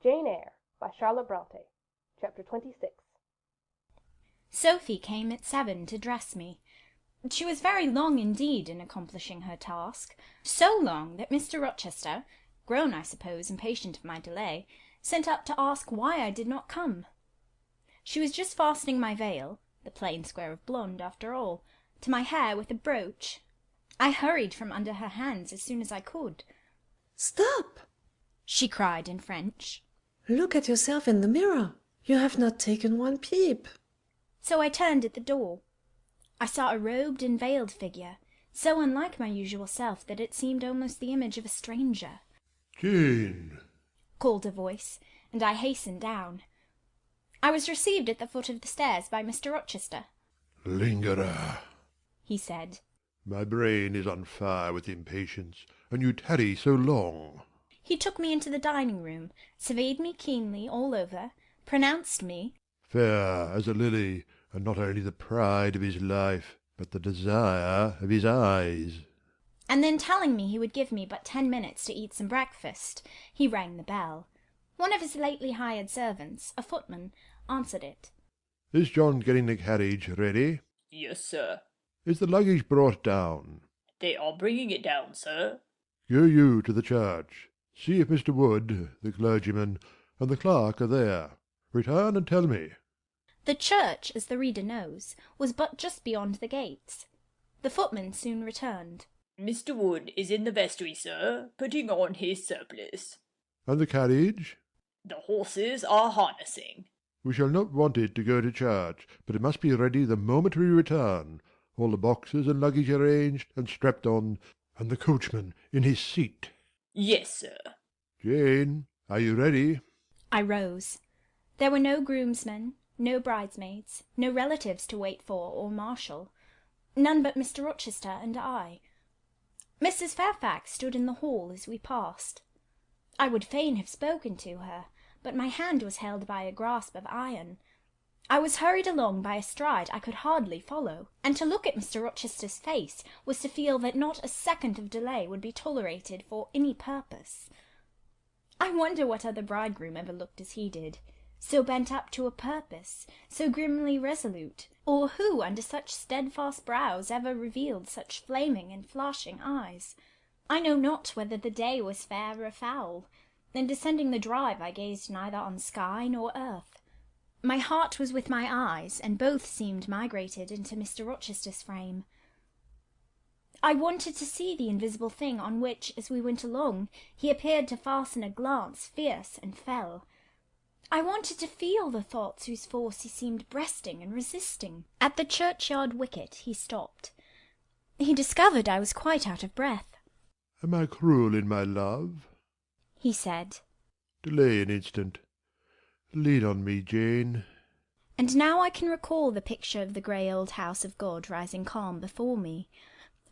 Jane Eyre by Charlotte Bronte. Chapter 26. Sophie came at 7 to dress me. She was very long indeed in accomplishing her task, so long that Mr. Rochester, grown, I suppose, impatient of my delay, sent up to ask why I did not come. She was just fastening my veil, the plain square of blonde after all, to my hair with a brooch. I hurried from under her hands as soon as I could. "Stop!" she cried in French. "Look at yourself in the mirror. You have not taken one peep." So I turned at the door. I saw a robed and veiled figure, so unlike my usual self that it seemed almost the image of a stranger. "Jane!" called a voice, and I hastened down. I was received at the foot of the stairs by Mr. Rochester. "Lingerer," he said. "my brain is on fire with impatience, and you tarry so long." He took me into the dining-room, surveyed me keenly all over, pronounced me fair as a lily, and not only the pride of his life, but the desire of his eyes. And then telling me he would give me but 10 minutes to eat some breakfast, he rang the bell. One of his lately hired servants, a footman, answered it. Is John getting the carriage ready? Yes, sir. Is the luggage brought down? They are bringing it down, sir. Go you to the church. See if Mr. Wood, the clergyman, and the clerk are there. Return and tell me. The church, as the reader knows, was but just beyond the gates. The footman soon returned. Mr. Wood is in the vestry, sir, putting on his surplice. And the carriage? The horses are harnessing. We shall not want it to go to church, but it must be ready the moment we return. All the boxes and luggage arranged and strapped on, and the coachman in his seat. Yes, sir. Jane, are you ready? I rose. There were no groomsmen, no bridesmaids, no relatives to wait for or marshal. None but Mr. Rochester and I. Mrs. Fairfax stood in the hall as we passed. I would fain have spoken to her, but my hand was held by a grasp of iron. I was hurried along by a stride I could hardly follow, and to look at Mr. Rochester's face was to feel that not a second of delay would be tolerated for any purpose. I wonder what other bridegroom ever looked as he did, so bent up to a purpose, so grimly resolute, or who under such steadfast brows ever revealed such flaming and flashing eyes. I know not whether the day was fair or foul. In descending the drive I gazed neither on sky nor earth. My heart was with my eyes, and both seemed migrated into Mr. Rochester's frame. I wanted to see the invisible thing on which, as we went along, he appeared to fasten a glance fierce and fell. I wanted to feel the thoughts whose force he seemed breasting and resisting. At the churchyard wicket he stopped. He discovered I was quite out of breath. Am I cruel in my love? He said. Delay an instant. Lean on me, Jane. And now I can recall the picture of the grey old house of God rising calm before me,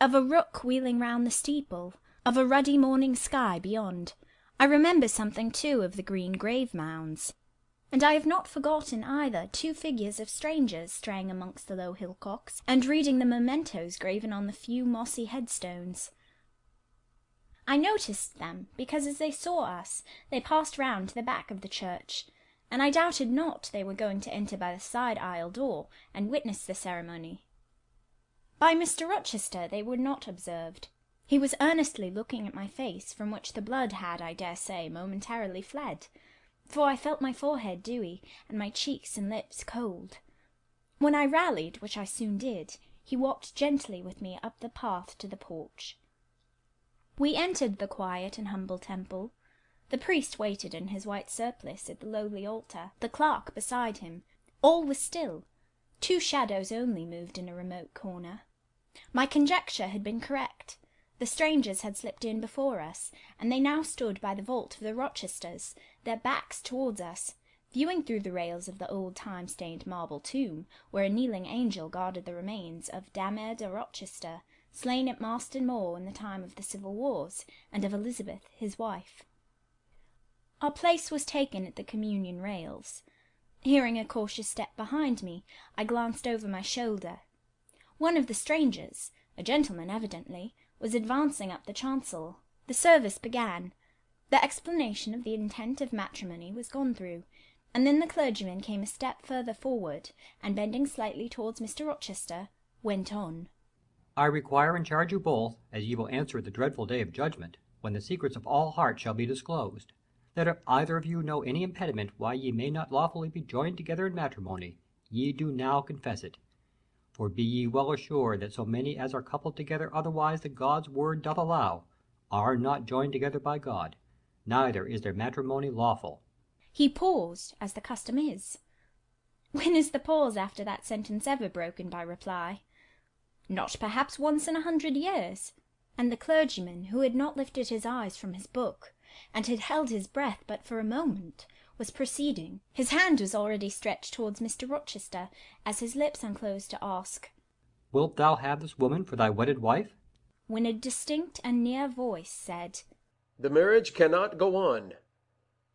of a rook wheeling round the steeple, of a ruddy morning sky beyond. I remember something, too, of the green grave mounds. And I have not forgotten either 2 figures of strangers straying amongst the low hillocks, and reading the mementos graven on the few mossy headstones. I noticed them, because as they saw us, they passed round to the back of the church, and I doubted not they were going to enter by the side aisle door, and witness the ceremony. By Mr. Rochester they were not observed. He was earnestly looking at my face, from which the blood had, I dare say, momentarily fled, for I felt my forehead dewy, and my cheeks and lips cold. When I rallied, which I soon did, he walked gently with me up the path to the porch. We entered the quiet and humble temple. The priest waited in his white surplice at the lowly altar, the clerk beside him. All was still. 2 shadows only moved in a remote corner. My conjecture had been correct. The strangers had slipped in before us, and they now stood by the vault of the Rochesters, their backs towards us, viewing through the rails of the old time-stained marble tomb, where a kneeling angel guarded the remains of Damer de Rochester, slain at Marston Moor in the time of the Civil Wars, and of Elizabeth, his wife. Our place was taken at the communion rails. Hearing a cautious step behind me, I glanced over my shoulder. One of the strangers, a gentleman evidently, was advancing up the chancel. The service began. The explanation of the intent of matrimony was gone through, and then the clergyman came a step further forward, and bending slightly towards Mr. Rochester, went on. I require and charge you both, as ye will answer at the dreadful day of judgment, when the secrets of all hearts shall be disclosed, that if either of you know any impediment why ye may not lawfully be joined together in matrimony, ye do now confess it. For be ye well assured that so many as are coupled together otherwise than God's word doth allow, are not joined together by God, neither is their matrimony lawful. He paused, as the custom is. When is the pause after that sentence ever broken by reply? Not perhaps once in 100 years, and the clergyman, who had not lifted his eyes from his book, and had held his breath but for a moment, was proceeding. His hand was already stretched towards Mr. Rochester, as his lips unclosed to ask, Wilt thou have this woman for thy wedded wife? When a distinct and near voice said, The marriage cannot go on.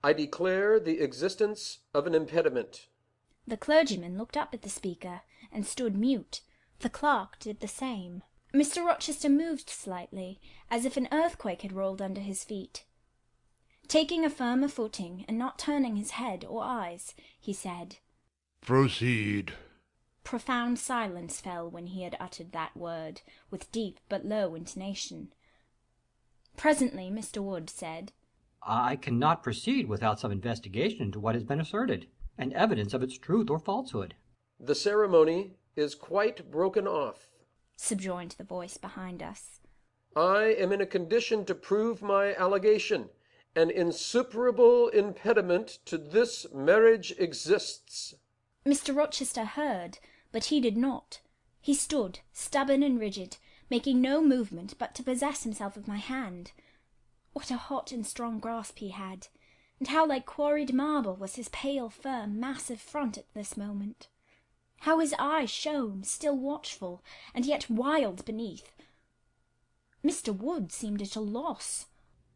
I declare the existence of an impediment. The clergyman looked up at the speaker, and stood mute. The clerk did the same. Mr. Rochester moved slightly, as if an earthquake had rolled under his feet. Taking a firmer footing, and not turning his head or eyes, he said, Proceed. Profound silence fell when he had uttered that word, with deep but low intonation. Presently Mr. Wood said, I cannot proceed without some investigation into what has been asserted, and evidence of its truth or falsehood. The ceremony is quite broken off. Subjoined the voice behind us. I am in a condition to prove my allegation. An insuperable impediment to this marriage exists. Mr. Rochester heard, but he did not. He stood, stubborn and rigid, making no movement but to possess himself of my hand. What a hot and strong grasp he had, and how like quarried marble was his pale, firm, massive front at this moment. How his eyes shone, still watchful, and yet wild beneath. Mr. Wood seemed at a loss.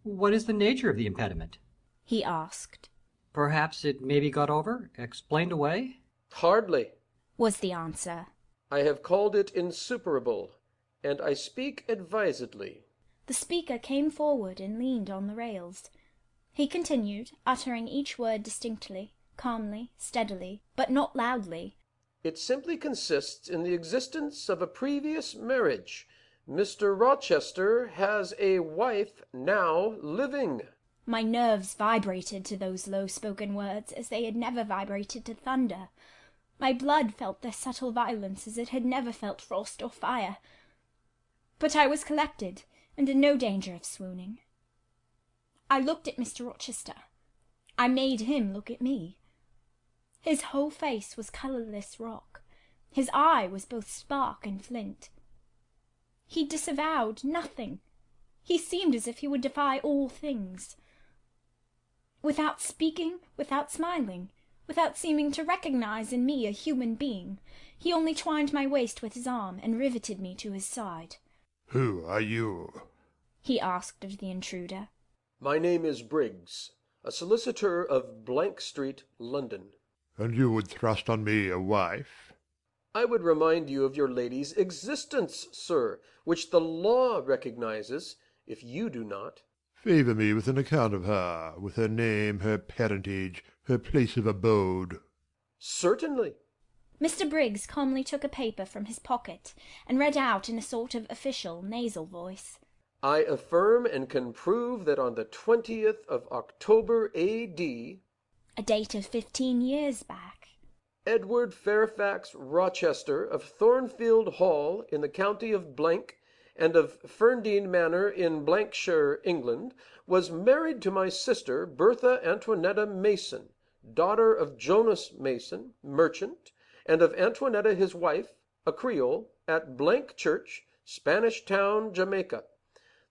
What is the nature of the impediment? He asked. Perhaps it may be got over, explained away? Hardly. Was the answer. I have called it insuperable, and I speak advisedly. The speaker came forward and leaned on the rails. He continued, uttering each word distinctly, calmly, steadily, but not loudly. It simply consists in the existence of a previous marriage. Mr. Rochester has a wife now living. My nerves vibrated to those low-spoken words as they had never vibrated to thunder. My blood felt their subtle violence as it had never felt frost or fire. But I was collected, and in no danger of swooning. I looked at Mr. Rochester. I made him look at me. His whole face was colourless rock. His eye was both spark and flint. He disavowed nothing. He seemed as if he would defy all things. Without speaking, without smiling, without seeming to recognize in me a human being, he only twined my waist with his arm and riveted me to his side. Who are you? He asked of the intruder. My name is Briggs, a solicitor of Blank Street, London. And you would thrust on me a wife? I would remind you of your lady's existence, sir, which the law recognizes, if you do not. Favour me with an account of her, with her name, her parentage, her place of abode. Certainly. Mr. Briggs calmly took a paper from his pocket and read out in a sort of official nasal voice. I affirm and can prove that on the 20th of October A.D., a date of 15 years back, Edward Fairfax Rochester of Thornfield Hall in the county of Blank and of Ferndean Manor in Blankshire, England, was married to my sister Bertha Antoinetta Mason, daughter of Jonas Mason, merchant, and of Antoinetta his wife, a Creole, at Blank Church, Spanish Town, Jamaica.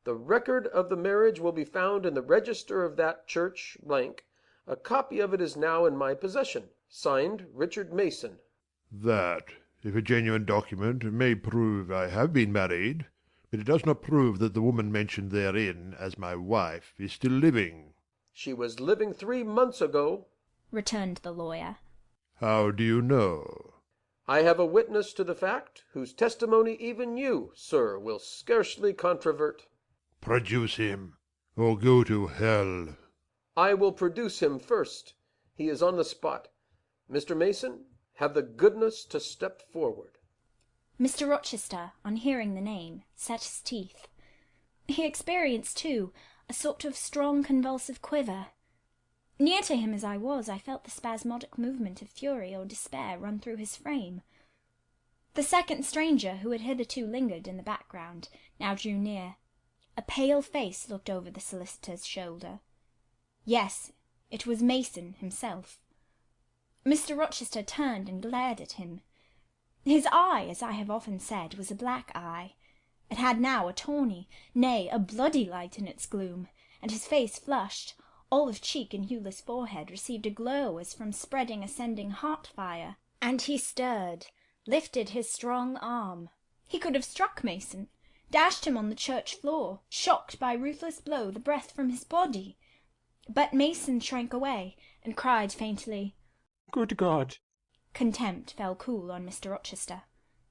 The record of the marriage will be found in the register of that church, Blank. A copy of it is now in my possession. Signed, Richard Mason. That, if a genuine document, may prove I have been married, but it does not prove that the woman mentioned therein as my wife is still living. She was living 3 months ago, returned the lawyer. How do you know? I have a witness to the fact, whose testimony even you, sir, will scarcely controvert. Produce him, or go to hell. I will produce him first. He is on the spot. Mr. Mason, have the goodness to step forward." Mr. Rochester, on hearing the name, set his teeth. He experienced, too, a sort of strong convulsive quiver. Near to him as I was, I felt the spasmodic movement of fury or despair run through his frame. The second stranger, who had hitherto lingered in the background, now drew near. A pale face looked over the solicitor's shoulder. Yes, it was Mason himself. Mr. Rochester turned and glared at him. His eye, as I have often said, was a black eye. It had now a tawny, nay, a bloody light in its gloom, and his face flushed, olive cheek and hueless forehead received a glow as from spreading ascending heart-fire, and he stirred, lifted his strong arm. He could have struck Mason, dashed him on the church floor, shocked by ruthless blow the breath from his body. But Mason shrank away, and cried faintly, "Good God!" Contempt fell cool on Mr. Rochester.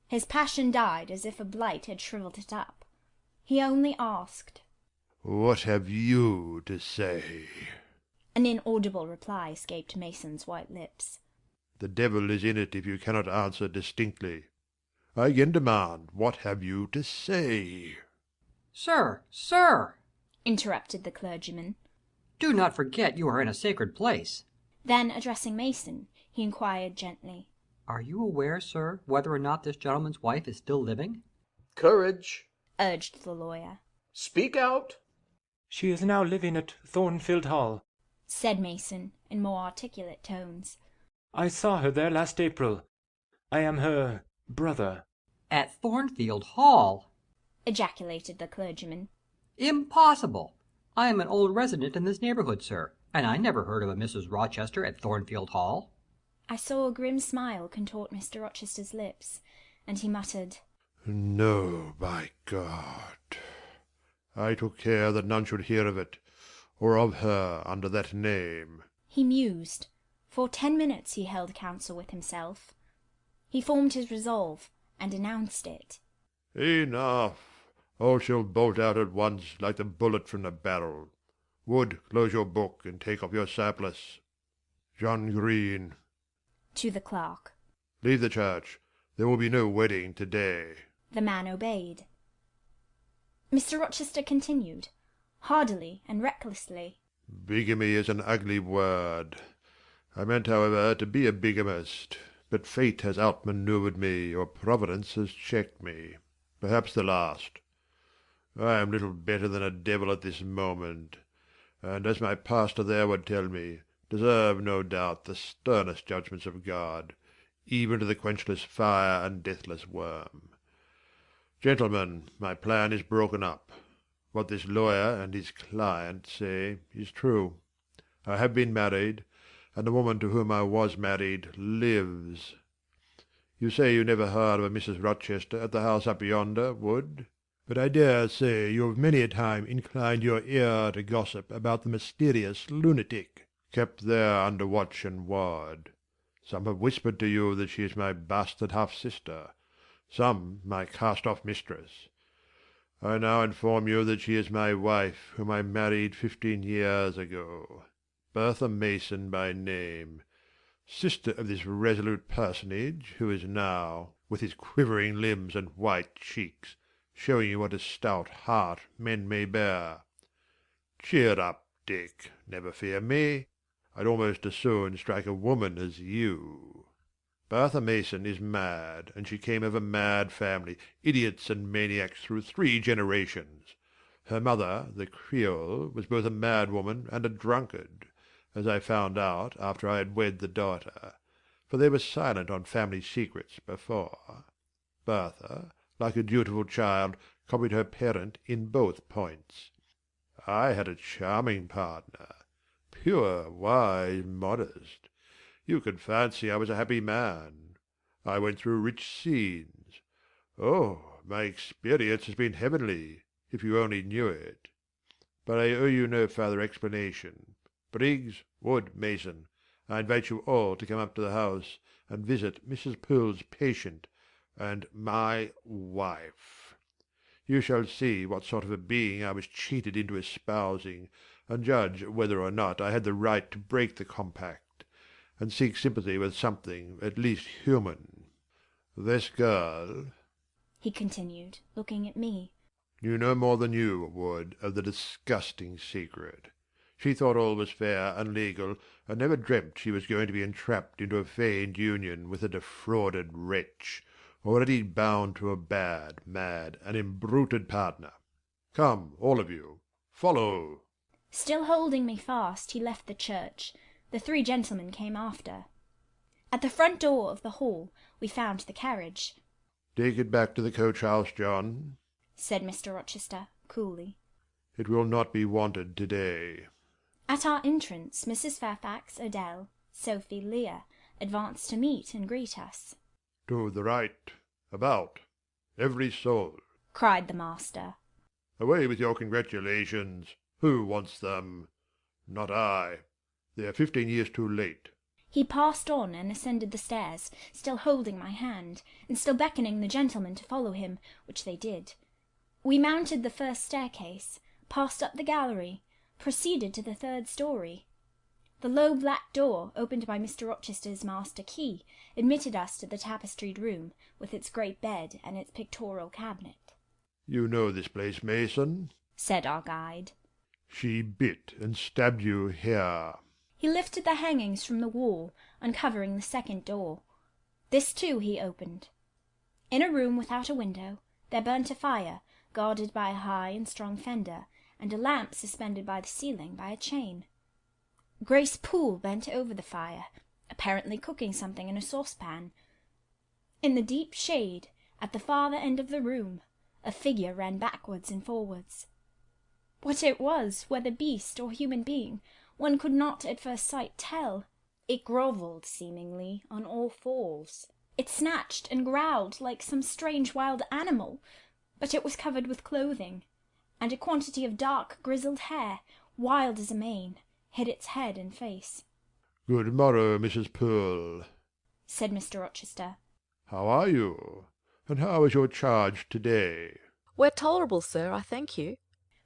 His passion died as if a blight had shrivelled it up. He only asked, "What have you to say?" An inaudible reply escaped Mason's white lips. The devil is in it if you cannot answer distinctly. I again demand, what have you to say? Sir, sir! Interrupted the clergyman. Do not forget you are in a sacred place. Then, addressing Mason, he inquired gently, Are you aware, sir, whether or not this gentleman's wife is still living? "Courage! urged the lawyer. Speak out!" "She is now living at Thornfield Hall. Said Mason, in more articulate tones. I saw her there last April. I am her brother." At Thornfield Hall? Ejaculated the clergyman. Impossible! I am an old resident in this neighborhood, sir, and I never heard of a Mrs. Rochester at Thornfield Hall. I saw a grim smile contort Mr. Rochester's lips, and he muttered, No, by God. I took care that none should hear of it, or of her under that name. He mused. For 10 minutes he held counsel with himself. He formed his resolve, and announced it. Enough. All shall bolt out at once like the bullet from the barrel. Wood, close your book, and take off your surplice. John Green. To the clerk. Leave the church. There will be no wedding to-day. The man obeyed. Mr. Rochester continued, hardily and recklessly. Bigamy is an ugly word. I meant, however, to be a bigamist, but fate has outmanoeuvred me, or Providence has checked me. Perhaps the last. I am little better than a devil at this moment, and, as my pastor there would tell me, deserve, no doubt, the sternest judgments of God, even to the quenchless fire and deathless worm. Gentlemen, my plan is broken up. What this lawyer and his client say is true. I have been married, and the woman to whom I was married lives. You say you never heard of a Mrs. Rochester at the house up yonder, Wood? But I dare say you have many a time inclined your ear to gossip about the mysterious lunatic, kept there under watch and ward. Some have whispered to you that she is my bastard half-sister, some my cast-off mistress. I now inform you that she is my wife, whom I married 15 years ago, Bertha Mason by name, sister of this resolute personage, who is now, with his quivering limbs and white cheeks, showing you what a stout heart men may bear. Cheer up, Dick, never fear me. I'd almost as soon strike a woman as you. Bertha Mason is mad, and she came of a mad family, idiots and maniacs through 3 generations. Her mother, the Creole, was both a mad woman and a drunkard, as I found out after I had wed the daughter, for they were silent on family secrets before. Bertha, like a dutiful child, copied her parent in both points. I had a charming partner, pure, wise, modest. You could fancy I was a happy man. I went through rich scenes. Oh, my experience has been heavenly, if you only knew it. But I owe you no further explanation. Briggs, Wood, Mason, I invite you all to come up to the house and visit Mrs. Poole's patient and my wife. You shall see what sort of a being I was cheated into espousing, and judge whether or not I had the right to break the compact, and seek sympathy with something at least human. This girl," he continued, looking at me, "knew no more than you would of the disgusting secret. She thought all was fair and legal, and never dreamt she was going to be entrapped into a feigned union with a defrauded wretch, already bound to a bad, mad, and imbruted partner. Come, all of you, follow." Still holding me fast, he left the church. The 3 gentlemen came after. At the front door of the hall we found the carriage. "Take it back to the coach-house, John," said Mr. Rochester, coolly. "It will not be wanted to-day." At our entrance, Mrs. Fairfax, Adèle, Sophie, Leah, advanced to meet and greet us. "To the right, about, every soul," cried the master. "Away with your congratulations. Who wants them? Not I. They are 15 years too late." He passed on and ascended the stairs, still holding my hand, and still beckoning the gentlemen to follow him, which they did. We mounted the first staircase, passed up the gallery, proceeded to the 3rd story. The low black door, opened by Mr. Rochester's master key, admitted us to the tapestried room, with its great bed and its pictorial cabinet. "You know this place, Mason?" said our guide. "She bit and stabbed you here." He lifted the hangings from the wall, uncovering the 2nd door. This too he opened. In a room without a window there burnt a fire, guarded by a high and strong fender, and a lamp suspended by the ceiling by a chain. Grace Poole bent over the fire, apparently cooking something in a saucepan. In the deep shade, at the farther end of the room, a figure ran backwards and forwards. What it was, whether beast or human being, one could not at first sight tell. It grovelled, seemingly, on all fours. It snatched and growled like some strange wild animal, but it was covered with clothing, and a quantity of dark grizzled hair, wild as a mane, hid its head and face. "Good morrow, Mrs. Poole," said Mr. Rochester. "How are you? And how is your charge to-day?" "We're tolerable, sir, I thank you,"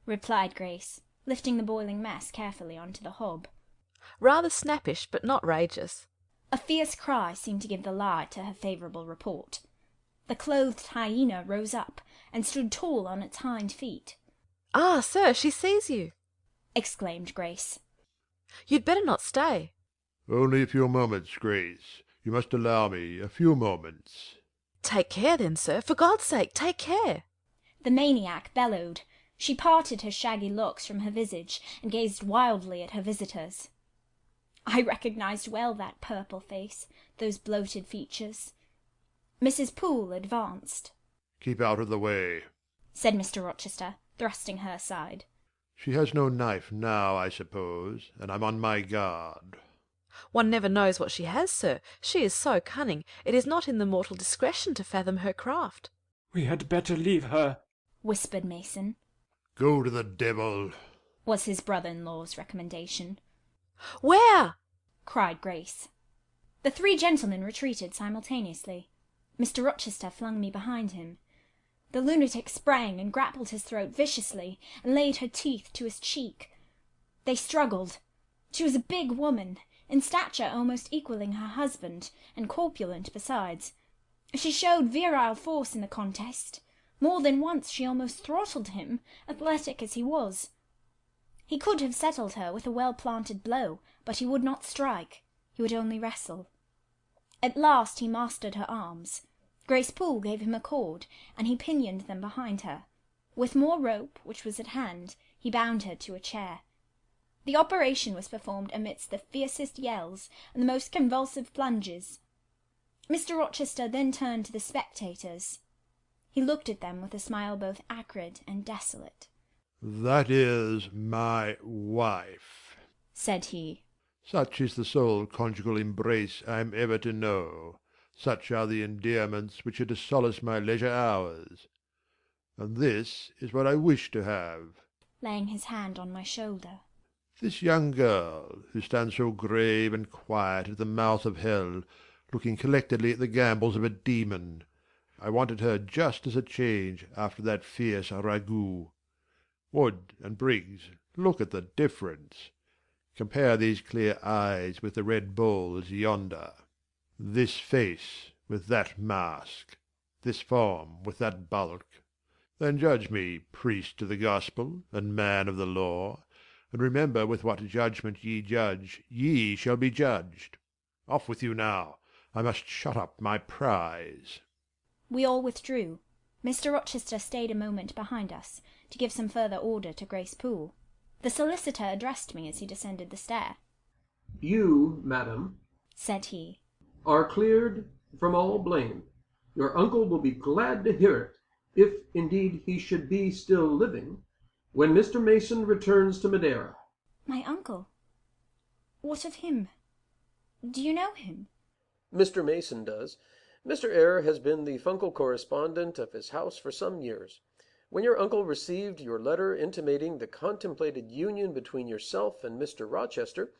replied Grace, lifting the boiling mess carefully onto the hob. "Rather snappish, but not rageous." A fierce cry seemed to give the lie to her favourable report. The clothed hyena rose up, and stood tall on its hind feet. "Ah, sir, she sees you!" exclaimed Grace. "You'd better not stay." "Only a few moments, Grace. You must allow me a few moments." "Take care then, sir, for God's sake, take care!" The maniac bellowed. She parted her shaggy locks from her visage, and gazed wildly at her visitors. I recognised well that purple face, those bloated features. Mrs. Poole advanced. "Keep out of the way," said Mr. Rochester, thrusting her aside. "She has no knife now, I suppose, and I'm on my guard." "One never knows what she has, sir. She is so cunning, it is not in the mortal discretion to fathom her craft." We had better leave her, whispered Mason. "Go to the devil," was his brother-in-law's recommendation. "Where?" cried Grace. The 3 gentlemen retreated simultaneously. Mr. Rochester flung me behind him. The lunatic sprang and grappled his throat viciously, and laid her teeth to his cheek. They struggled. She was a big woman, in stature almost equalling her husband, and corpulent besides. She showed virile force in the contest. More than once she almost throttled him, athletic as he was. He could have settled her with a well-planted blow, but he would not strike. He would only wrestle. At last he mastered her arms. Grace Poole gave him a cord, and he pinioned them behind her. With more rope, which was at hand, he bound her to a chair. The operation was performed amidst the fiercest yells and the most convulsive plunges. Mr. Rochester then turned to the spectators. He looked at them with a smile both acrid and desolate. "That is my wife," said he. "Such is the sole conjugal embrace I am ever to know. Such are the endearments which are to solace my leisure hours. And this is what I wish to have," laying his hand on my shoulder. "This young girl, who stands so grave and quiet at the mouth of hell, looking collectedly at the gambols of a demon. I wanted her just as a change after that fierce ragout. Wood and Briggs, Look at the difference. Compare these clear eyes with the red balls yonder. This face with that mask. This form with that bulk. Then judge me, priest of the gospel, and man of the law, and remember with what judgment ye judge, ye shall be judged. Off with you now. I must shut up my prize. We all withdrew. Mr. Rochester stayed a moment behind us, to give some further order to Grace Poole. The solicitor addressed me as he descended the stair. You, madam, said he, are cleared from all blame. Your uncle will be glad to hear it, if indeed he should be still living, when Mr. Mason returns to Madeira. My uncle? What of him? Do you know him? Mr. Mason does. Mr. Eyre has been the Funkel correspondent of his house for some years. When your uncle received your letter intimating the contemplated union between yourself and Mr. Rochester,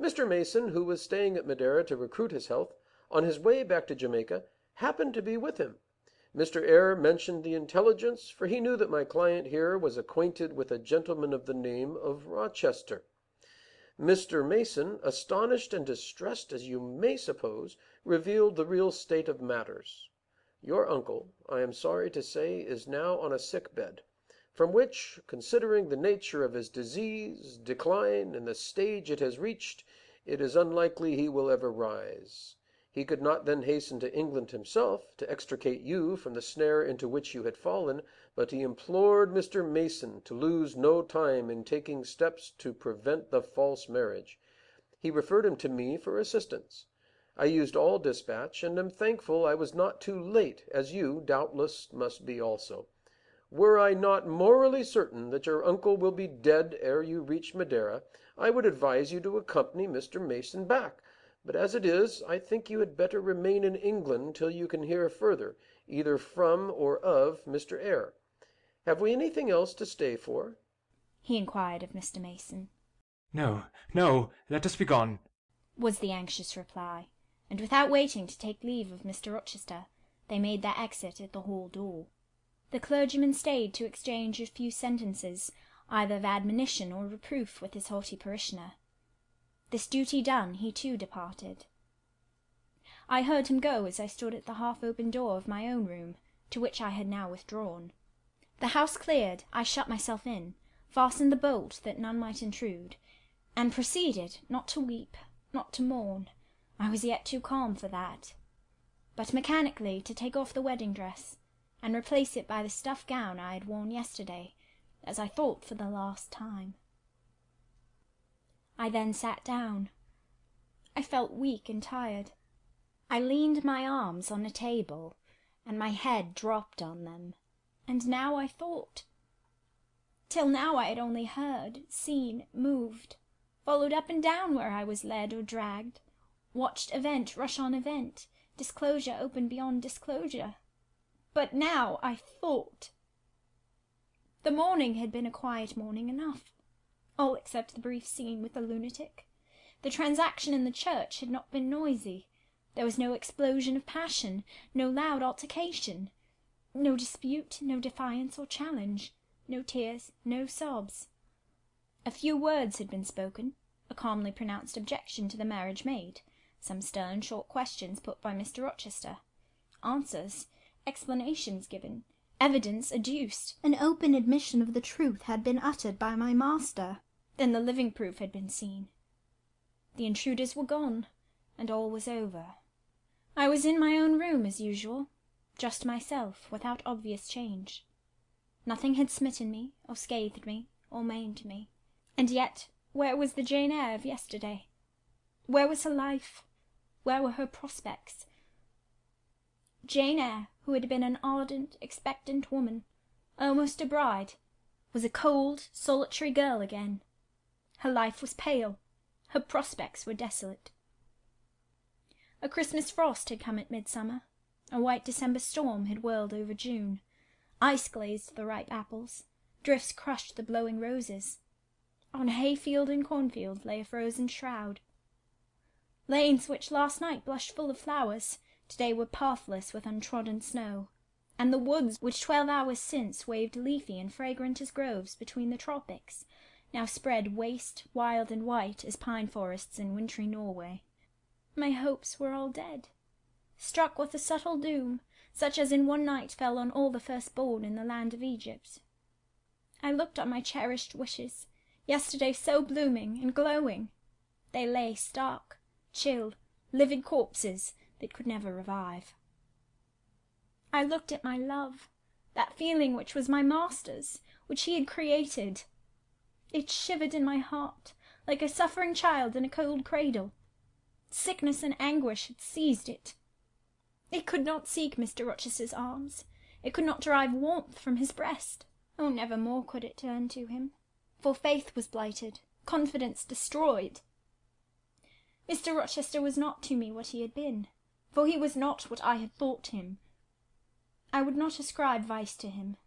Mr. Mason, who was staying at Madeira to recruit his health, on his way back to Jamaica, happened to be with him. Mr. Eyre mentioned the intelligence, for he knew that my client here was acquainted with a gentleman of the name of Rochester. Mr. Mason, astonished and distressed as you may suppose, revealed the real state of matters. Your uncle, I am sorry to say, is now on a sick bed, from which, considering the nature of his disease, decline, and the stage it has reached, it is unlikely he will ever rise. He could not then hasten to England himself, to extricate you from the snare into which you had fallen, but he implored Mr. Mason to lose no time in taking steps to prevent the false marriage. He referred him to me for assistance. I used all dispatch, and am thankful I was not too late, as you, doubtless, must be also. Were I not morally certain that your uncle will be dead ere you reach Madeira, I would advise you to accompany Mr. Mason back. But as it is, I think you had better remain in England till you can hear further, either from or of Mr. Eyre. Have we anything else to stay for? He inquired of Mr. Mason. No, no, let us be gone, was the anxious reply, and without waiting to take leave of Mr. Rochester, they made their exit at the hall door. The clergyman stayed to exchange a few sentences, either of admonition or reproof, with his haughty parishioner. This duty done, he too departed. I heard him go as I stood at the half-open door of my own room, to which I had now withdrawn. The house cleared, I shut myself in, fastened the bolt that none might intrude, and proceeded, not to weep, not to mourn, I was yet too calm for that, but mechanically to take off the wedding dress, and replace it by the stuff gown I had worn yesterday, as I thought for the last time. I then sat down. I felt weak and tired. I leaned my arms on a table, and my head dropped on them. And now I thought. Till now I had only heard, seen, moved, followed up and down where I was led or dragged, watched event rush on event, disclosure open beyond disclosure. But now I thought. The morning had been a quiet morning enough, all except the brief scene with the lunatic. The transaction in the church had not been noisy. There was no explosion of passion, no loud altercation, no dispute, no defiance or challenge, no tears, no sobs. A few words had been spoken, a calmly pronounced objection to the marriage made, some stern short questions put by Mr. Rochester, answers, explanations given, evidence adduced, an open admission of the truth had been uttered by my master. Then the living proof had been seen. The intruders were gone, and all was over. I was in my own room as usual, just myself, without obvious change. Nothing had smitten me, or scathed me, or maimed me. And yet, where was the Jane Eyre of yesterday? Where was her life? Where were her prospects? Jane Eyre, who had been an ardent, expectant woman, almost a bride, was a cold, solitary girl again. Her life was pale, her prospects were desolate. A Christmas frost had come at midsummer, a white December storm had whirled over June, ice glazed the ripe apples, drifts crushed the blowing roses. On hayfield and cornfield lay a frozen shroud. Lanes which last night blushed full of flowers, today were pathless with untrodden snow, and the woods which 12 hours since waved leafy and fragrant as groves between the tropics, now spread waste, wild and white as pine forests in wintry Norway. My hopes were all dead, struck with a subtle doom, such as in one night fell on all the firstborn in the land of Egypt. I looked on my cherished wishes, yesterday so blooming and glowing. They lay stark, chill, livid corpses that could never revive. I looked at my love, that feeling which was my master's, which he had created. It shivered in my heart, like a suffering child in a cold cradle. Sickness and anguish had seized it. It could not seek Mr. Rochester's arms. It could not derive warmth from his breast. Oh, never more could it turn to him, for faith was blighted, confidence destroyed. Mr. Rochester was not to me what he had been, for he was not what I had thought him. I would not ascribe vice to him.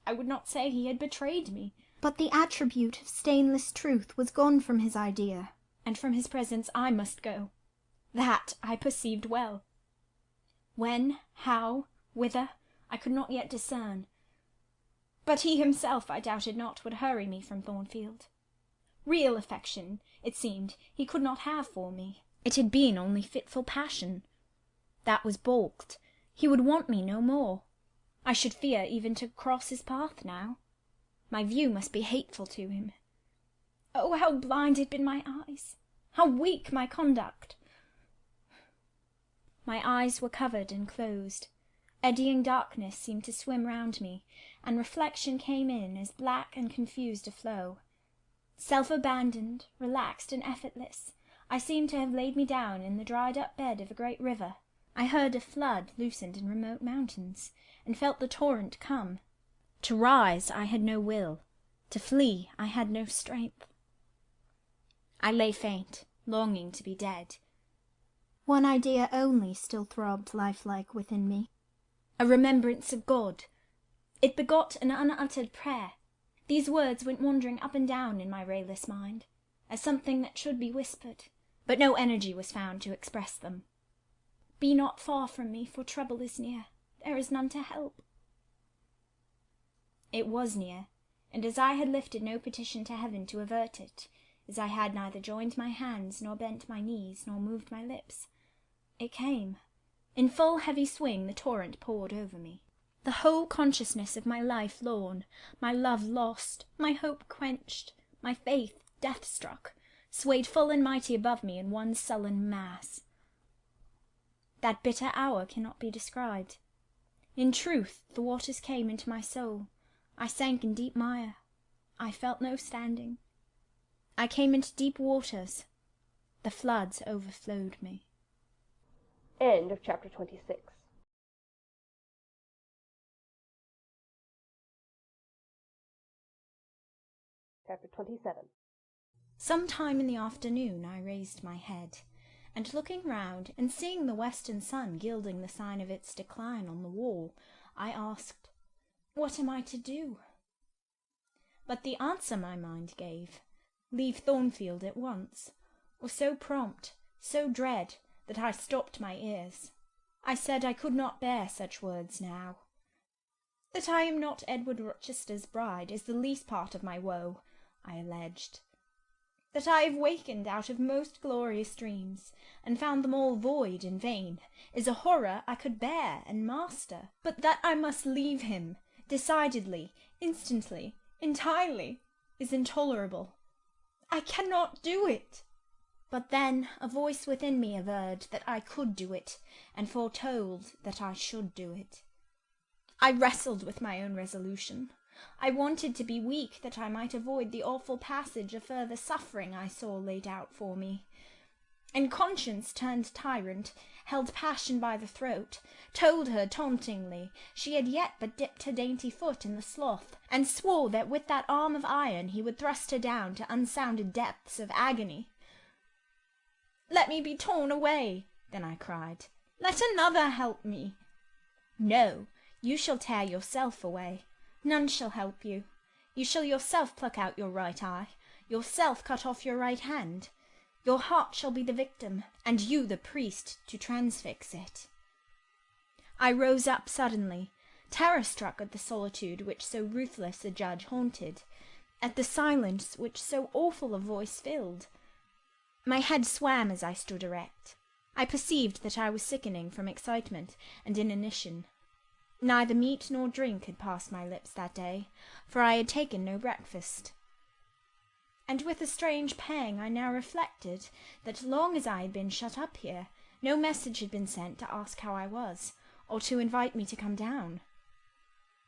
I would not say he had betrayed me, but the attribute of stainless truth was gone from his idea, and from his presence I must go. That I perceived well. When, how, whither, I could not yet discern. But he himself, I doubted not, would hurry me from Thornfield. Real affection, it seemed, he could not have for me. It had been only fitful passion. That was balked. He would want me no more. I should fear even to cross his path now. My view must be hateful to him. Oh, how blind had been my eyes! How weak my conduct! My eyes were covered and closed. Eddying darkness seemed to swim round me, and reflection came in as black and confused a flow. Self-abandoned, relaxed and effortless, I seemed to have laid me down in the dried-up bed of a great river. I heard a flood loosened in remote mountains, and felt the torrent come. To rise I had no will, to flee I had no strength. I lay faint, longing to be dead. One idea only still throbbed lifelike within me, a remembrance of God. It begot an unuttered prayer. These words went wandering up and down in my rayless mind, as something that should be whispered, but no energy was found to express them. Be not far from me, for trouble is near. There is none to help. It was near, and as I had lifted no petition to heaven to avert it, as I had neither joined my hands, nor bent my knees, nor moved my lips, it came. In full heavy swing the torrent poured over me. The whole consciousness of my life lorn, my love lost, my hope quenched, my faith death-struck, swayed full and mighty above me in one sullen mass. That bitter hour cannot be described. In truth, the waters came into my soul. I sank in deep mire. I felt no standing. I came into deep waters. The floods overflowed me. End of chapter 26. Chapter 27. Some time in the afternoon I raised my head, and looking round, and seeing the western sun gilding the sign of its decline on the wall, I asked, "What am I to do?" But the answer my mind gave, "Leave Thornfield at once," was so prompt, so dread, that I stopped my ears. I said I could not bear such words now. That I am not Edward Rochester's bride is the least part of my woe, I alleged. That I have wakened out of most glorious dreams, and found them all void and vain, is a horror I could bear and master. But that I must leave him, decidedly, instantly, entirely, is intolerable. I cannot do it. But then a voice within me averred that I could do it, and foretold that I should do it. I wrestled with my own resolution. I wanted to be weak, that I might avoid the awful passage of further suffering I saw laid out for me. And conscience turned tyrant, held passion by the throat, told her tauntingly she had yet but dipped her dainty foot in the slough, and swore that with that arm of iron he would thrust her down to unsounded depths of agony. "Let me be torn away," then I cried. "Let another help me." "No, you shall tear yourself away. None shall help you. You shall yourself pluck out your right eye, yourself cut off your right hand. Your heart shall be the victim, and you the priest to transfix it." I rose up suddenly, terror-struck at the solitude which so ruthless a judge haunted, at the silence which so awful a voice filled. My head swam as I stood erect. I perceived that I was sickening from excitement and inanition. Neither meat nor drink had passed my lips that day, for I had taken no breakfast. And with a strange pang I now reflected that long as I had been shut up here, no message had been sent to ask how I was, or to invite me to come down.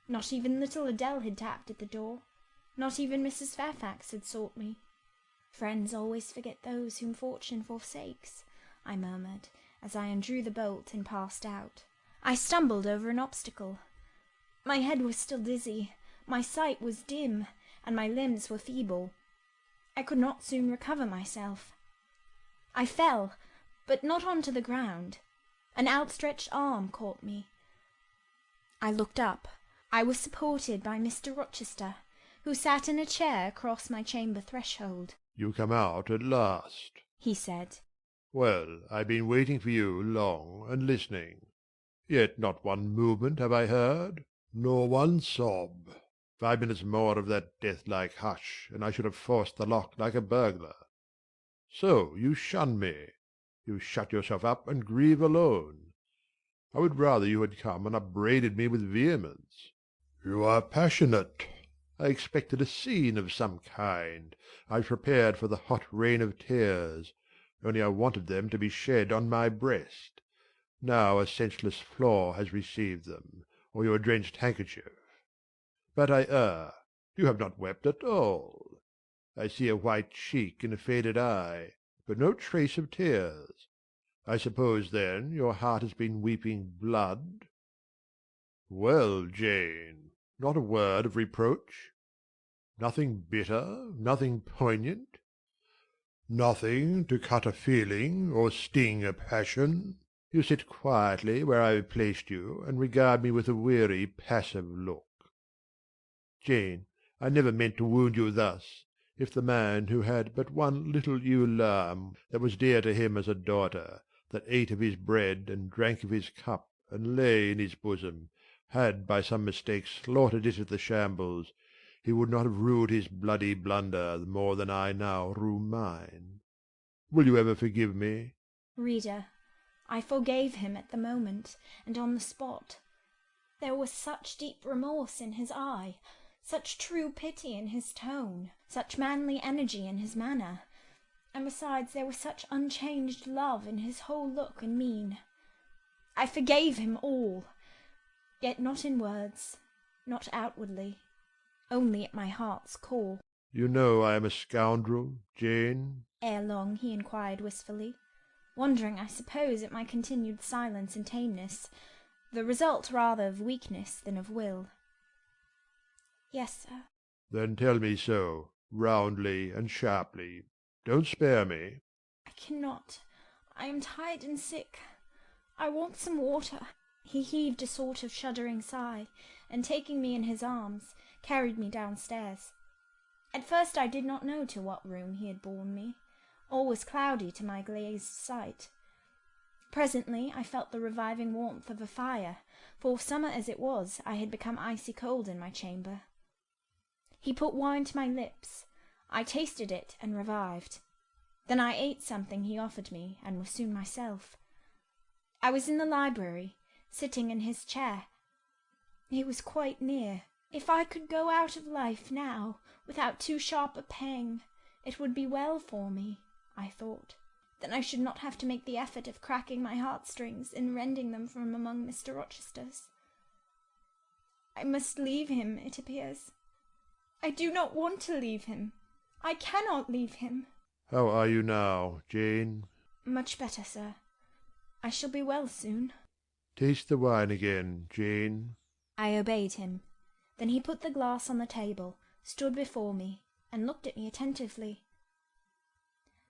Not even little Adèle had tapped at the door. Not even Mrs. Fairfax had sought me. "Friends always forget those whom fortune forsakes," I murmured, as I undrew the bolt and passed out. I stumbled over an obstacle. My head was still dizzy, my sight was dim, and my limbs were feeble. I could not soon recover myself. I fell, but not onto the ground. An outstretched arm caught me. I looked up. I was supported by Mr. Rochester, who sat in a chair across my chamber threshold. "You come out at last," he said. "Well, I've been waiting for you long and listening. Yet not one movement have I heard, nor one sob. 5 minutes more of that death-like hush, and I should have forced the lock like a burglar. So you shun me. You shut yourself up and grieve alone. I would rather you had come and upbraided me with vehemence. You are passionate. I expected a scene of some kind. I prepared for the hot rain of tears, only I wanted them to be shed on my breast. Now a senseless flaw has received them, or your drenched handkerchief. But I err. You have not wept at all. I see a white cheek and a faded eye, but no trace of tears. I suppose, then, your heart has been weeping blood? Well, Jane, not a word of reproach? Nothing bitter, nothing poignant? Nothing to cut a feeling or sting a passion? You sit quietly where I have placed you, and regard me with a weary, passive look. Jane, I never meant to wound you thus. If the man who had but one little ewe lamb that was dear to him as a daughter, that ate of his bread and drank of his cup and lay in his bosom, had by some mistake slaughtered it at the shambles, he would not have rued his bloody blunder more than I now rue mine. Will you ever forgive me? Reader, I forgave him at the moment, and on the spot. There was such deep remorse in his eye, such true pity in his tone, such manly energy in his manner, and besides there was such unchanged love in his whole look and mien. I forgave him all, yet not in words, not outwardly, only at my heart's core. You know I am a scoundrel, Jane? Ere long he inquired wistfully, wondering, I suppose, at my continued silence and tameness, the result rather of weakness than of will. Yes, sir. Then tell me so, roundly and sharply. Don't spare me. I cannot. I am tired and sick. I want some water. He heaved a sort of shuddering sigh, and taking me in his arms, carried me downstairs. At first I did not know to what room he had borne me. All was cloudy to my glazed sight. Presently I felt the reviving warmth of a fire, for summer as it was, I had become icy cold in my chamber. He put wine to my lips. I tasted it and revived. Then I ate something he offered me, and was soon myself. I was in the library, sitting in his chair. He was quite near. If I could go out of life now, without too sharp a pang, it would be well for me, I thought. Then I should not have to make the effort of cracking my heartstrings and rending them from among Mr. Rochester's. I must leave him, it appears. I do not want to leave him. I cannot leave him. How are you now, Jane? Much better, sir. I shall be well soon. Taste the wine again, Jane. I obeyed him. Then he put the glass on the table, stood before me, and looked at me attentively.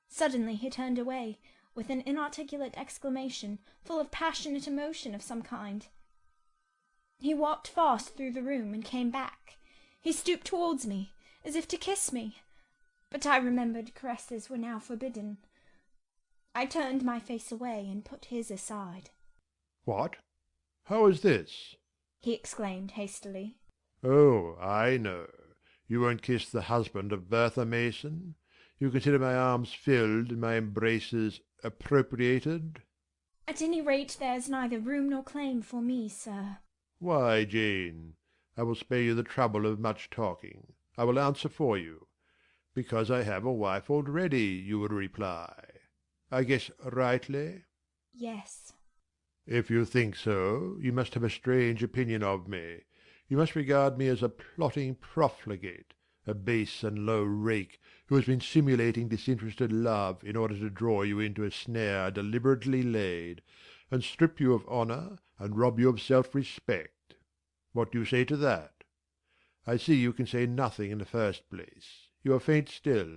Suddenly he turned away, with an inarticulate exclamation, full of passionate emotion of some kind. He walked fast through the room and came back. He stooped towards me, as if to kiss me, but I remembered caresses were now forbidden. I turned my face away and put his aside. What? How is this? He exclaimed hastily. Oh, I know. You won't kiss the husband of Bertha Mason? You consider my arms filled and my embraces appropriated? At any rate, there's neither room nor claim for me, sir. Why, Jane, I will spare you the trouble of much talking. I will answer for you. Because I have a wife already, you will reply. I guess rightly? Yes. If you think so, you must have a strange opinion of me. You must regard me as a plotting profligate, a base and low rake who has been simulating disinterested love in order to draw you into a snare deliberately laid, and strip you of honour and rob you of self-respect. What do you say to that? I see you can say nothing in the first place. You are faint still,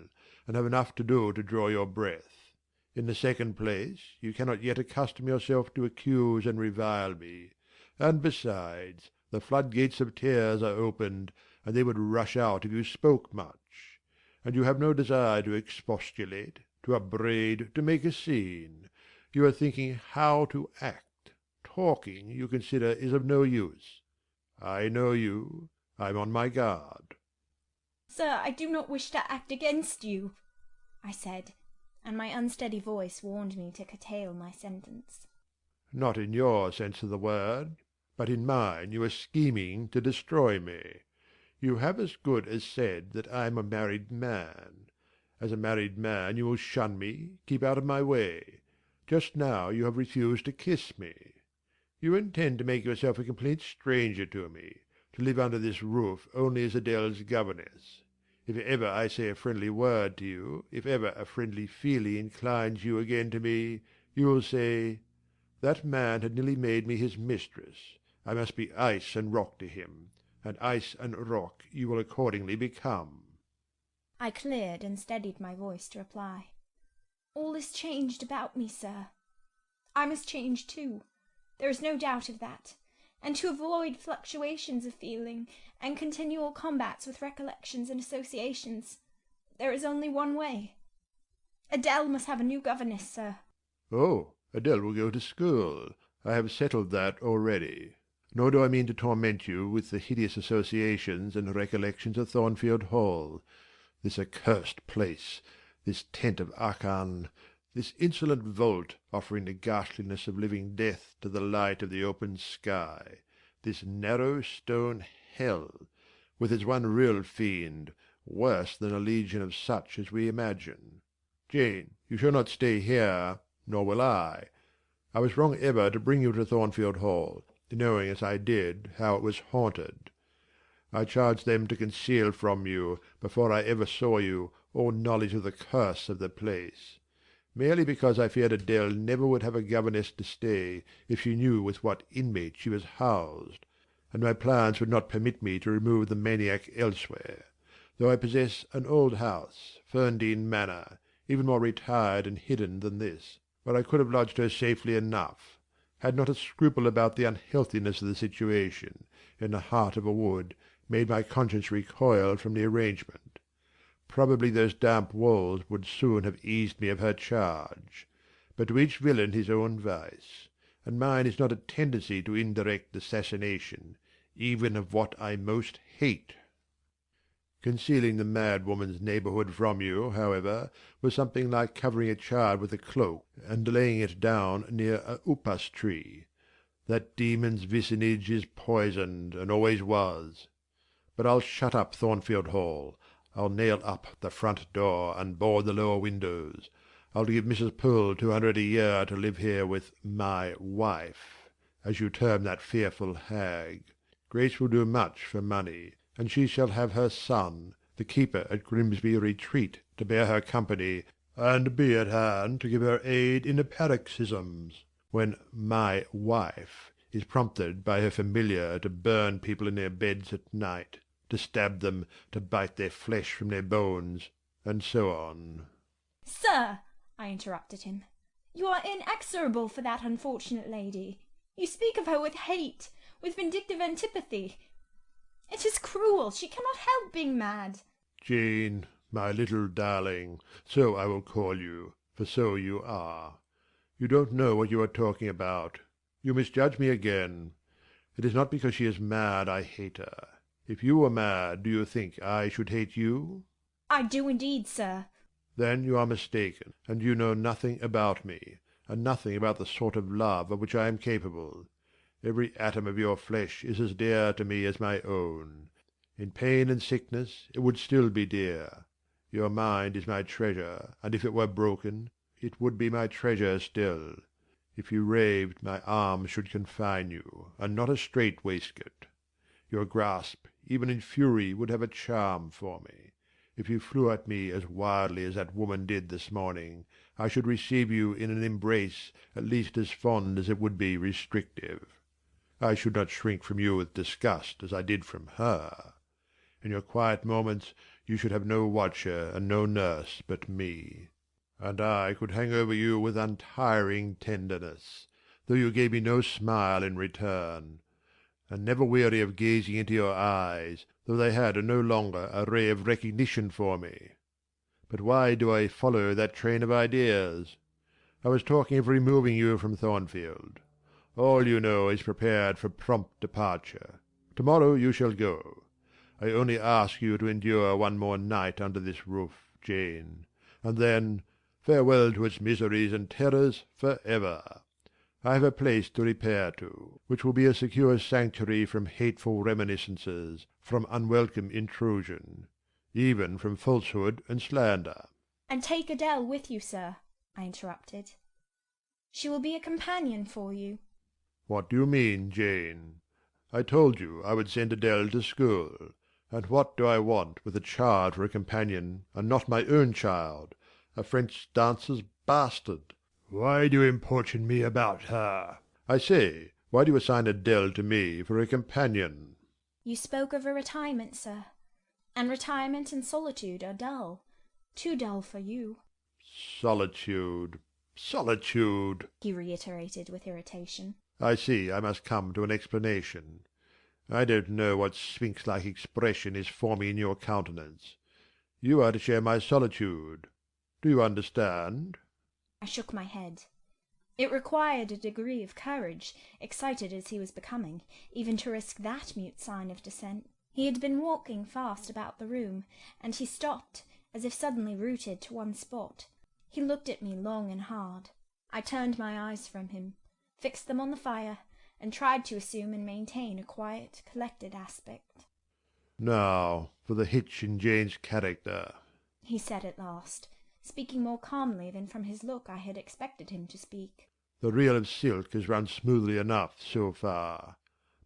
and have enough to do to draw your breath. In the second place, you cannot yet accustom yourself to accuse and revile me, and besides, the floodgates of tears are opened, and they would rush out if you spoke much. And you have no desire to expostulate, to upbraid, to make a scene. You are thinking how to act. Talking, you consider, is of no use. I know you. I am on my guard. Sir, I do not wish to act against you, I said, and my unsteady voice warned me to curtail my sentence. Not in your sense of the word, but in mine you are scheming to destroy me. You have as good as said that I am a married man. As a married man you will shun me, keep out of my way. Just now you have refused to kiss me. You intend to make yourself a complete stranger to me, to live under this roof only as Adèle's governess. If ever I say a friendly word to you, if ever a friendly feeling inclines you again to me, you will say, "That man had nearly made me his mistress. I must be ice and rock to him, and ice and rock you will accordingly become." I cleared and steadied my voice to reply. All is changed about me, sir. I must change too. There is no doubt of that. And to avoid fluctuations of feeling and continual combats with recollections and associations, there is only one way. Adèle must have a new governess, sir. Oh, Adèle will go to school. I have settled that already. Nor do I mean to torment you with the hideous associations and recollections of Thornfield Hall. This accursed place, this tent of Achan, this insolent vault offering the ghastliness of living death to the light of the open sky, this narrow stone hell, with its one real fiend, worse than a legion of such as we imagine. Jane, you shall not stay here, nor will I. I was wrong ever to bring you to Thornfield Hall, knowing as I did how it was haunted. I charged them to conceal from you, before I ever saw you, all knowledge of the curse of the place, merely because I feared Adèle never would have a governess to stay if she knew with what inmates she was housed, and my plans would not permit me to remove the maniac elsewhere, though I possess an old house, Ferndean Manor, even more retired and hidden than this, where I could have lodged her safely enough, had not a scruple about the unhealthiness of the situation, in the heart of a wood, made my conscience recoil from the arrangement. Probably those damp walls would soon have eased me of her charge. But to each villain his own vice, and mine is not a tendency to indirect assassination, even of what I most hate. Concealing the mad woman's neighbourhood from you, however, was something like covering a child with a cloak and laying it down near a upas tree. That demon's vicinage is poisoned, and always was. But I'll shut up Thornfield Hall. I'll nail up the front door and board the lower windows. I'll give Mrs. Poole 200 a year to live here with my wife, as you term that fearful hag. Grace will do much for money, and she shall have her son, the keeper at Grimsby Retreat, to bear her company, and be at hand to give her aid in the paroxysms, when my wife is prompted by her familiar to burn people in their beds at night, to stab them, to bite their flesh from their bones, and so on. Sir, I interrupted him, you are inexorable for that unfortunate lady. You speak of her with hate, with vindictive antipathy. It is cruel. She cannot help being mad. Jane, my little darling, so I will call you, for so you are. You don't know what you are talking about. You misjudge me again. It is not because she is mad I hate her. If you were mad, do you think I should hate you? I do indeed, sir. Then you are mistaken, and you know nothing about me, and nothing about the sort of love of which I am capable. Every atom of your flesh is as dear to me as my own. In pain and sickness it would still be dear. Your mind is my treasure, and if it were broken, it would be my treasure still. If you raved, my arms should confine you, and not a strait waistcoat. Your grasp, even in fury, would have a charm for me. If you flew at me as wildly as that woman did this morning, I should receive you in an embrace at least as fond as it would be restrictive. I should not shrink from you with disgust as I did from her. In your quiet moments you should have no watcher and no nurse but me. And I could hang over you with untiring tenderness, though you gave me no smile in return, and never weary of gazing into your eyes, though they had no longer a ray of recognition for me. But why do I follow that train of ideas? I was talking of removing you from Thornfield. All, you know, is prepared for prompt departure. To-morrow you shall go. I only ask you to endure one more night under this roof, Jane, and then farewell to its miseries and terrors for ever. I have a place to repair to, which will be a secure sanctuary from hateful reminiscences, from unwelcome intrusion, even from falsehood and slander. And take Adèle with you, sir, I interrupted. She will be a companion for you. What do you mean, Jane? I told you I would send Adèle to school. And what do I want with a child for a companion, and not my own child, a French dancer's bastard? Why do you importune me about her? I say, why do you assign Adèle to me for a companion? You spoke of a retirement, sir, and retirement and solitude are dull. Too dull for you. Solitude, solitude, he reiterated with irritation. I see I must come to an explanation. I don't know what sphinx-like expression is forming in your countenance. You are to share my solitude. Do you understand? I shook my head. It required a degree of courage, excited as he was becoming, even to risk that mute sign of dissent. He had been walking fast about the room, and he stopped, as if suddenly rooted to one spot. He looked at me long and hard. I turned my eyes from him, fixed them on the fire, and tried to assume and maintain a quiet, collected aspect. Now, for the hitch in Jane's character, he said at last, speaking more calmly than from his look I had expected him to speak. The reel of silk has run smoothly enough so far,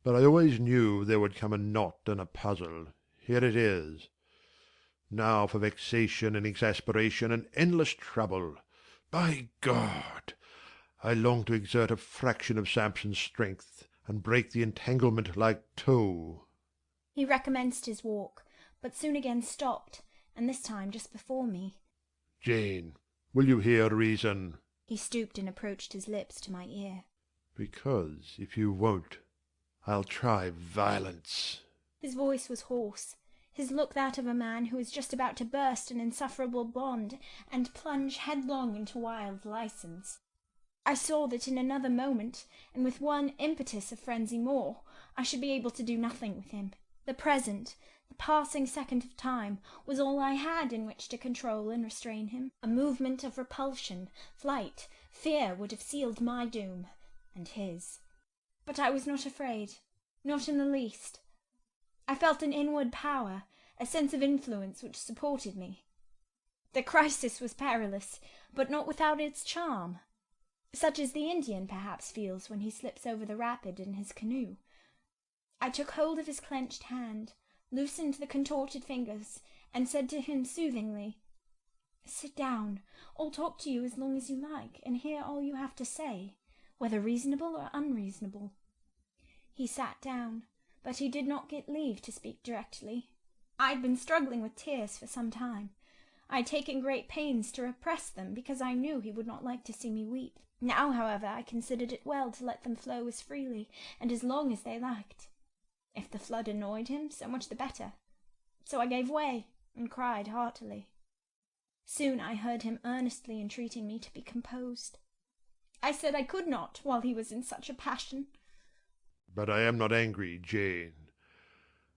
but I always knew there would come a knot and a puzzle. Here it is. Now for vexation and exasperation and endless trouble. By God! I long to exert a fraction of Samson's strength, and break the entanglement like tow. He recommenced his walk, but soon again stopped, and this time just before me. Jane, will you hear reason? He stooped and approached his lips to my ear. Because if you won't, I'll try violence. His voice was hoarse, his look that of a man who is just about to burst an insufferable bond and plunge headlong into wild license. I saw that in another moment, and with one impetus of frenzy more, I should be able to do nothing with him. The present, the passing second of time, was all I had in which to control and restrain him. A movement of repulsion, flight, fear would have sealed my doom, and his. But I was not afraid, not in the least. I felt an inward power, a sense of influence which supported me. The crisis was perilous, but not without its charm, such as the Indian perhaps feels when he slips over the rapid in his canoe. I took hold of his clenched hand, loosened the contorted fingers, and said to him soothingly, "Sit down. I'll talk to you as long as you like, and hear all you have to say, whether reasonable or unreasonable." He sat down, but he did not get leave to speak directly. I had been struggling with tears for some time. I had taken great pains to repress them, because I knew he would not like to see me weep. Now, however, I considered it well to let them flow as freely and as long as they liked. If the flood annoyed him, so much the better. So I gave way, and cried heartily. Soon I heard him earnestly entreating me to be composed. I said I could not, while he was in such a passion. But I am not angry, Jane.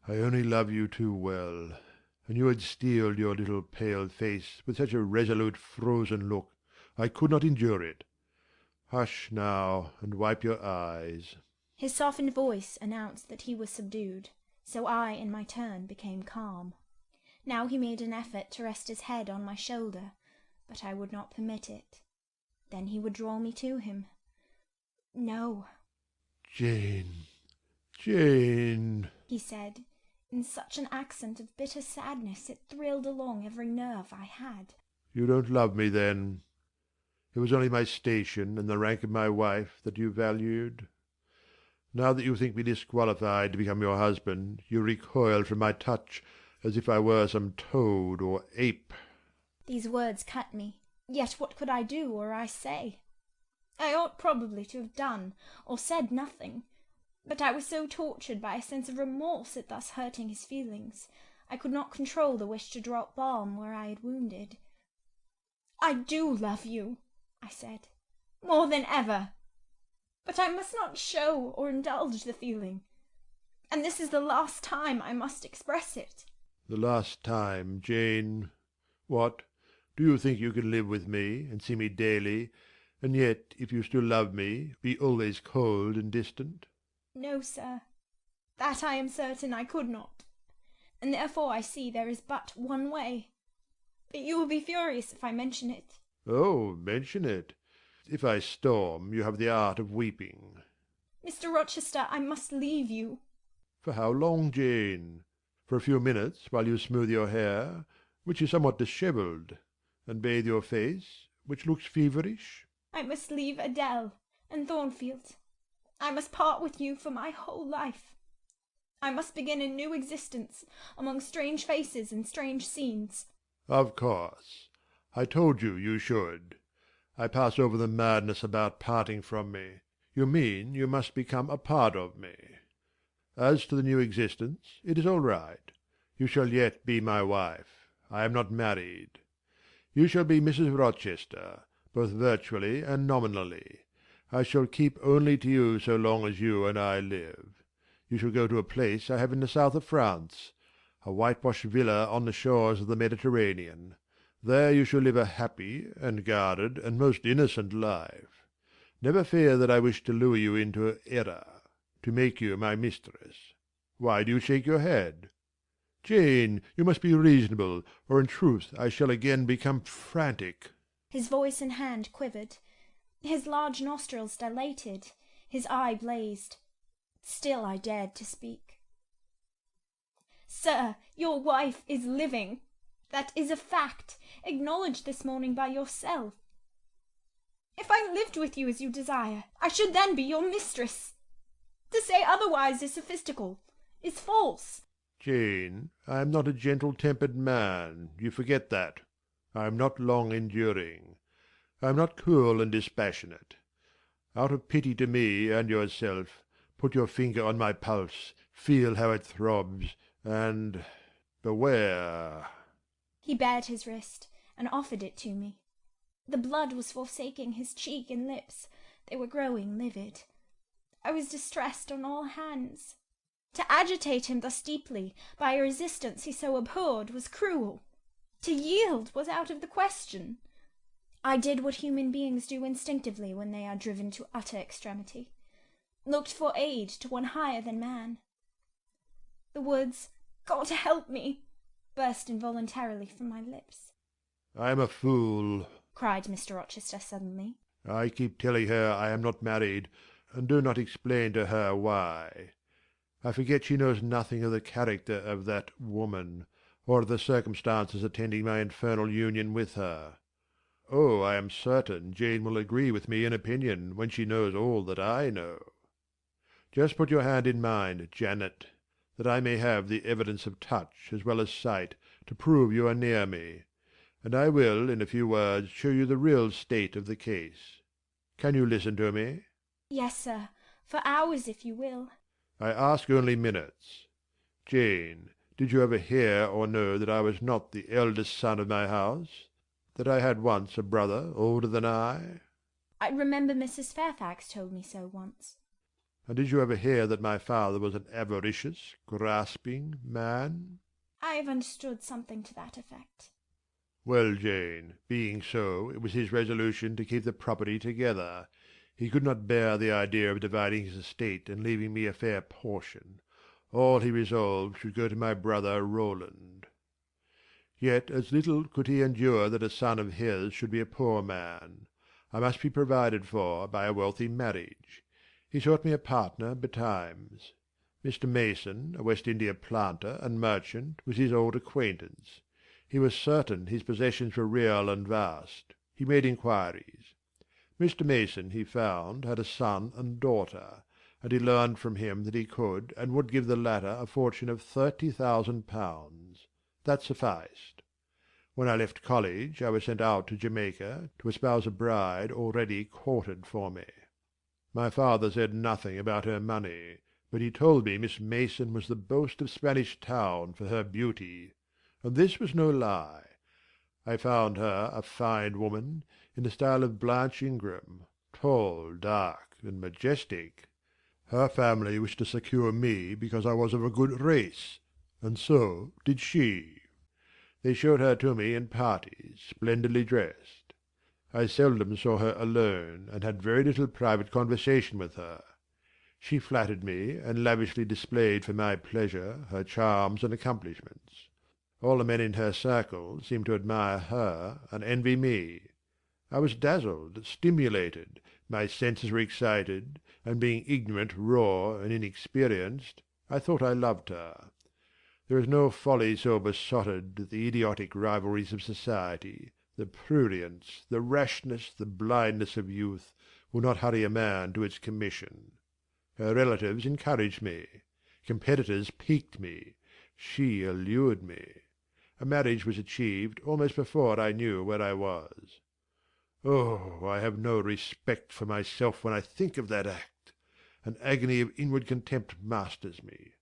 I only love you too well, and you had steeled your little pale face with such a resolute frozen look, I could not endure it. Hush now, and wipe your eyes. His softened voice announced that he was subdued, so I, in my turn, became calm. Now he made an effort to rest his head on my shoulder, but I would not permit it. Then he would draw me to him. No, Jane, Jane, he said, in such an accent of bitter sadness it thrilled along every nerve I had. you don't love me then. It was only my station and the rank of my wife that you valued. Now that you think me disqualified to become your husband, you recoil from my touch as if I were some toad or ape. These words cut me. Yet what could I do or I say? I ought probably to have done or said nothing, but I was so tortured by a sense of remorse at thus hurting his feelings, I could not control the wish to drop balm where I had wounded. "I do love you," I said, "more than ever. But I must not show or indulge the feeling, and this is the last time I must express it." The last time, Jane. What? Do you think you can live with me, and see me daily, and yet, if you still love me, be always cold and distant? No, sir, that I am certain I could not, and therefore I see there is but one way. But you will be furious if I mention it. Oh, mention it. If I storm, you have the art of weeping. Mr. Rochester, I must leave you. For how long, Jane? For a few minutes, while you smooth your hair, which is somewhat dishevelled, and bathe your face, which looks feverish? I must leave Adèle and Thornfield. I must part with you for my whole life. I must begin a new existence among strange faces and strange scenes. Of course. I told you you should. I pass over the madness about parting from me. You mean you must become a part of me. As to the new existence, it is all right. You shall yet be my wife. I am not married. You shall be Mrs. Rochester, both virtually and nominally. I shall keep only to you so long as you and I live. You shall go to a place I have in the south of France, a whitewashed villa on the shores of the Mediterranean. There you shall live a happy and guarded and most innocent life. Never fear that I wish to lure you into error, to make you my mistress. Why do you shake your head? Jane, you must be reasonable, or in truth I shall again become frantic. His voice and hand quivered. His large nostrils dilated. His eye blazed. Still I dared to speak. "Sir, your wife is living. That is a fact, acknowledged this morning by yourself. If I lived with you as you desire, I should then be your mistress. To say otherwise is sophistical, is false." Jane, I am not a gentle-tempered man. You forget that. I am not long-enduring. I am not cool and dispassionate. Out of pity to me and yourself, put your finger on my pulse, feel how it throbs, and beware. He bared his wrist and offered it to me. The blood was forsaking his cheek and lips. They were growing livid. I was distressed on all hands. To agitate him thus deeply by a resistance he so abhorred was cruel. To yield was out of the question. I did what human beings do instinctively when they are driven to utter extremity, looked for aid to one higher than man. The words, "God help me," burst involuntarily from my lips. I am a fool, cried Mr. Rochester suddenly. I keep telling her I am not married, and do not explain to her why. I forget she knows nothing of the character of that woman, or of the circumstances attending my infernal union with her. Oh, I am certain Jane will agree with me in opinion when she knows all that I know. Just put your hand in mine, Janet, that I may have the evidence of touch as well as sight to prove you are near me, and I will in a few words show you the real state of the case. Can you listen to me? Yes, sir, for hours if you will. I ask only minutes. Jane, did you ever hear or know that I was not the eldest son of my house? That I had once a brother older than I? I remember Mrs. Fairfax told me so once. And did you ever hear that my father was an avaricious, grasping man? I have understood something to that effect. Well, Jane, being so, it was his resolution to keep the property together. He could not bear the idea of dividing his estate and leaving me a fair portion. All he resolved should go to my brother Roland. Yet as little could he endure that a son of his should be a poor man. I must be provided for by a wealthy marriage. He sought me a partner betimes. Mr. Mason, a West India planter and merchant, was his old acquaintance. He was certain his possessions were real and vast. He made inquiries. Mr. Mason, he found, had a son and daughter, and he learned from him that he could and would give the latter a fortune of £30,000. That sufficed. When I left college I was sent out to Jamaica to espouse a bride already courted for me. My father said nothing about her money, but he told me Miss Mason was the boast of Spanish Town for her beauty, and this was no lie. I found her a fine woman, in the style of Blanche Ingram, tall, dark, and majestic. Her family wished to secure me because I was of a good race, and so did she. They showed her to me in parties, splendidly dressed. I seldom saw her alone, and had very little private conversation with her. She flattered me, and lavishly displayed for my pleasure her charms and accomplishments. All the men in her circle seemed to admire her and envy me. I was dazzled, stimulated, my senses were excited, and being ignorant, raw, and inexperienced, I thought I loved her. There is no folly so besotted that the idiotic rivalries of society, the prurience, the rashness, the blindness of youth, will not hurry a man to its commission. Her relatives encouraged me. Competitors piqued me. She allured me. A marriage was achieved almost before I knew where I was. Oh, I have no respect for myself when I think of that act. An agony of inward contempt masters me.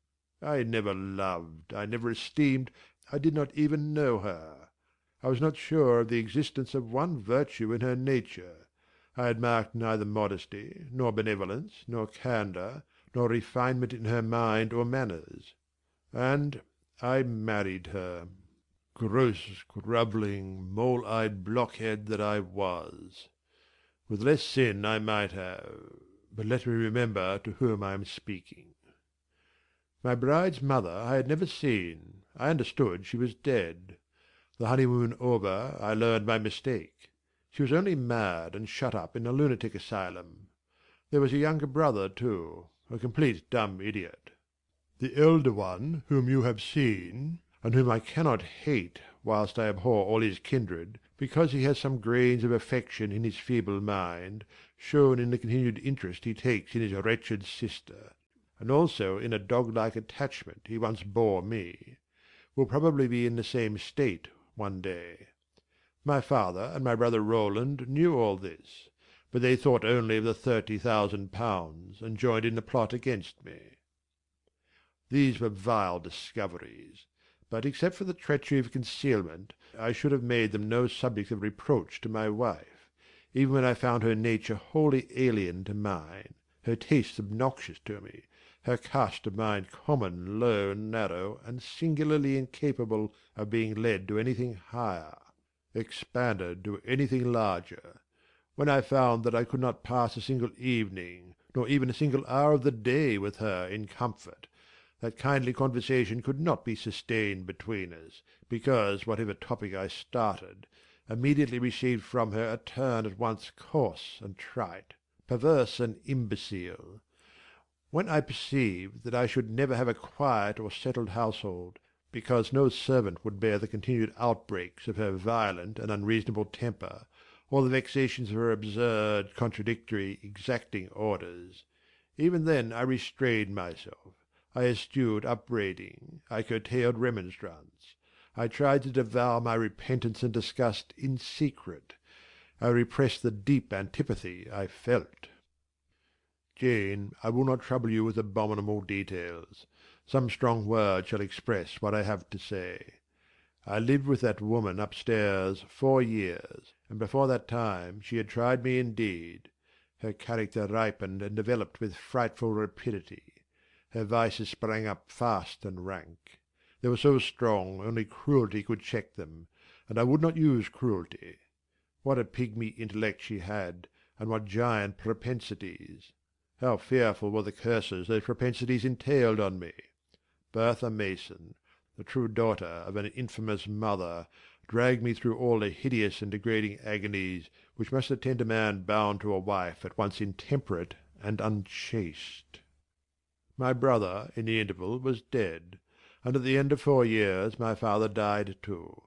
I never loved, I never esteemed, I did not even know her. I was not sure of the existence of one virtue in her nature. I had marked neither modesty, nor benevolence, nor candour, nor refinement in her mind or manners. And I married her. Gross, grovelling, mole-eyed blockhead that I was. With less sin I might have—but let me remember to whom I am speaking. My bride's mother I had never seen. I understood she was dead. The honeymoon over, I learned my mistake. She was only mad and shut up in a lunatic asylum. There was a younger brother too, a complete dumb idiot. The elder one, whom you have seen, and whom I cannot hate whilst I abhor all his kindred, because he has some grains of affection in his feeble mind, shown in the continued interest he takes in his wretched sister, and also in a dog-like attachment he once bore me, will probably be in the same state one day. My father and my brother Roland knew all this, but they thought only of the £30,000, and joined in the plot against me. These were vile discoveries, but except for the treachery of concealment, I should have made them no subject of reproach to my wife, even when I found her nature wholly alien to mine, her tastes obnoxious to me, her cast of mind common, low, narrow, and singularly incapable of being led to anything higher, expanded to anything larger, when I found that I could not pass a single evening, nor even a single hour of the day with her in comfort, that kindly conversation could not be sustained between us, because whatever topic I started, immediately received from her a turn at once coarse and trite, perverse and imbecile. When I perceived that I should never have a quiet or settled household, because no servant would bear the continued outbreaks of her violent and unreasonable temper, or the vexations of her absurd, contradictory, exacting orders, even then I restrained myself. I eschewed upbraiding, I curtailed remonstrance. I tried to devour my repentance and disgust in secret. I repressed the deep antipathy I felt. Jane, I will not trouble you with abominable details. Some strong words shall express what I have to say. I lived with that woman upstairs 4 years, and before that time she had tried me indeed. Her character ripened and developed with frightful rapidity. Her vices sprang up fast and rank. They were so strong only cruelty could check them, and I would not use cruelty. What a pigmy intellect she had, and what giant propensities! How fearful were the curses those propensities entailed on me! Bertha Mason, the true daughter of an infamous mother, dragged me through all the hideous and degrading agonies which must attend a man bound to a wife at once intemperate and unchaste. My brother, in the interval, was dead, and at the end of 4 years my father died too.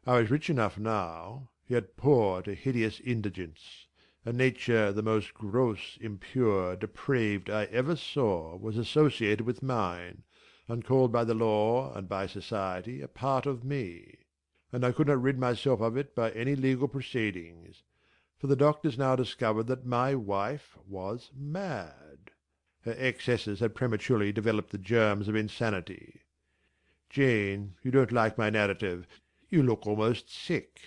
I was rich enough now, yet poor to hideous indigence. A nature the most gross, impure, depraved I ever saw was associated with mine, and called by the law and by society a part of me. And I could not rid myself of it by any legal proceedings, for the doctors now discovered that my wife was mad. Her excesses had prematurely developed the germs of insanity. Jane, you don't like my narrative. You look almost sick.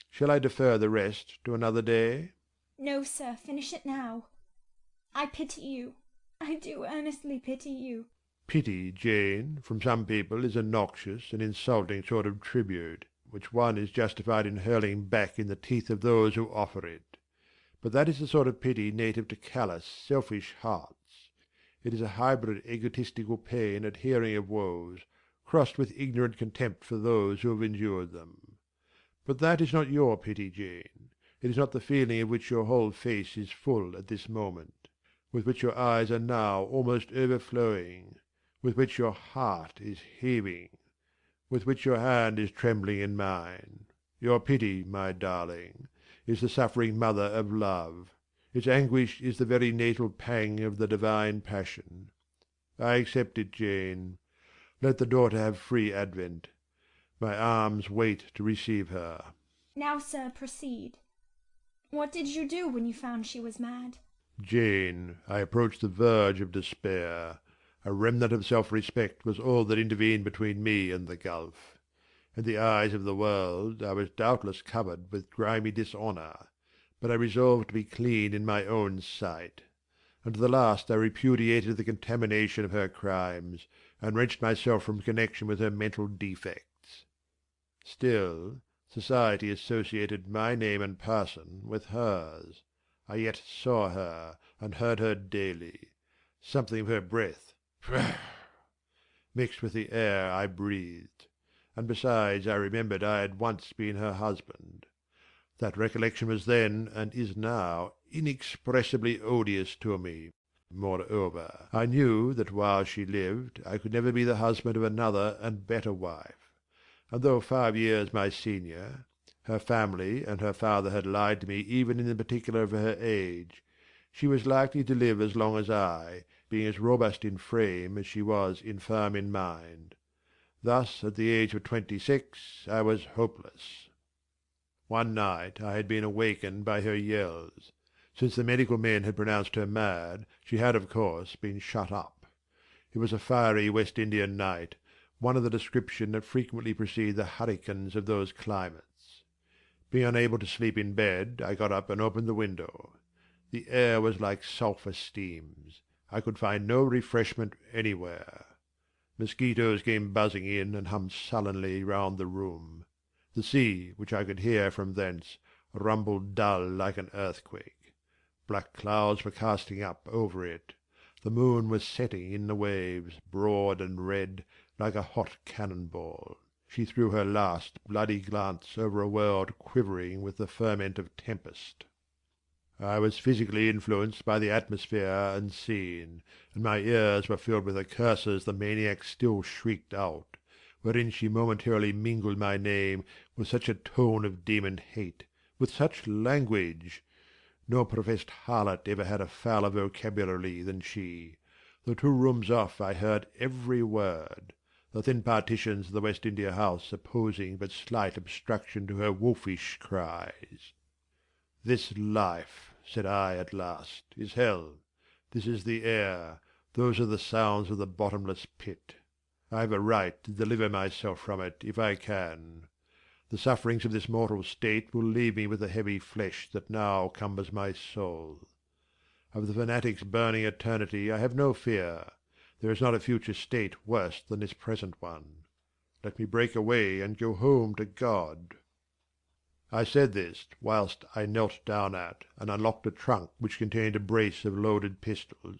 Shall I defer the rest to another day? No, sir, finish it now. I pity you. I do earnestly pity you. Pity, Jane, from some people is a noxious and insulting sort of tribute, which one is justified in hurling back in the teeth of those who offer it. But that is the sort of pity native to callous, selfish hearts. It is a hybrid egotistical pain at hearing of woes, crossed with ignorant contempt for those who have endured them. But that is not your pity, Jane. It is not the feeling of which your whole face is full at this moment, with which your eyes are now almost overflowing, with which your heart is heaving, with which your hand is trembling in mine. Your pity, my darling, is the suffering mother of love. Its anguish is the very natal pang of the divine passion. I accept it, Jane. Let the daughter have free advent. My arms wait to receive her. Now, sir, proceed. What did you do when you found she was mad? Jane, I approached the verge of despair. A remnant of self-respect was all that intervened between me and the gulf. In the eyes of the world I was doubtless covered with grimy dishonour, but I resolved to be clean in my own sight. And to the last I repudiated the contamination of her crimes, and wrenched myself from connection with her mental defects. Still, society associated my name and person with hers. I yet saw her, and heard her daily. Something of her breath mixed with the air I breathed, and besides I remembered I had once been her husband. That recollection was then, and is now, inexpressibly odious to me. Moreover, I knew that while she lived I could never be the husband of another and better wife. And though 5 years my senior, her family and her father had lied to me even in the particular of her age. She was likely to live as long as I, being as robust in frame as she was infirm in mind. Thus, at the age of 26, I was hopeless. One night I had been awakened by her yells. Since the medical men had pronounced her mad, she had, of course, been shut up. It was a fiery West Indian night, one of the description that frequently precede the hurricanes of those climates. Being unable to sleep in bed, I got up and opened the window. The air was like sulphur steams. I could find no refreshment anywhere. Mosquitoes came buzzing in and hummed sullenly round the room. The sea, which I could hear from thence, rumbled dull like an earthquake. Black clouds were casting up over it. The moon was setting in the waves, broad and red, like a hot cannon-ball. She threw her last bloody glance over a world quivering with the ferment of tempest. I was physically influenced by the atmosphere and scene, and my ears were filled with the curses the maniac still shrieked out, wherein she momentarily mingled my name with such a tone of demon hate, with such language. No professed harlot ever had a fouler vocabulary than she. Though 2 rooms off I heard every word, the thin partitions of the West India house opposing but slight obstruction to her wolfish cries. "This life," said I at last, "is hell. This is the air. Those are the sounds of the bottomless pit. I have a right to deliver myself from it, if I can. The sufferings of this mortal state will leave me with the heavy flesh that now cumbers my soul. Of the fanatics burning eternity I have no fear. There is not a future state worse than this present one. Let me break away and go home to God. I said this whilst I knelt down at and unlocked a trunk which contained a brace of loaded pistols.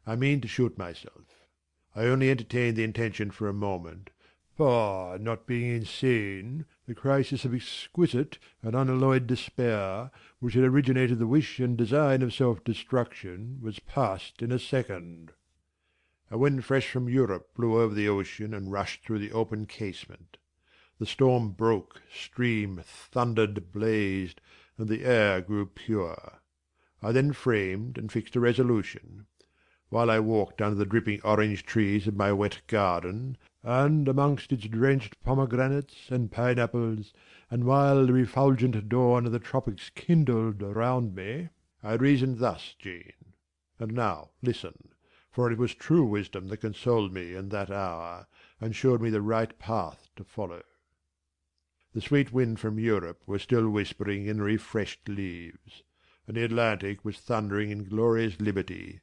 I mean to shoot myself. I only entertained the intention for a moment, for, not being insane, the crisis of exquisite and unalloyed despair, which had originated the wish and design of self-destruction, was past in a second. A wind fresh from Europe blew over the ocean and rushed through the open casement. The storm broke, streamed, thundered, blazed, and the air grew pure. I then framed and fixed a resolution. While I walked under the dripping orange trees of my wet garden, and amongst its drenched pomegranates and pineapples, and while the refulgent dawn of the tropics kindled around me, I reasoned thus, Jane. And now listen, for it was true wisdom that consoled me in that hour, and showed me the right path to follow. The sweet wind from Europe was still whispering in refreshed leaves, and the Atlantic was thundering in glorious liberty.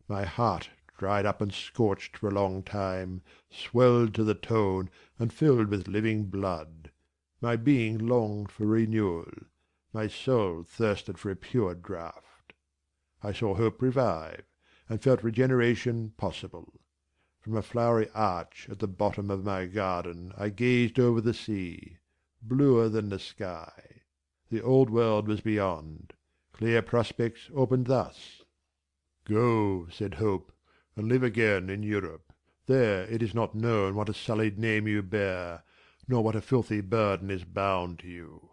My heart, dried up and scorched for a long time, swelled to the tone and filled with living blood. My being longed for renewal. My soul thirsted for a pure draught. I saw hope revive, and felt regeneration possible. From a flowery arch at the bottom of my garden I gazed over the sea, bluer than the sky. The old world was beyond. Clear prospects opened thus. "Go," said Hope, "and live again in Europe. There it is not known what a sullied name you bear, nor what a filthy burden is bound to you.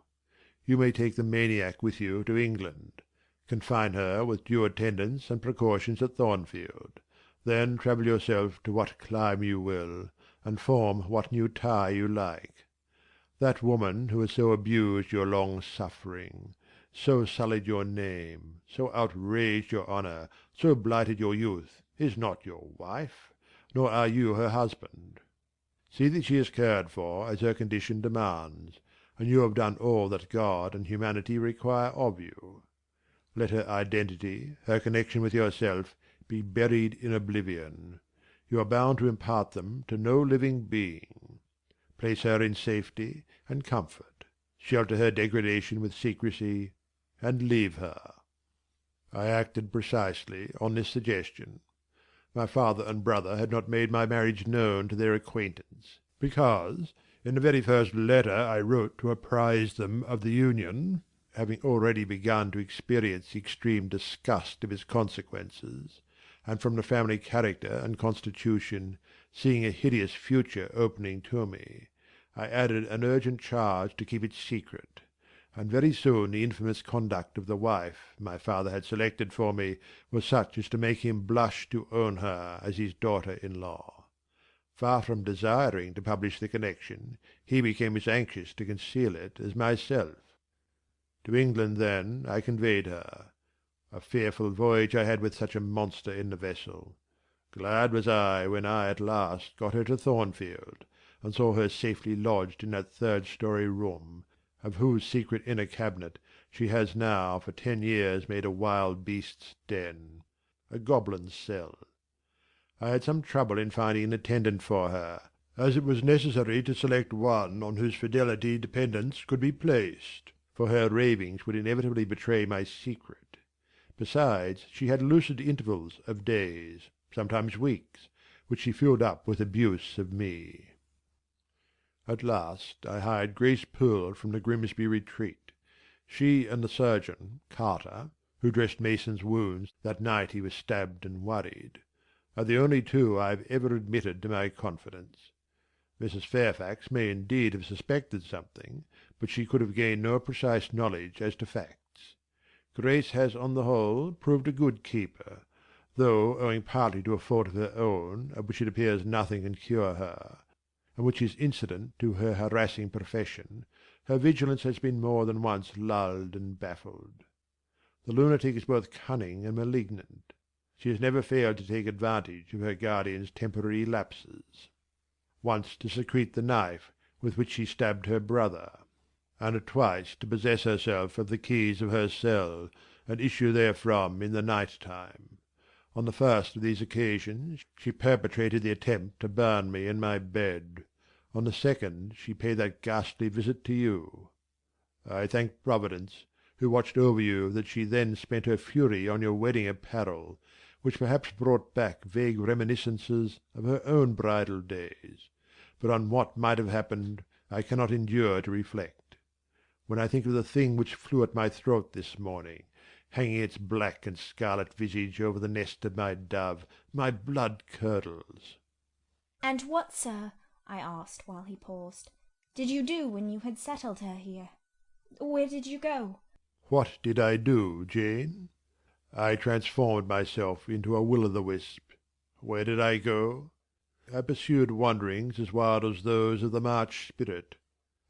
You may take the maniac with you to England. Confine her with due attendance and precautions at Thornfield. Then travel yourself to what clime you will, and form what new tie you like. That woman who has so abused your long suffering, so sullied your name, so outraged your honour, so blighted your youth, is not your wife, nor are you her husband. See that she is cared for as her condition demands, and you have done all that God and humanity require of you. Let her identity, her connection with yourself, be buried in oblivion. You are bound to impart them to no living being. Place her in safety and comfort, shelter her degradation with secrecy, and leave her." I acted precisely on this suggestion. My father and brother had not made my marriage known to their acquaintance, because, in the very first letter I wrote to apprise them of the union, having already begun to experience the extreme disgust of its consequences, and from the family character and constitution, seeing a hideous future opening to me, I added an urgent charge to keep it secret, and very soon the infamous conduct of the wife my father had selected for me was such as to make him blush to own her as his daughter-in-law. Far from desiring to publish the connection, he became as anxious to conceal it as myself. To England, then, I conveyed her. A fearful voyage I had with such a monster in the vessel. Glad was I when I at last got her to Thornfield, and saw her safely lodged in that third-story room, of whose secret inner cabinet she has now for 10 years made a wild beast's den, a goblin's cell. I had some trouble in finding an attendant for her, as it was necessary to select one on whose fidelity dependence could be placed, for her ravings would inevitably betray my secret. Besides, she had lucid intervals of days, sometimes weeks, which she filled up with abuse of me. At last I hired Grace Poole from the Grimsby retreat. She and the surgeon, Carter, who dressed Mason's wounds that night he was stabbed and worried, are the only two I have ever admitted to my confidence. Mrs. Fairfax may indeed have suspected something, but she could have gained no precise knowledge as to facts. Grace has on the whole proved a good keeper, though owing partly to a fault of her own, of which it appears nothing can cure her, and which is incident to her harassing profession, her vigilance has been more than once lulled and baffled. The lunatic is both cunning and malignant. She has never failed to take advantage of her guardian's temporary lapses. Once to secrete the knife with which she stabbed her brother, and twice to possess herself of the keys of her cell, and issue therefrom in the night time. On the first of these occasions she perpetrated the attempt to burn me in my bed. On the second she paid that ghastly visit to you. I thank Providence, who watched over you, that she then spent her fury on your wedding apparel, which perhaps brought back vague reminiscences of her own bridal days. But on what might have happened I cannot endure to reflect. When I think of the thing which flew at my throat this morning, hanging its black and scarlet visage over the nest of my dove, my blood curdles. "And what, sir," I asked while he paused, "did you do when you had settled her here? Where did you go?" What did I do, Jane? I transformed myself into a will-o'-the-wisp. Where did I go? I pursued wanderings as wild as those of the March spirit.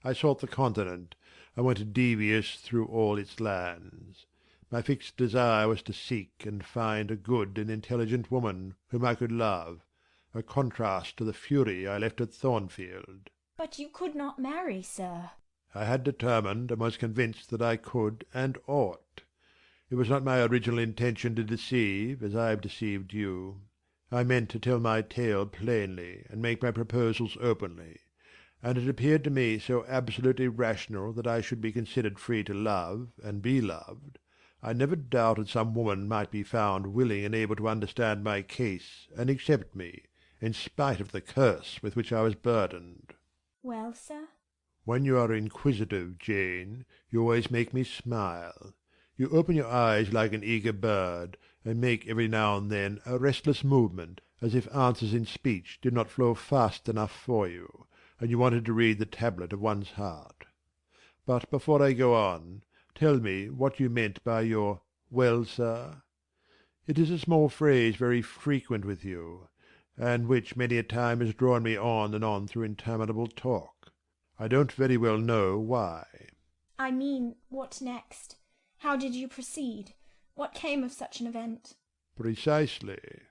I sought the continent, and went devious through all its lands. My fixed desire was to seek and find a good and intelligent woman whom I could love, a contrast to the fury I left at Thornfield. "But you could not marry, sir." I had determined and was convinced that I could and ought. It was not my original intention to deceive, as I have deceived you. I meant to tell my tale plainly, and make my proposals openly; and it appeared to me so absolutely rational that I should be considered free to love and be loved. I never doubted some woman might be found willing and able to understand my case and accept me, in spite of the curse with which I was burdened. "Well, sir?" When you are inquisitive, Jane, you always make me smile. You open your eyes like an eager bird, and make every now and then a restless movement, as if answers in speech did not flow fast enough for you, and you wanted to read the tablet of one's heart. But before I go on, tell me what you meant by your "well, sir." It is a small phrase very frequent with you, and which many a time has drawn me on and on through interminable talk. I don't very well know why. "I mean, what next? How did you proceed? What came of such an event?" Precisely.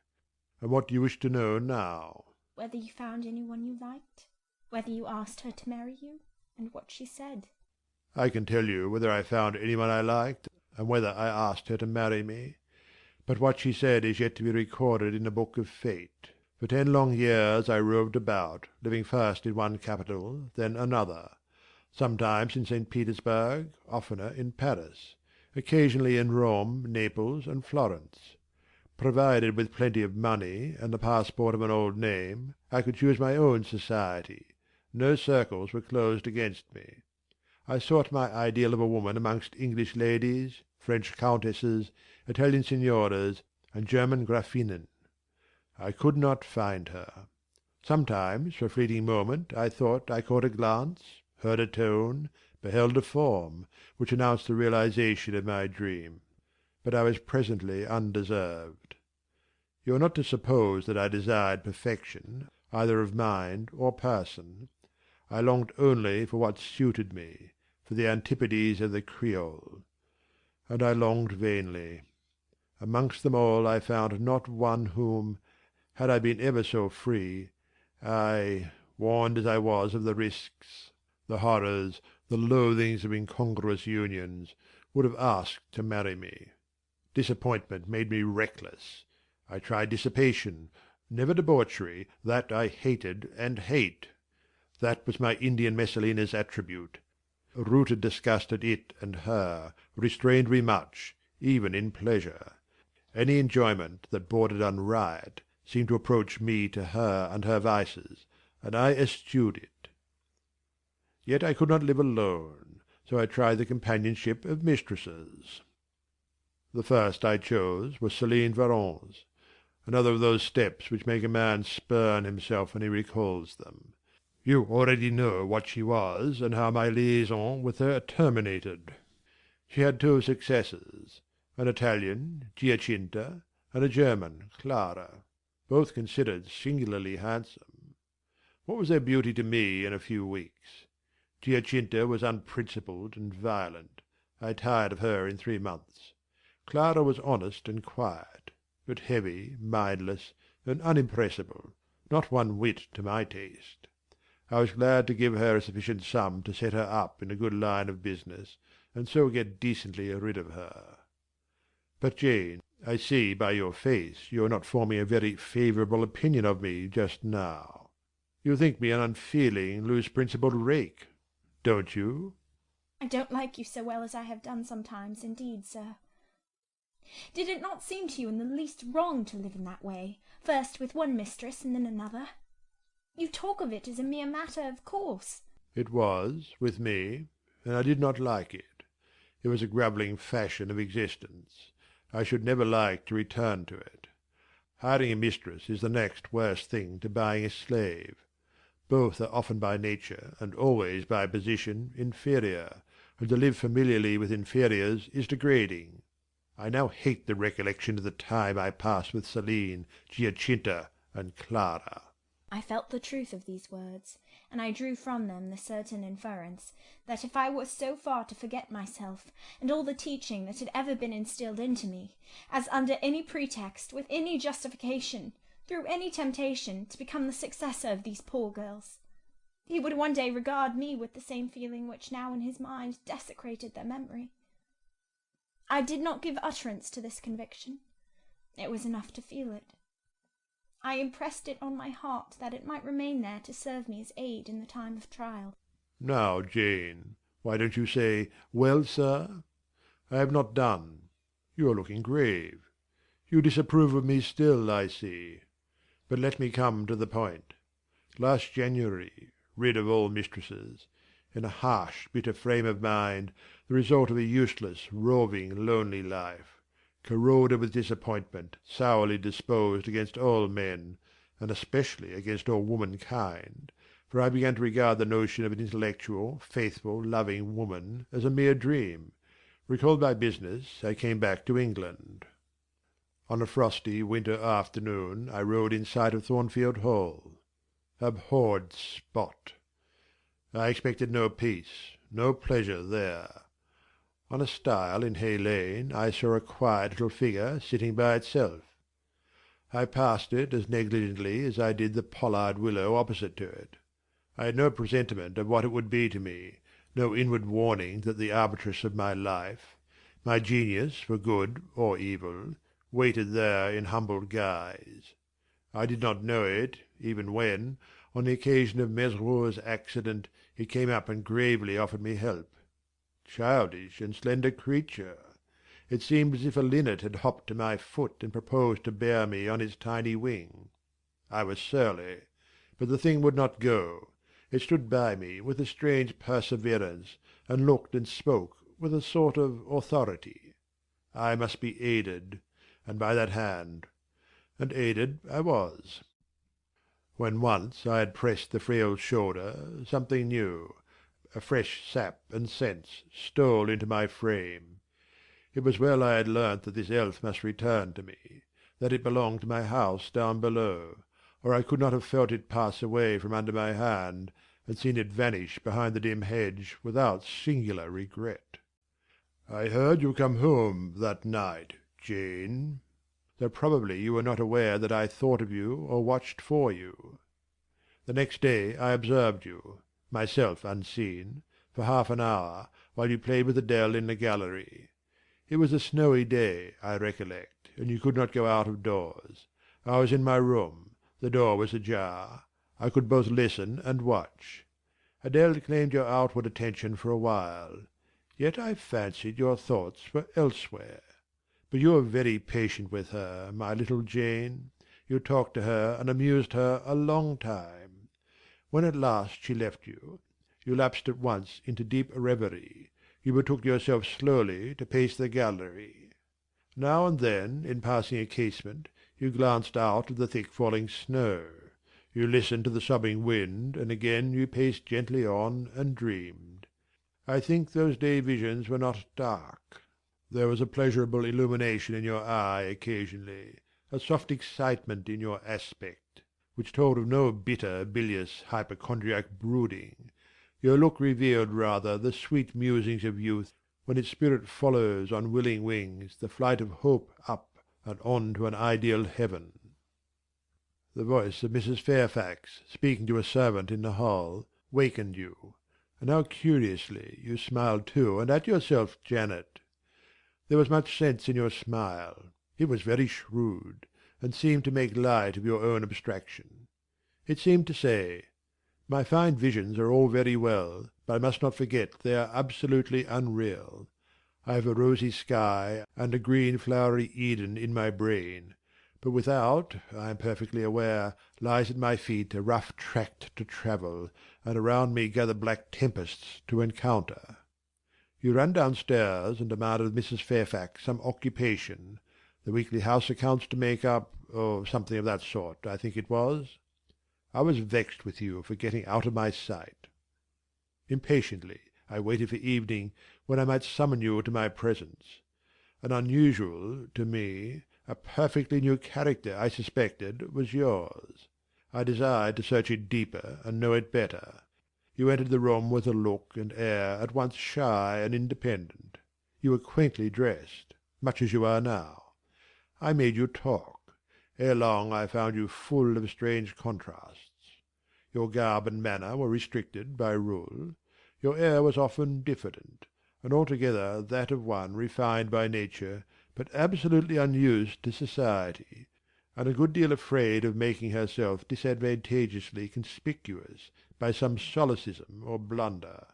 And what do you wish to know now? "Whether you found anyone you liked? Whether you asked her to marry you? And what she said?" I can tell you whether I found anyone I liked, and whether I asked her to marry me. But what she said is yet to be recorded in the book of fate. For 10 long years I roved about, living first in one capital, then another; sometimes in St. Petersburg, oftener in Paris; occasionally in Rome, Naples, and Florence. Provided with plenty of money and the passport of an old name, I could choose my own society; no circles were closed against me. I sought my ideal of a woman amongst English ladies, French countesses, Italian signoras, and German Grafinnen. I could not find her. Sometimes for a fleeting moment I thought I caught a glance, heard a tone, beheld a form, which announced the realization of my dream. But I was presently undeserved. You are not to suppose that I desired perfection, either of mind or person. I longed only for what suited me, for the antipodes of the Creole. And I longed vainly. Amongst them all I found not one whom, had I been ever so free, I, warned as I was of the risks, the horrors, the loathings of incongruous unions, would have asked to marry me. Disappointment made me reckless. I tried dissipation, never debauchery; that I hated and hate. That was my Indian Messalina's attribute. Rooted disgust at it and her restrained me much, even in pleasure. Any enjoyment that bordered on riot seemed to approach me to her and her vices, and I eschewed it. Yet I could not live alone, so I tried the companionship of mistresses. The first I chose was Céline Varens, another of those steps which make a man spurn himself when he recalls them. You already know what she was, and how my liaison with her terminated. She had 2 successors, an Italian, Giacinta, and a German, Clara, both considered singularly handsome. What was their beauty to me in a few weeks? Giacinta was unprincipled and violent. I tired of her in 3 months. Clara was honest and quiet, but heavy, mindless, and unimpressible, not one whit to my taste. I was glad to give her a sufficient sum to set her up in a good line of business, and so get decently rid of her. But, Jane, I see by your face you are not forming a very favourable opinion of me just now. You think me an unfeeling, loose-principled rake, don't you? I don't like you so well as I have done sometimes, indeed, sir. Did it not seem to you in the least wrong to live in that way, first with one mistress and then another? You talk of it as a mere matter of course. It was, with me, and I did not like it. It was a grovelling fashion of existence. I should never like to return to it. Hiring a mistress is the next worst thing to buying a slave. Both are often by nature, and always by position, inferior, and to live familiarly with inferiors is degrading. I now hate the recollection of the time I passed with Celine, Giacinta, and Clara. I felt the truth of these words, and I drew from them the certain inference that if I was so far to forget myself and all the teaching that had ever been instilled into me, as under any pretext, with any justification, through any temptation, to become the successor of these poor girls, he would one day regard me with the same feeling which now in his mind desecrated their memory. I did not give utterance to this conviction. It was enough to feel it. I impressed it on my heart that it might remain there to serve me as aid in the time of trial. Now, Jane, why don't you say, "Well, sir"? I have not done. You are looking grave. You disapprove of me still, I see. But let me come to the point. Last January, rid of all mistresses, in a harsh, bitter frame of mind, the result of a useless, roving, lonely life, corroded with disappointment, sourly disposed against all men, and especially against all womankind, for I began to regard the notion of an intellectual, faithful, loving woman as a mere dream. Recalled by business, I came back to England. On a frosty winter afternoon I rode in sight of Thornfield Hall. Abhorred spot! I expected no peace, no pleasure there. On a stile in Hay Lane I saw a quiet little figure sitting by itself. I passed it as negligently as I did the pollard willow opposite to it. I had no presentiment of what it would be to me, no inward warning that the arbitress of my life, my genius for good or evil, waited there in humble guise. I did not know it, even when, on the occasion of Mesrour's accident, it came up and gravely offered me help. Childish and slender creature! It seemed as if a linnet had hopped to my foot and proposed to bear me on its tiny wing. I was surly, but the thing would not go. It stood by me with a strange perseverance, and looked and spoke with a sort of authority. I must be aided, and by that hand. And aided I was. When once I had pressed the frail shoulder, something new, a fresh sap and sense, stole into my frame. It was well I had learnt that this elf must return to me, that it belonged to my house down below, or I could not have felt it pass away from under my hand, and seen it vanish behind the dim hedge without singular regret. I heard you come home that night, Jane, though probably you were not aware that I thought of you or watched for you. The next day I observed you, myself unseen, for half an hour, while you played with Adèle in the gallery. It was a snowy day, I recollect, and you could not go out of doors. I was in my room. The door was ajar. I could both listen and watch. Adèle claimed your outward attention for a while. Yet I fancied your thoughts were elsewhere. But you were very patient with her, my little Jane. You talked to her and amused her a long time. When at last she left you, you lapsed at once into deep reverie. You betook yourself slowly to pace the gallery. Now and then, in passing a casement, you glanced out at the thick falling snow. You listened to the sobbing wind, and again you paced gently on and dreamed. I think those day visions were not dark. There was a pleasurable illumination in your eye occasionally, a soft excitement in your aspect, which told of no bitter, bilious, hypochondriac brooding. Your look revealed rather the sweet musings of youth, when its spirit follows on willing wings the flight of hope up and on to an ideal heaven. The voice of Mrs. Fairfax, speaking to a servant in the hall, wakened you, and how curiously you smiled too, and at yourself, Janet. There was much sense in your smile. It was very shrewd, and seemed to make light of your own abstraction. It seemed to say, "My fine visions are all very well, but I must not forget they are absolutely unreal. I have a rosy sky and a green flowery Eden in my brain, but without, I am perfectly aware, lies at my feet a rough tract to travel, and around me gather black tempests to encounter." You ran downstairs and demanded of Mrs. Fairfax some occupation, the weekly house accounts to make up, or something of that sort, I think it was. I was vexed with you for getting out of my sight. Impatiently I waited for evening, when I might summon you to my presence. An unusual, to me, a perfectly new character, I suspected, was yours. I desired to search it deeper and know it better. You entered the room with a look and air at once shy and independent. You were quaintly dressed, much as you are now. I made you talk. Ere long I found you full of strange contrasts. Your garb and manner were restricted by rule. Your air was often diffident, and altogether that of one refined by nature, but absolutely unused to society, and a good deal afraid of making herself disadvantageously conspicuous by some solecism or blunder.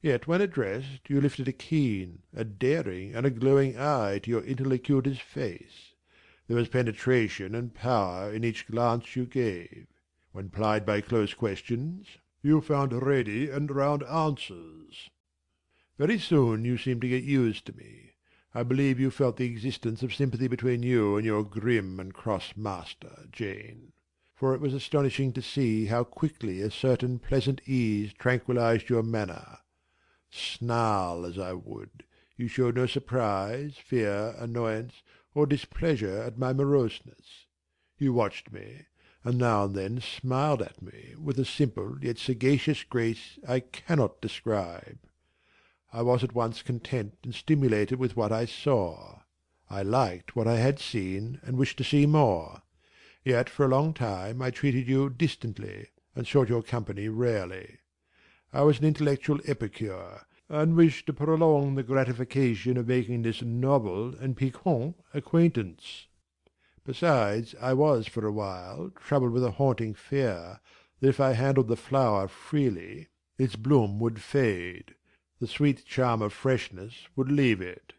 Yet when addressed you lifted a keen, a daring, and a glowing eye to your interlocutor's face. There was penetration and power in each glance you gave. When plied by close questions, you found ready and round answers. Very soon you seemed to get used to me. I believe you felt the existence of sympathy between you and your grim and cross master, Jane. For it was astonishing to see how quickly a certain pleasant ease tranquillized your manner. Snarl as I would, you showed no surprise, fear, annoyance, or displeasure at my moroseness. You watched me, and now and then smiled at me with a simple yet sagacious grace I cannot describe. I was at once content and stimulated with what I saw. I liked what I had seen, and wished to see more. Yet for a long time I treated you distantly, and sought your company rarely. I was an intellectual epicure, and wished to prolong the gratification of making this novel and piquant acquaintance. Besides, I was for a while troubled with a haunting fear that if I handled the flower freely, its bloom would fade, the sweet charm of freshness would leave it.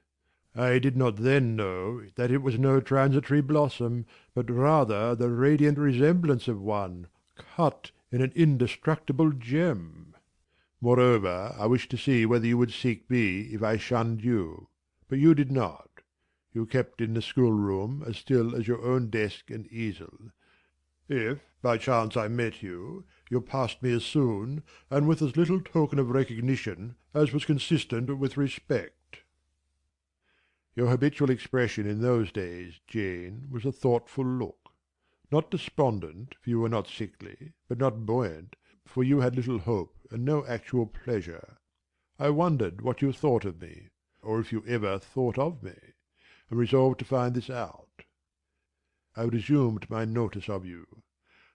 I did not then know that it was no transitory blossom, but rather the radiant resemblance of one, cut in an indestructible gem. Moreover, I wished to see whether you would seek me if I shunned you. But you did not. You kept in the schoolroom as still as your own desk and easel. If by chance I met you, you passed me as soon, and with as little token of recognition as was consistent with respect. Your habitual expression in those days, Jane, was a thoughtful look. Not despondent, for you were not sickly, but not buoyant, for you had little hope and no actual pleasure. I wondered what you thought of me, or if you ever thought of me, and resolved to find this out. I resumed my notice of you.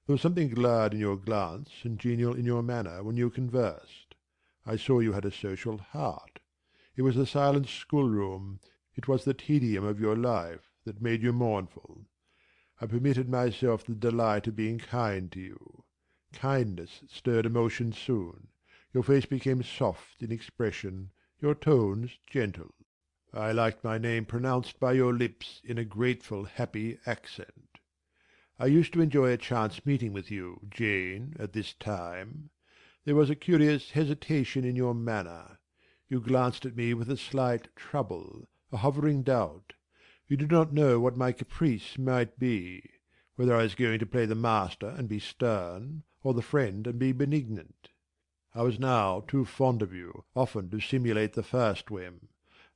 There was something glad in your glance and genial in your manner when you conversed. I saw you had a social heart. It was the silent schoolroom, it was the tedium of your life, that made you mournful. I permitted myself the delight of being kind to you. Kindness stirred emotion soon. Your face became soft in expression, your tones gentle. I liked my name pronounced by your lips in a grateful, happy accent. I used to enjoy a chance meeting with you, Jane, at this time. There was a curious hesitation in your manner. You glanced at me with a slight trouble, a hovering doubt. You did not know what my caprice might be, whether I was going to play the master and be stern, or the friend and be benignant. I was now too fond of you often to simulate the first whim,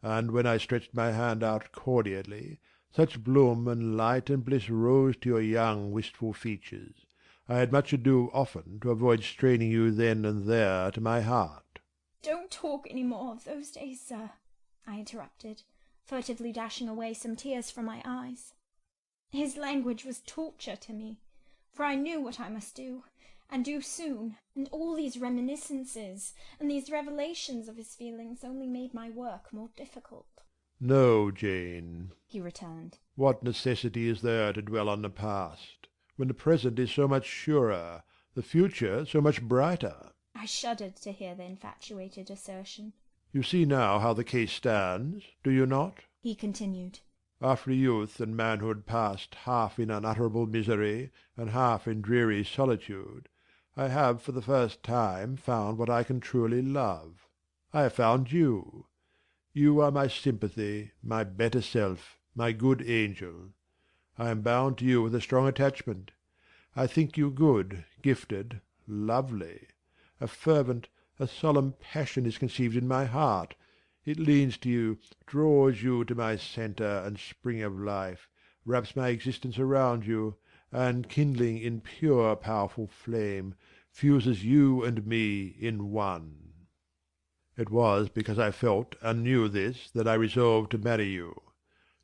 and when I stretched my hand out cordially, such bloom and light and bliss rose to your young wistful features. I had much ado often to avoid straining you then and there to my heart. "Don't talk any more of those days, sir," I interrupted, furtively dashing away some tears from my eyes. "His language was torture to me, for I knew what I must do, and do soon, and all these reminiscences and these revelations of his feelings only made my work more difficult." No, Jane. he returned. What necessity is there to dwell on the past, when the present is so much surer, the future so much brighter? I shuddered to hear the infatuated assertion. You see now how the case stands, do you not? He continued. After youth and manhood passed half in unutterable misery and half in dreary solitude, I have for the first time found what I can truly love. I have found you. You are my sympathy, my better self, my good angel. I am bound to you with a strong attachment. I think you good, gifted, lovely. A fervent, a solemn passion is conceived in my heart. It leans to you, draws you to my centre and spring of life, wraps my existence around you, and, kindling in pure powerful flame, fuses you and me in one. It was because I felt and knew this that I resolved to marry you.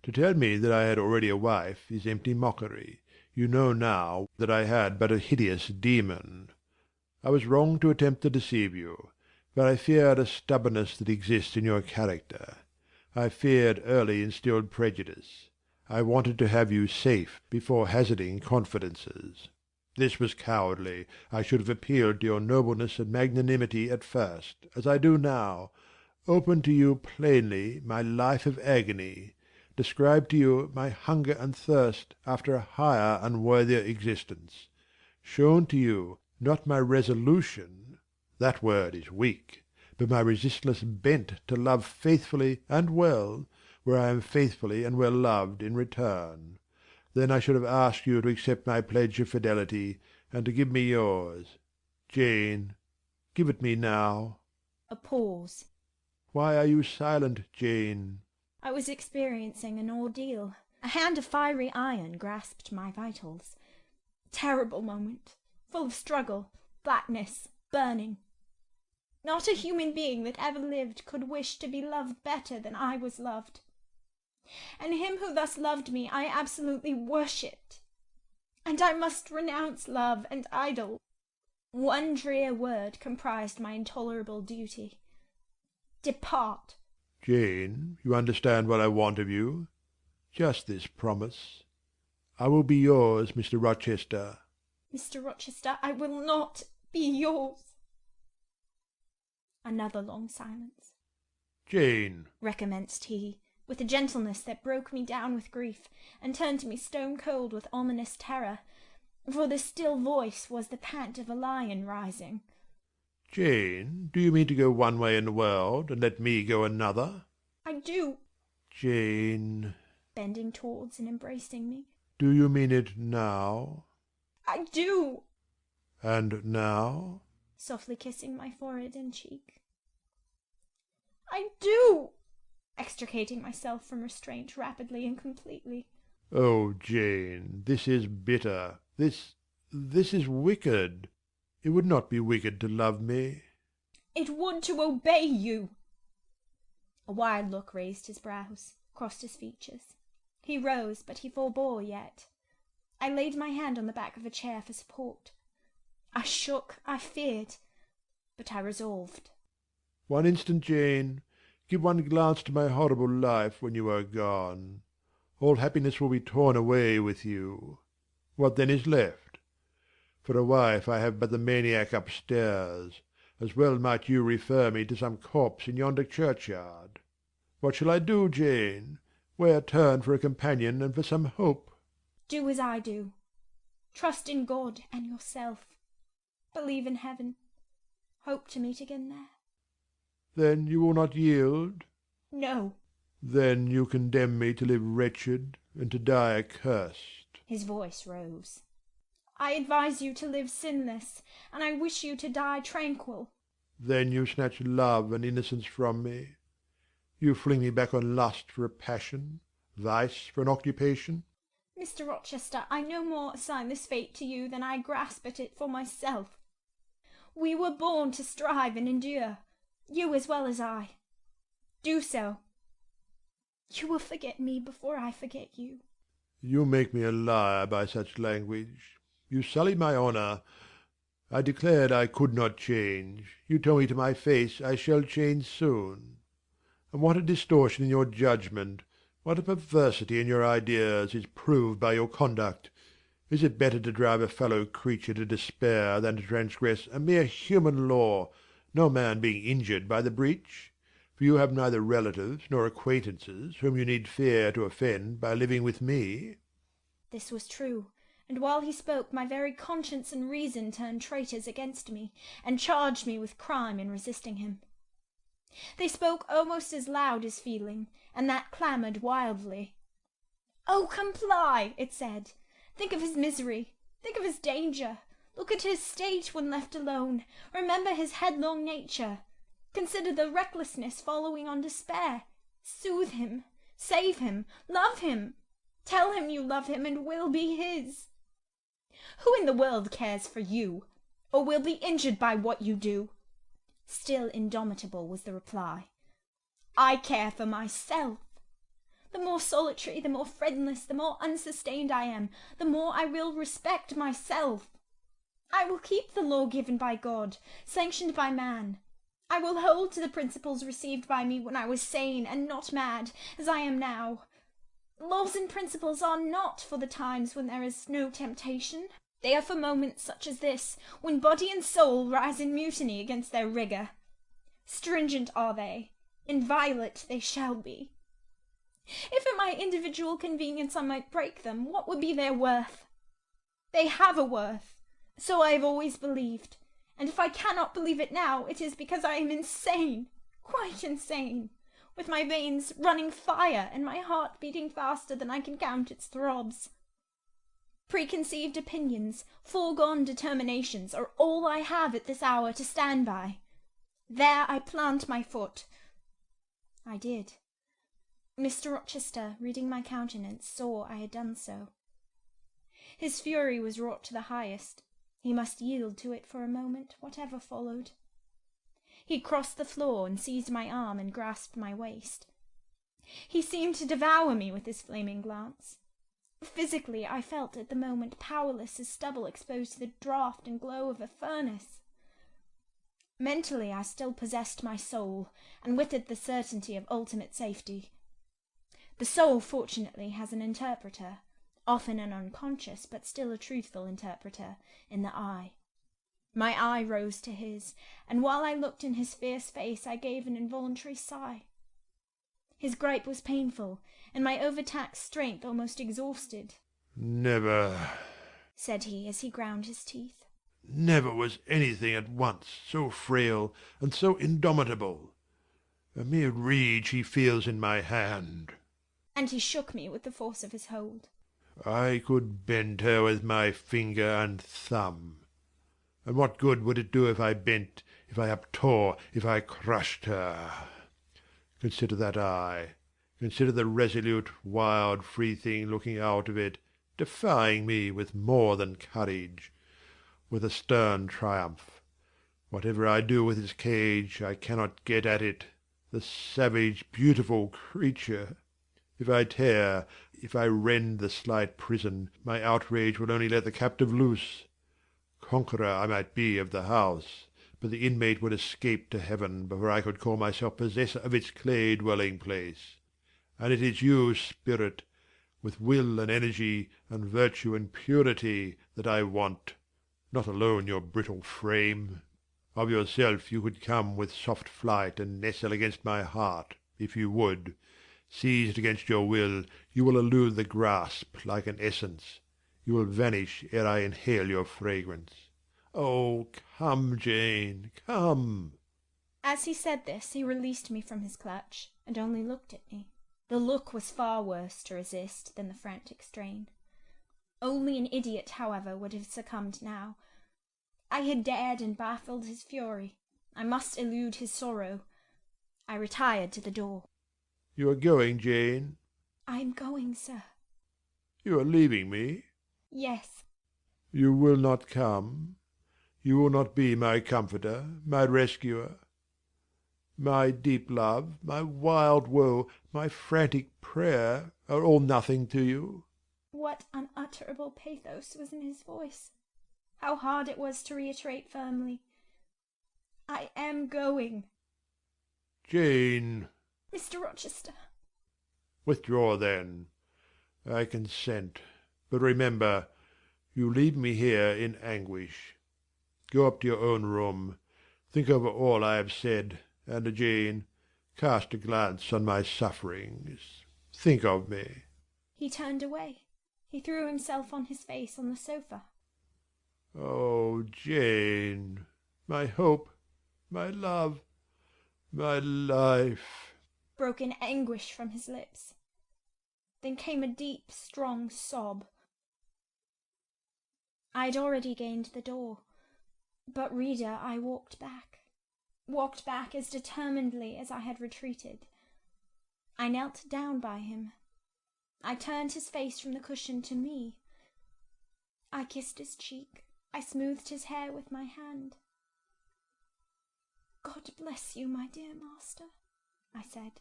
To tell me that I had already a wife is empty mockery. You know now that I had but a hideous demon. I was wrong to attempt to deceive you, but I feared a stubbornness that exists in your character. I feared early instilled prejudice. I wanted to have you safe before hazarding confidences. This was cowardly. I should have appealed to your nobleness and magnanimity at first, as I do now, opened to you plainly my life of agony, described to you my hunger and thirst after a higher and worthier existence, shown to you not my resolution, that word is weak, but my resistless bent to love faithfully and well, where I am faithfully and well loved in return. Then I should have asked you to accept my pledge of fidelity, and to give me yours. Jane, give it me now. A pause. Why are you silent, Jane? I was experiencing an ordeal. A hand of fiery iron grasped my vitals. Terrible moment, full of struggle, blackness, burning. Not a human being that ever lived could wish to be loved better than I was loved. And him who thus loved me I absolutely worshipped. And I must renounce love and idol. One drear word comprised my intolerable duty. Depart. Jane, you understand what I want of you? Just this promise. I will be yours, Mr. Rochester. Mr. Rochester, I will not be yours. Another long silence. Jane, recommenced he, with a gentleness that broke me down with grief, and turned to me stone cold with ominous terror, for the still voice was the pant of a lion rising. Jane, do you mean to go one way in the world, and let me go another? I do. Jane, bending towards and embracing me. Do you mean it now? I do. And now? Softly kissing my forehead and cheek. I do. Extricating myself from restraint rapidly and completely. Oh, Jane, this is bitter. This is wicked. It would not be wicked to love me. It would to obey you. A wild look raised his brows, crossed his features. He rose, but he forbore yet. I laid my hand on the back of a chair for support. I shook, I feared, but I resolved. One instant, Jane. Give one glance to my horrible life when you are gone. All happiness will be torn away with you. What then is left? For a wife I have but the maniac upstairs. As well might you refer me to some corpse in yonder churchyard. What shall I do, Jane? Where turn for a companion and for some hope? Do as I do. Trust in God and yourself. Believe in heaven. Hope to meet again there. Then you will not yield? No. Then you condemn me to live wretched and to die accursed. His voice rose. I advise you to live sinless, and I wish you to die tranquil. Then you snatch love and innocence from me. You fling me back on lust for a passion, vice for an occupation. Mr. Rochester, I no more assign this fate to you than I grasp at it for myself. We were born to strive and endure, you as well as I. Do so. You will forget me before I forget you. You make me a liar by such language. You sully my honour. I declared I could not change. You tell me to my face I shall change soon. And what a distortion in your judgment, what a perversity in your ideas, is proved by your conduct! Is it better to drive a fellow creature to despair than to transgress a mere human law, no man being injured by the breach? For you have neither relatives nor acquaintances whom you need fear to offend by living with me. This was true, and while he spoke my very conscience and reason turned traitors against me, and charged me with crime in resisting him. They spoke almost as loud as feeling, and that clamoured wildly. "Oh, comply!" it said. "Think of his misery, think of his danger, look at his state when left alone, remember his headlong nature, consider the recklessness following on despair, soothe him, save him, love him, tell him you love him and will be his. Who in the world cares for you, or will be injured by what you do?" Still indomitable was the reply. "I care for myself. The more solitary, the more friendless, the more unsustained I am, the more I will respect myself. I will keep the law given by God, sanctioned by man. I will hold to the principles received by me when I was sane and not mad, as I am now. Laws and principles are not for the times when there is no temptation. They are for moments such as this, when body and soul rise in mutiny against their rigour. Stringent are they, inviolate they shall be. If at my individual convenience I might break them, what would be their worth? They have a worth, so I have always believed, and if I cannot believe it now, it is because I am insane, quite insane, with my veins running fire and my heart beating faster than I can count its throbs. Preconceived opinions, foregone determinations are all I have at this hour to stand by. There I plant my foot. I did. Mr. Rochester, reading my countenance, saw I had done so. His fury was wrought to the highest. He must yield to it for a moment, whatever followed. He crossed the floor and seized my arm and grasped my waist. He seemed to devour me with his flaming glance. Physically, I felt at the moment powerless as stubble exposed to the draught and glow of a furnace. Mentally, I still possessed my soul, and with it the certainty of ultimate safety. The soul, fortunately, has an interpreter, often an unconscious, but still a truthful interpreter, in the eye. My eye rose to his, and while I looked in his fierce face, I gave an involuntary sigh. His gripe was painful, and my overtaxed strength almost exhausted. Never, said he, as he ground his teeth. Never was anything at once so frail and so indomitable. A mere reed she feels in my hand. And he shook me with the force of his hold. I could bend her with my finger and thumb. And what good would it do if I bent, if I uptore, if I crushed her? Consider that eye. Consider the resolute, wild, free thing looking out of it, defying me with more than courage, with a stern triumph. Whatever I do with this cage, I cannot get at it. The savage, beautiful creature! If I tear, if I rend the slight prison, my outrage will only let the captive loose. Conqueror I might be of the house, but the inmate would escape to heaven before I could call myself possessor of its clay dwelling place. And it is you, spirit, with will and energy and virtue and purity, that I want, not alone your brittle frame. Of yourself you could come with soft flight and nestle against my heart, if you would. Seized against your will, you will elude the grasp like an essence. You will vanish ere I inhale your fragrance. Oh, come, Jane, come! As he said this, he released me from his clutch, and only looked at me. The look was far worse to resist than the frantic strain. Only an idiot, however, would have succumbed now. I had dared and baffled his fury. I must elude his sorrow. I retired to the door. You are going, Jane? I am going, sir. You are leaving me? Yes. You will not come? You will not be my comforter, my rescuer? My deep love, my wild woe, my frantic prayer are all nothing to you? What unutterable pathos was in his voice! How hard it was to reiterate firmly, I am going. Jane! Mr. Rochester. Withdraw then. I consent. But remember, you leave me here in anguish. Go up to your own room. Think over all I have said, and, Jane, cast a glance on my sufferings. Think of me. He turned away. He threw himself on his face on the sofa. Oh, Jane, my hope, my love, my life, broke in anguish from his lips. Then came a deep, strong sob. I had already gained the door, but, reader, I walked back as determinedly as I had retreated. I knelt down by him. I turned his face from the cushion to me. I kissed his cheek. I smoothed his hair with my hand. God bless you, my dear master, I said.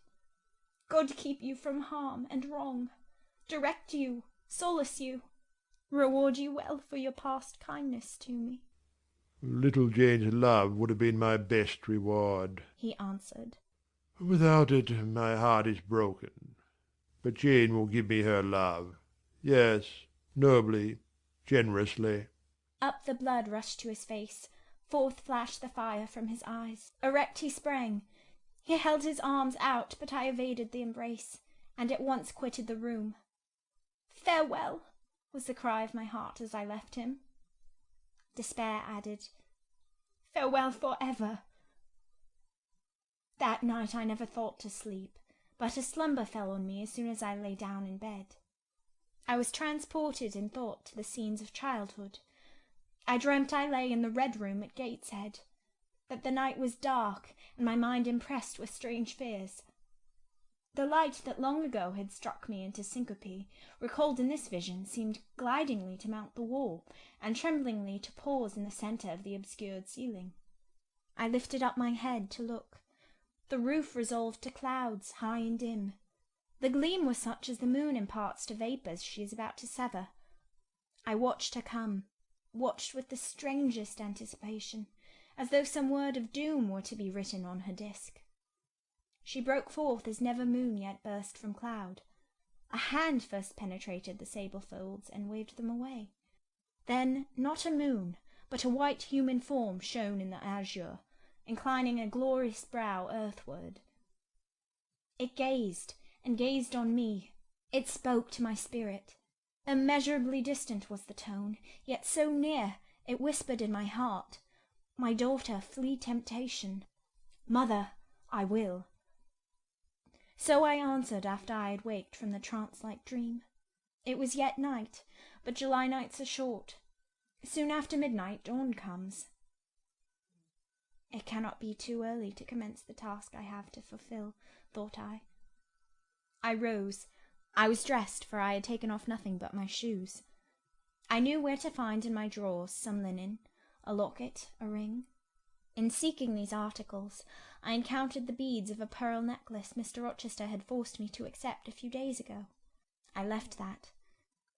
God keep you from harm and wrong, direct you, solace you, reward you well for your past kindness to me. Little Jane's love would have been my best reward, he answered. Without it, my heart is broken. But Jane will give me her love. Yes, nobly, generously. Up the blood rushed to his face. Forth flashed the fire from his eyes. Erect he sprang. He held his arms out, but I evaded the embrace, and at once quitted the room. Farewell, was the cry of my heart as I left him. Despair added, farewell for ever. That night I never thought to sleep, but a slumber fell on me as soon as I lay down in bed. I was transported in thought to the scenes of childhood. I dreamt I lay in the Red Room at Gateshead, that the night was dark, and my mind impressed with strange fears. The light that long ago had struck me into syncope, recalled in this vision, seemed glidingly to mount the wall, and tremblingly to pause in the centre of the obscured ceiling. I lifted up my head to look. The roof resolved to clouds, high and dim. The gleam was such as the moon imparts to vapours she is about to sever. I watched her come, watched with the strangest anticipation, as though some word of doom were to be written on her disk. She broke forth as never moon yet burst from cloud. A hand first penetrated the sable folds and waved them away. Then not a moon, but a white human form shone in the azure, inclining a glorious brow earthward. It gazed, and gazed on me. It spoke to my spirit. Immeasurably distant was the tone, yet so near, it whispered in my heart, my daughter, flee temptation. Mother, I will. So I answered after I had waked from the trance-like dream. It was yet night, but July nights are short. Soon after midnight dawn comes. It cannot be too early to commence the task I have to fulfil, thought I. I rose. I was dressed, for I had taken off nothing but my shoes. I knew where to find in my drawers some linen, a locket, a ring. In seeking these articles, I encountered the beads of a pearl necklace Mr. Rochester had forced me to accept a few days ago. I left that.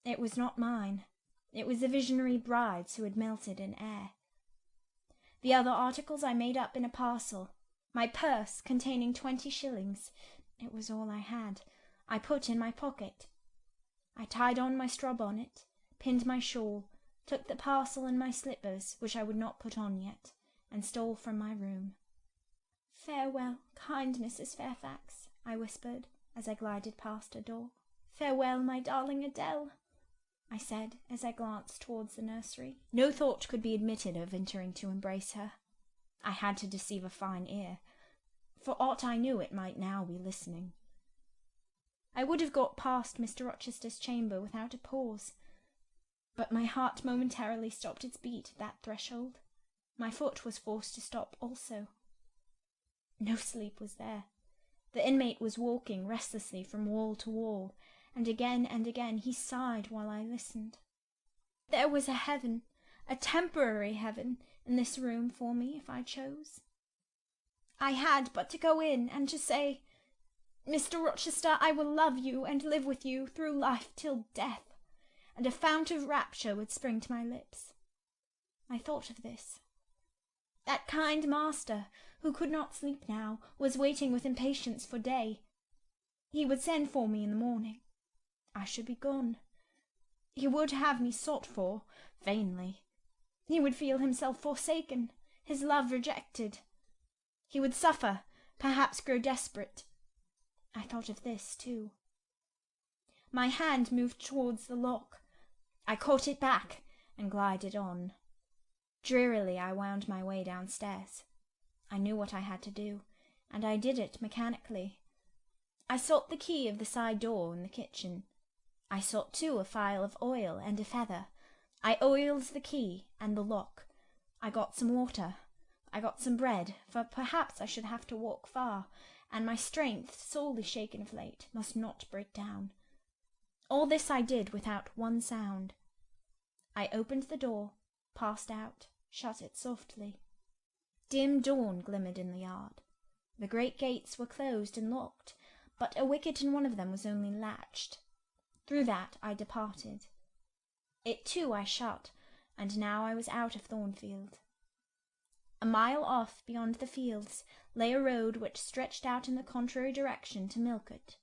It was not mine. It was the visionary bride's who had melted in air. The other articles I made up in a parcel. My purse, containing 20 shillings, it was all I had, I put in my pocket. I tied on my straw bonnet, pinned my shawl, took the parcel and my slippers, which I would not put on yet, and stole from my room. Farewell, kind Mrs. Fairfax, I whispered, as I glided past her door. Farewell, my darling Adèle, I said, as I glanced towards the nursery. No thought could be admitted of entering to embrace her. I had to deceive a fine ear. For aught I knew, it might now be listening. I would have got past Mr. Rochester's chamber without a pause, but my heart momentarily stopped its beat at that threshold. My foot was forced to stop also. No sleep was there. The inmate was walking restlessly from wall to wall, and again he sighed while I listened. There was a heaven, a temporary heaven, in this room for me if I chose. I had but to go in and to say, Mr. Rochester, I will love you and live with you through life till death, and a fount of rapture would spring to my lips. I thought of this. That kind master, who could not sleep now, was waiting with impatience for day. He would send for me in the morning. I should be gone. He would have me sought for, vainly. He would feel himself forsaken, his love rejected. He would suffer, perhaps grow desperate. I thought of this, too. My hand moved towards the lock. I caught it back and glided on. Drearily I wound my way downstairs. I knew what I had to do, and I did it mechanically. I sought the key of the side door in the kitchen. I sought, too, a phial of oil and a feather. I oiled the key and the lock. I got some water. I got some bread, for perhaps I should have to walk far, and my strength, sorely shaken of late, must not break down. All this I did without one sound. I opened the door, passed out, shut it softly. Dim dawn glimmered in the yard. The great gates were closed and locked, but a wicket in one of them was only latched. Through that I departed. It too I shut, and now I was out of Thornfield. A mile off, beyond the fields, lay a road which stretched out in the contrary direction to Millcote,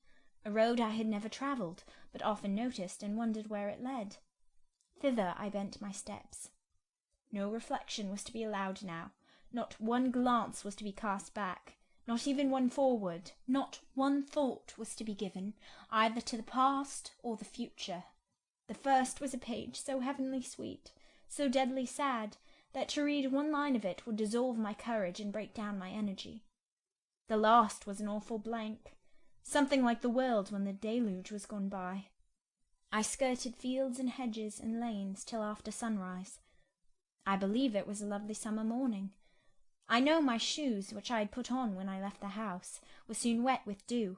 a road I had never travelled, but often noticed and wondered where it led. Thither I bent my steps. No reflection was to be allowed now. Not one glance was to be cast back, not even one forward. Not one thought was to be given, either to the past or the future. The first was a page so heavenly sweet, so deadly sad, that to read one line of it would dissolve my courage and break down my energy. The last was an awful blank, something like the world when the deluge was gone by. I skirted fields and hedges and lanes till after sunrise. I believe it was a lovely summer morning. I know my shoes, which I had put on when I left the house, were soon wet with dew,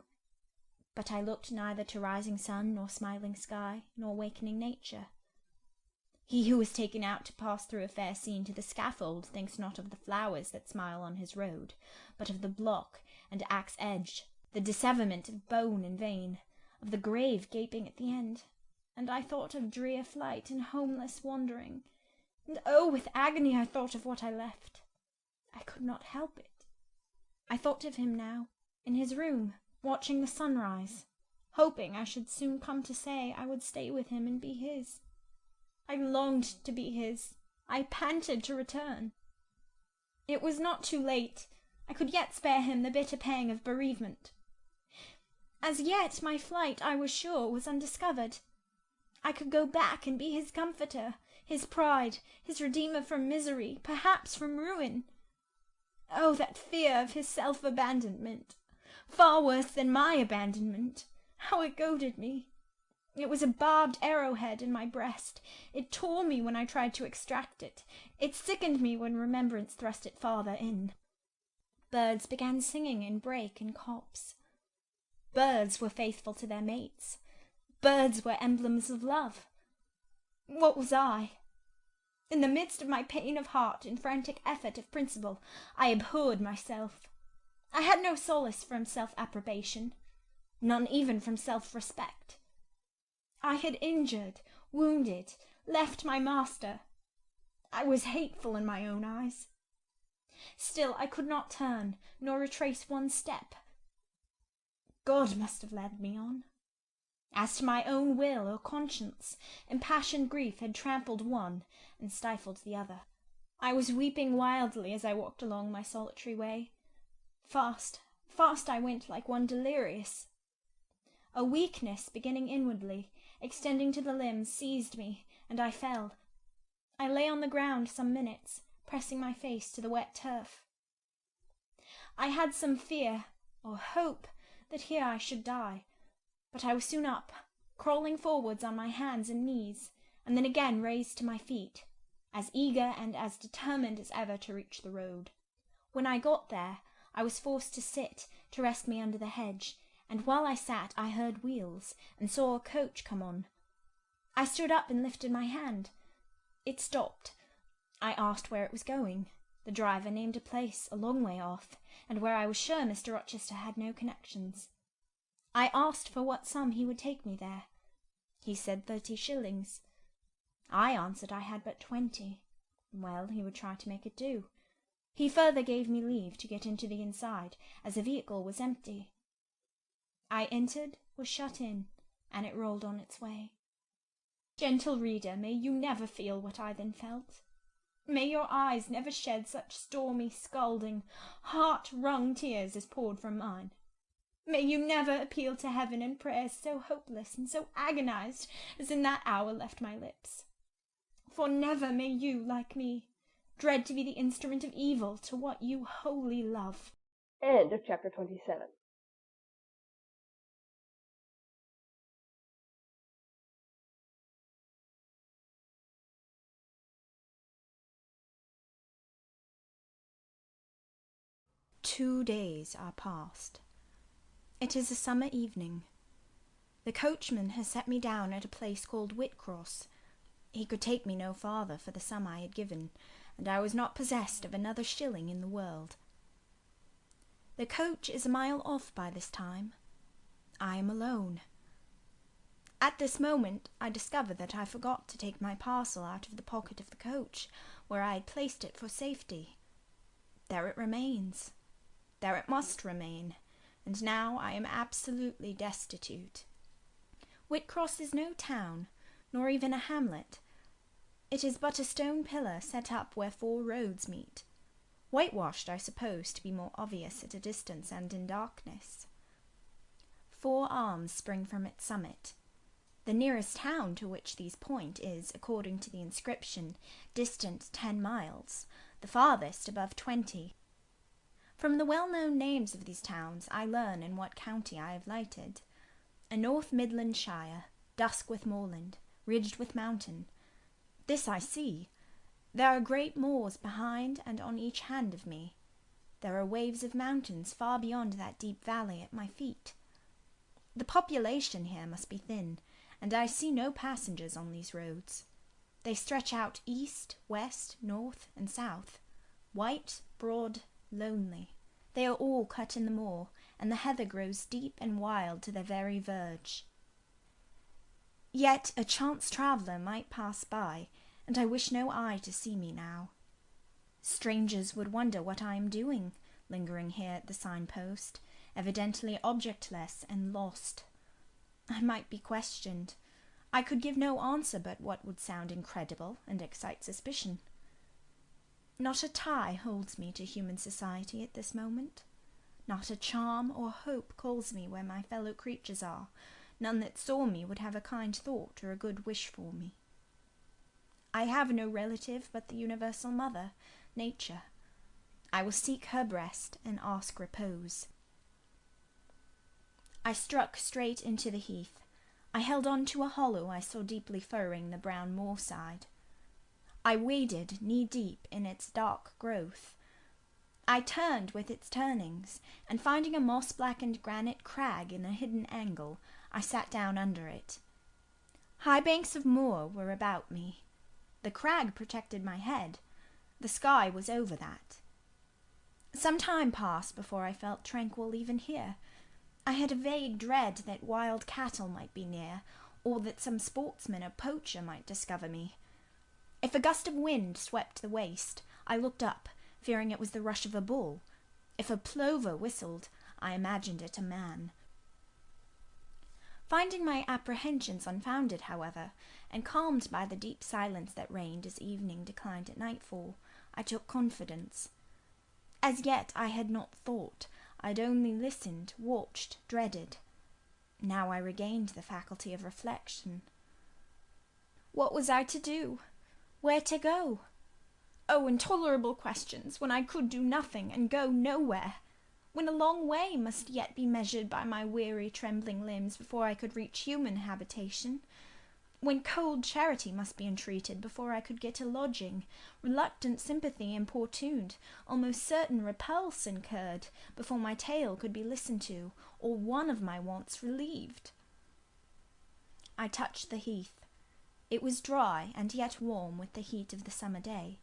but I looked neither to rising sun, nor smiling sky, nor wakening nature. He who is taken out to pass through a fair scene to the scaffold thinks not of the flowers that smile on his road, but of the block and axe edge, the disseverment of bone and vein, of the grave gaping at the end. And I thought of drear flight and homeless wandering, and oh, with agony I thought of what I left. I could not help it. I thought of him now, in his room, watching the sunrise, hoping I should soon come to say I would stay with him and be his. I longed to be his. I panted to return. It was not too late. I could yet spare him the bitter pang of bereavement. As yet my flight, I was sure, was undiscovered. I could go back and be his comforter, his pride, his redeemer from misery, perhaps from ruin. Oh, that fear of his self-abandonment! Far worse than my abandonment! How it goaded me! It was a barbed arrowhead in my breast. It tore me when I tried to extract it. It sickened me when remembrance thrust it farther in. Birds began singing in brake and copse. Birds were faithful to their mates. Birds were emblems of love. What was I? In the midst of my pain of heart and frantic effort of principle, I abhorred myself. I had no solace from self-approbation, none even from self-respect. I had injured, wounded, left my master. I was hateful in my own eyes. Still I could not turn, nor retrace one step. God must have led me on. As to my own will or conscience, impassioned grief had trampled one and stifled the other. I was weeping wildly as I walked along my solitary way. Fast, fast I went like one delirious. A weakness, beginning inwardly, extending to the limbs, seized me, and I fell. I lay on the ground some minutes, pressing my face to the wet turf. I had some fear, or hope, that here I should die, but I was soon up, crawling forwards on my hands and knees, and then again raised to my feet, as eager and as determined as ever to reach the road. When I got there, I was forced to sit, to rest me under the hedge, and while I sat I heard wheels, and saw a coach come on. I stood up and lifted my hand. It stopped. I asked where it was going. The driver named a place a long way off, and where I was sure Mr. Rochester had no connections. I asked for what sum he would take me there. He said 30 shillings. I answered I had but 20. Well, he would try to make it do. He further gave me leave to get into the inside, as the vehicle was empty. I entered, was shut in, and it rolled on its way. Gentle reader, may you never feel what I then felt. May your eyes never shed such stormy, scalding, heart-wrung tears as poured from mine. May you never appeal to heaven in prayers so hopeless and so agonized as in that hour left my lips. For never may you, like me, dread to be the instrument of evil to what you wholly love. End of chapter 27. Two days are past. It is a summer evening. The coachman has set me down at a place called Whitcross. He could take me no farther for the sum I had given, and I was not possessed of another shilling in the world. The coach is a mile off by this time. I am alone. At this moment I discover that I forgot to take my parcel out of the pocket of the coach, where I had placed it for safety. There it remains. There it must remain, and now I am absolutely destitute. Whitcross is no town, nor even a hamlet. It is but a stone pillar set up where four roads meet, whitewashed, I suppose, to be more obvious at a distance and in darkness. Four arms spring from its summit. The nearest town to which these point is, according to the inscription, distant 10 miles, the farthest above 20. From the well-known names of these towns I learn in what county I have lighted. A North Midland shire, dusk with moorland, ridged with mountain. This I see. There are great moors behind and on each hand of me. There are waves of mountains far beyond that deep valley at my feet. The population here must be thin, and I see no passengers on these roads. They stretch out east, west, north, and south, white, broad, lonely. They are all cut in the moor, and the heather grows deep and wild to their very verge. Yet a chance traveller might pass by, and I wish no eye to see me now. Strangers would wonder what I am doing, lingering here at the signpost, evidently objectless and lost. I might be questioned. I could give no answer but what would sound incredible and excite suspicion. Not a tie holds me to human society at this moment. Not a charm or hope calls me where my fellow creatures are. None that saw me would have a kind thought or a good wish for me. I have no relative but the universal mother, Nature. I will seek her breast and ask repose. I struck straight into the heath. I held on to a hollow I saw deeply furrowing the brown moorside. I waded knee-deep in its dark growth. I turned with its turnings, and finding a moss-blackened granite crag in a hidden angle, I sat down under it. High banks of moor were about me. The crag protected my head. The sky was over that. Some time passed before I felt tranquil even here. I had a vague dread that wild cattle might be near, or that some sportsman or poacher might discover me. If a gust of wind swept the waste, I looked up, fearing it was the rush of a bull. If a plover whistled, I imagined it a man. Finding my apprehensions unfounded, however, and calmed by the deep silence that reigned as evening declined at nightfall, I took confidence. As yet I had not thought, I had only listened, watched, dreaded. Now I regained the faculty of reflection. What was I to do? Where to go? Oh, intolerable questions, when I could do nothing and go nowhere, when a long way must yet be measured by my weary, trembling limbs before I could reach human habitation, when cold charity must be entreated before I could get a lodging, reluctant sympathy importuned, almost certain repulse incurred before my tale could be listened to, or one of my wants relieved. I touched the heath. It was dry and yet warm with the heat of the summer day.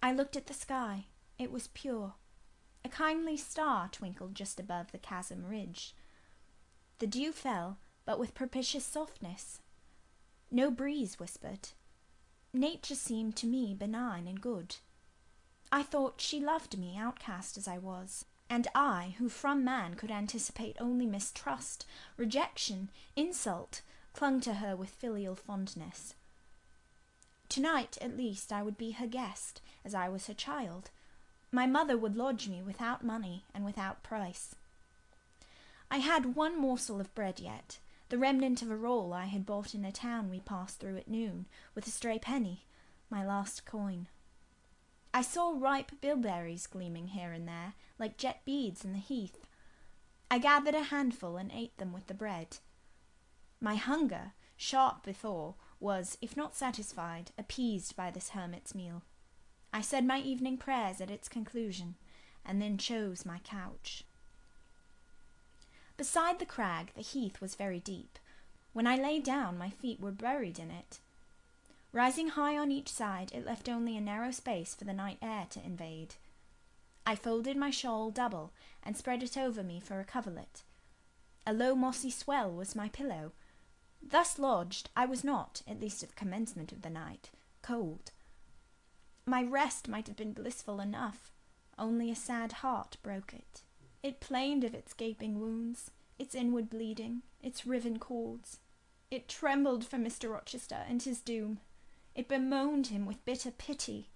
I looked at the sky. It was pure. A kindly star twinkled just above the chasm ridge. The dew fell, but with propitious softness. No breeze whispered. Nature seemed to me benign and good. I thought she loved me, outcast as I was, and I, who from man could anticipate only mistrust, rejection, insult, clung to her with filial fondness. Tonight, at least, I would be her guest, as I was her child. My mother would lodge me without money and without price. I had one morsel of bread yet, the remnant of a roll I had bought in a town we passed through at noon, with a stray penny, my last coin. I saw ripe bilberries gleaming here and there, like jet beads in the heath. I gathered a handful and ate them with the bread. My hunger, sharp before, was, if not satisfied, appeased by this hermit's meal. I said my evening prayers at its conclusion, and then chose my couch. Beside the crag the heath was very deep. When I lay down, my feet were buried in it. Rising high on each side, it left only a narrow space for the night air to invade. I folded my shawl double and spread it over me for a coverlet. A low mossy swell was my pillow. Thus lodged, I was not, at least at the commencement of the night, cold. My rest might have been blissful enough, only a sad heart broke it. It plained of its gaping wounds, its inward bleeding, its riven cords. It trembled for Mr. Rochester and his doom. It bemoaned him with bitter pity.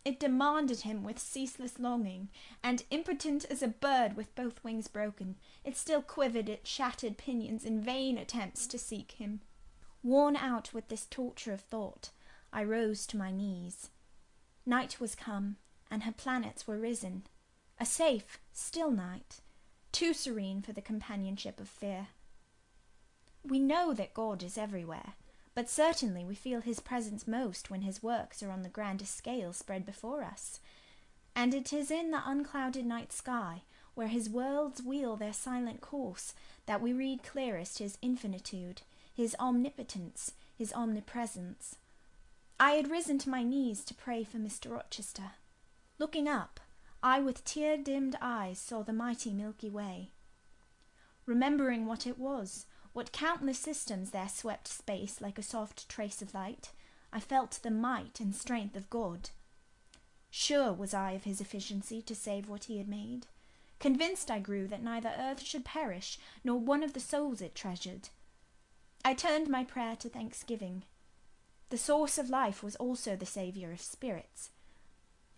It demanded him with ceaseless longing, and impotent as a bird with both wings broken, it still quivered its shattered pinions in vain attempts to seek him. Worn out with this torture of thought, I rose to my knees. Night was come, and her planets were risen. A safe, still night, too serene for the companionship of fear. We know that God is everywhere, but certainly we feel his presence most when his works are on the grandest scale spread before us. And it is in the unclouded night sky, where his worlds wheel their silent course, that we read clearest his infinitude, his omnipotence, his omnipresence. I had risen to my knees to pray for Mr. Rochester. Looking up, I with tear-dimmed eyes saw the mighty Milky Way. Remembering what it was, what countless systems there swept space like a soft trace of light, I felt the might and strength of God. Sure was I of his efficiency to save what he had made. Convinced I grew that neither earth should perish, nor one of the souls it treasured. I turned my prayer to thanksgiving. The source of life was also the saviour of spirits.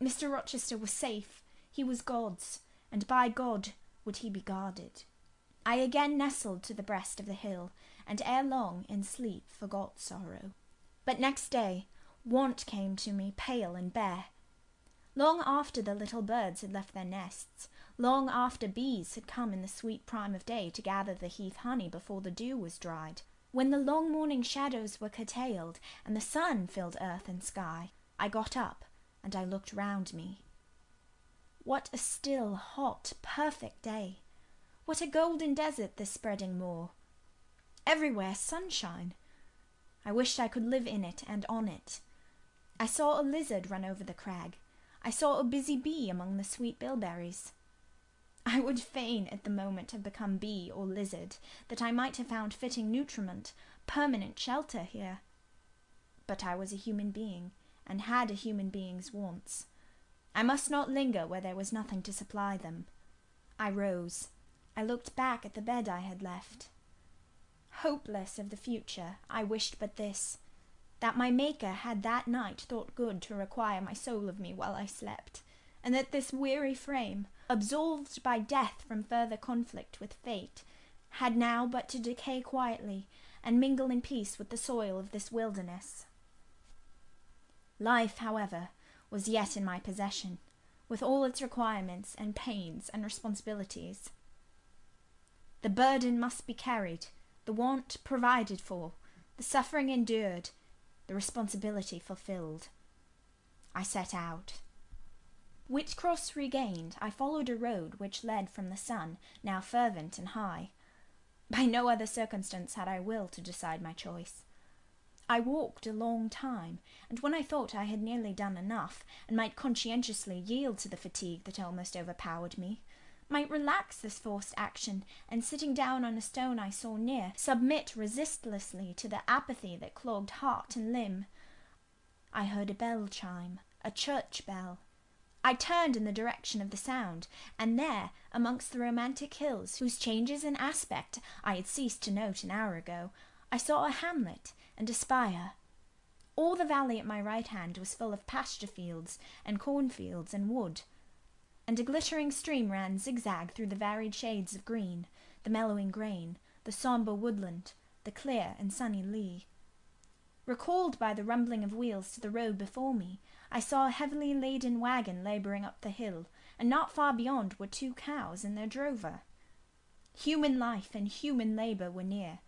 Mr. Rochester was safe, he was God's, and by God would he be guarded. I again nestled to the breast of the hill, and ere long in sleep forgot sorrow. But next day want came to me pale and bare. Long after the little birds had left their nests, long after bees had come in the sweet prime of day to gather the heath honey before the dew was dried, when the long morning shadows were curtailed and the sun filled earth and sky, I got up and I looked round me. What a still, hot, perfect day! What a golden desert this spreading moor! Everywhere sunshine! I wished I could live in it and on it. I saw a lizard run over the crag. I saw a busy bee among the sweet bilberries. I would fain at the moment have become bee or lizard, that I might have found fitting nutriment, permanent shelter here. But I was a human being, and had a human being's wants. I must not linger where there was nothing to supply them. I rose. I looked back at the bed I had left. Hopeless of the future, I wished but this, that my Maker had that night thought good to require my soul of me while I slept, and that this weary frame, absolved by death from further conflict with fate, had now but to decay quietly and mingle in peace with the soil of this wilderness. Life, however, was yet in my possession, with all its requirements and pains and responsibilities. The burden must be carried, the want provided for, the suffering endured, the responsibility fulfilled. I set out. Whitcross regained, I followed a road which led from the sun, now fervent and high. By no other circumstance had I will to decide my choice. I walked a long time, and when I thought I had nearly done enough, and might conscientiously yield to the fatigue that almost overpowered me, might relax this forced action, and sitting down on a stone I saw near, submit resistlessly to the apathy that clogged heart and limb, I heard a bell chime, a church bell. I turned in the direction of the sound, and there, amongst the romantic hills, whose changes in aspect I had ceased to note an hour ago, I saw a hamlet and a spire. All the valley at my right hand was full of pasture fields and cornfields and wood, and a glittering stream ran zigzag through the varied shades of green, the mellowing grain, the sombre woodland, the clear and sunny lea. Recalled by the rumbling of wheels to the road before me, I saw a heavily laden wagon labouring up the hill, and not far beyond were 2 cows and their drover. Human life and human labour were near.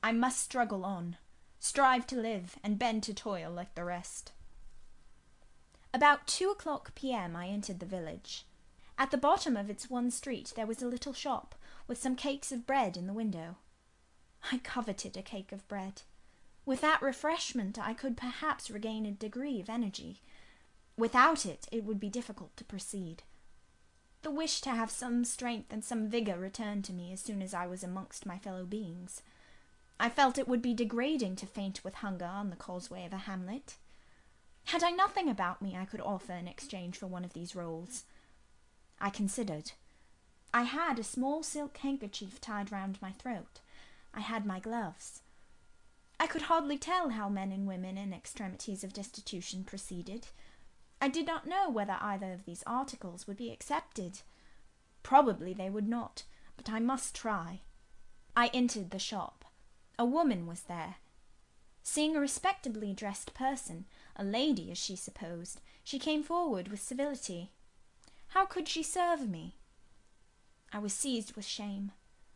I must struggle on, strive to live, and bend to toil like the rest. About 2:00 p.m. I entered the village. At the bottom of its one street there was a little shop, with some cakes of bread in the window. I coveted a cake of bread. With that refreshment I could perhaps regain a degree of energy. Without it, it would be difficult to proceed. The wish to have some strength and some vigour returned to me as soon as I was amongst my fellow beings. I felt it would be degrading to faint with hunger on the causeway of a hamlet. Had I nothing about me I could offer in exchange for one of these rolls? I considered. I had a small silk handkerchief tied round my throat. I had my gloves. I could hardly tell how men and women in extremities of destitution proceeded. I did not know whether either of these articles would be accepted. Probably they would not, but I must try. I entered the shop. A woman was there. Seeing a respectably dressed person, a lady as she supposed, she came forward with civility. How could she serve me? I was seized with shame.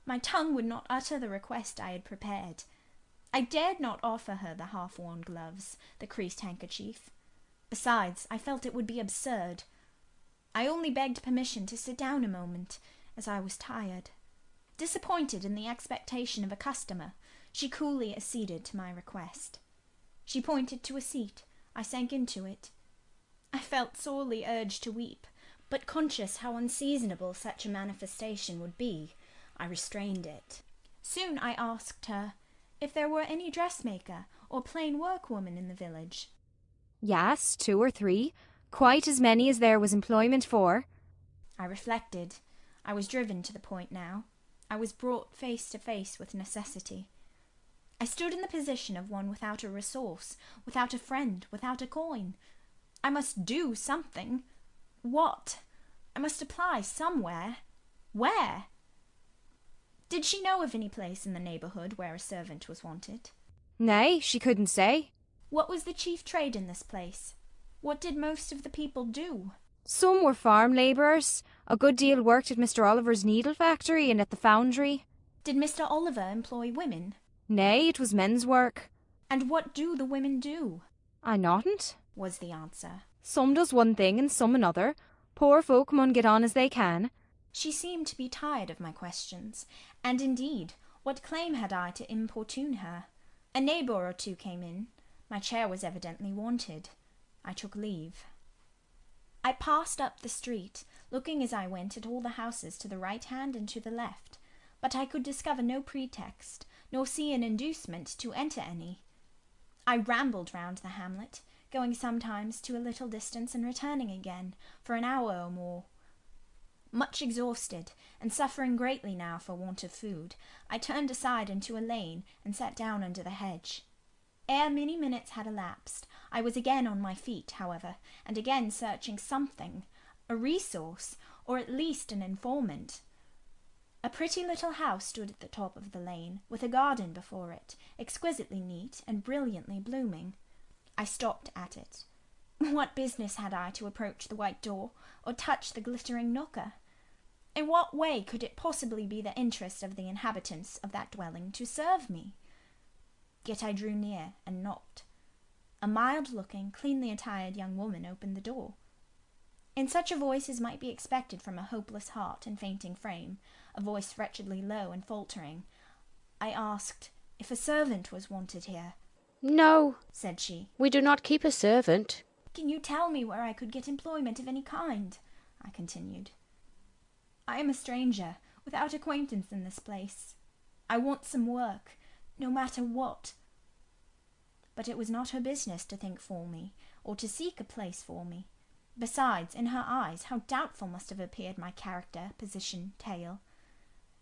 My tongue would not utter the request I had prepared. I dared not offer her the half-worn gloves, the creased handkerchief. Besides, I felt it would be absurd. I only begged permission to sit down a moment, as I was tired. Disappointed in the expectation of a customer, she coolly acceded to my request. She pointed to a seat. I sank into it. I felt sorely urged to weep, but conscious how unseasonable such a manifestation would be, I restrained it. Soon I asked her if there were any dressmaker or plain workwoman in the village. Yes, 2 or 3, quite as many as there was employment for. I reflected. I was driven to the point now. I was brought face to face with necessity. I stood in the position of one without a resource, without a friend, without a coin. I must do something. What? I must apply somewhere. Where? Did she know of any place in the neighbourhood where a servant was wanted? Nay, she couldn't say. What was the chief trade in this place? What did most of the people do? Some were farm labourers. A good deal worked at Mr. Oliver's needle factory and at the foundry. Did Mr. Oliver employ women? Nay, it was men's work. And what do the women do? I noddn't, was the answer. Some does one thing and some another. Poor folk mun get on as they can. She seemed to be tired of my questions, and indeed, what claim had I to importune her? A neighbour or 2 came in. My chair was evidently wanted. I took leave. I passed up the street, looking as I went at all the houses to the right hand and to the left, but I could discover no pretext, nor see an inducement to enter any. I rambled round the hamlet, going sometimes to a little distance and returning again, for an hour or more. Much exhausted, and suffering greatly now for want of food, I turned aside into a lane and sat down under the hedge. Ere many minutes had elapsed, I was again on my feet, however, and again searching something, a resource, or at least an informant. A pretty little house stood at the top of the lane, with a garden before it, exquisitely neat and brilliantly blooming. I stopped at it. What business had I to approach the white door, or touch the glittering knocker? In what way could it possibly be the interest of the inhabitants of that dwelling to serve me? Yet I drew near and knocked. A mild-looking, cleanly attired young woman opened the door. In such a voice as might be expected from a hopeless heart and fainting frame, a voice wretchedly low and faltering, I asked if a servant was wanted here. No, said she. We do not keep a servant. Can you tell me where I could get employment of any kind? I continued. I am a stranger, without acquaintance in this place. I want some work, no matter what. But it was not her business to think for me, or to seek a place for me. Besides, in her eyes, how doubtful must have appeared my character, position, tale.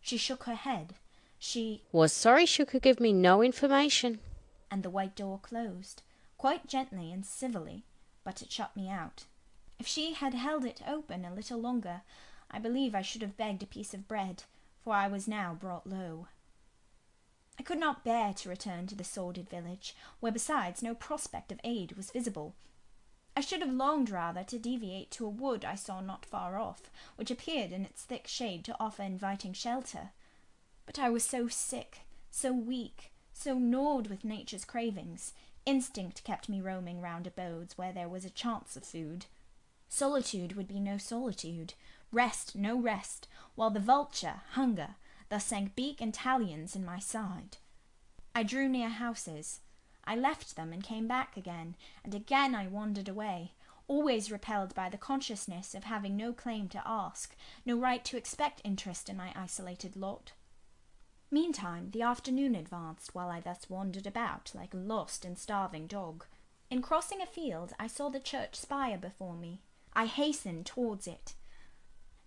She shook her head. She was sorry she could give me no information. And the white door closed, quite gently and civilly, but it shut me out. If she had held it open a little longer, I believe I should have begged a piece of bread, for I was now brought low. I could not bear to return to the sordid village, where besides no prospect of aid was visible. I should have longed rather to deviate to a wood I saw not far off, which appeared in its thick shade to offer inviting shelter. But I was so sick, so weak, so gnawed with nature's cravings, instinct kept me roaming round abodes where there was a chance of food. Solitude would be no solitude, rest no rest, while the vulture, hunger, thus sank beak and talons in my side. I drew near houses. I left them and came back again, and again I wandered away, always repelled by the consciousness of having no claim to ask, no right to expect interest in my isolated lot. Meantime the afternoon advanced, while I thus wandered about like a lost and starving dog. In crossing a field I saw the church spire before me. I hastened towards it.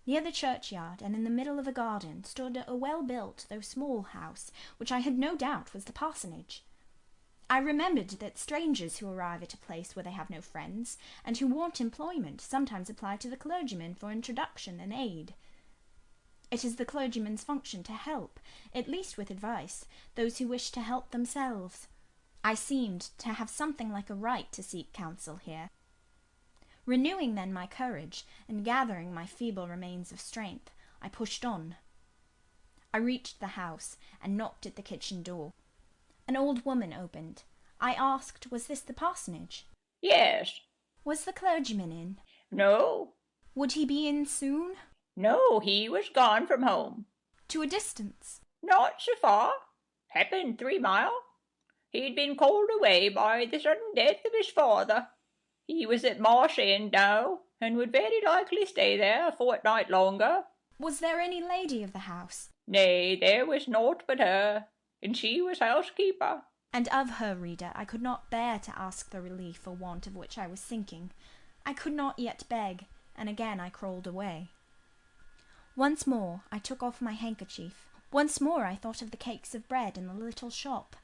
Near the churchyard, and in the middle of a garden, stood a well-built, though small house, which I had no doubt was the parsonage. I remembered that strangers who arrive at a place where they have no friends, and who want employment, sometimes apply to the clergyman for introduction and aid. It is the clergyman's function to help, at least with advice, those who wish to help themselves. I seemed to have something like a right to seek counsel here. Renewing then my courage, and gathering my feeble remains of strength, I pushed on. I reached the house, and knocked at the kitchen door. An old woman opened. I asked, was this the parsonage? Yes. Was the clergyman in? No. Would he be in soon? No, he was gone from home. To a distance? Not so far. Happened 3 mile. He'd been called away by the sudden death of his father. He was at Marsh End now, and would very likely stay there a fortnight longer. Was there any lady of the house? Nay, there was naught but her, and she was housekeeper. And of her, reader, I could not bear to ask the relief for want of which I was sinking. I could not yet beg, and again I crawled away. Once more I took off my handkerchief. Once more I thought of the cakes of bread in the little shop.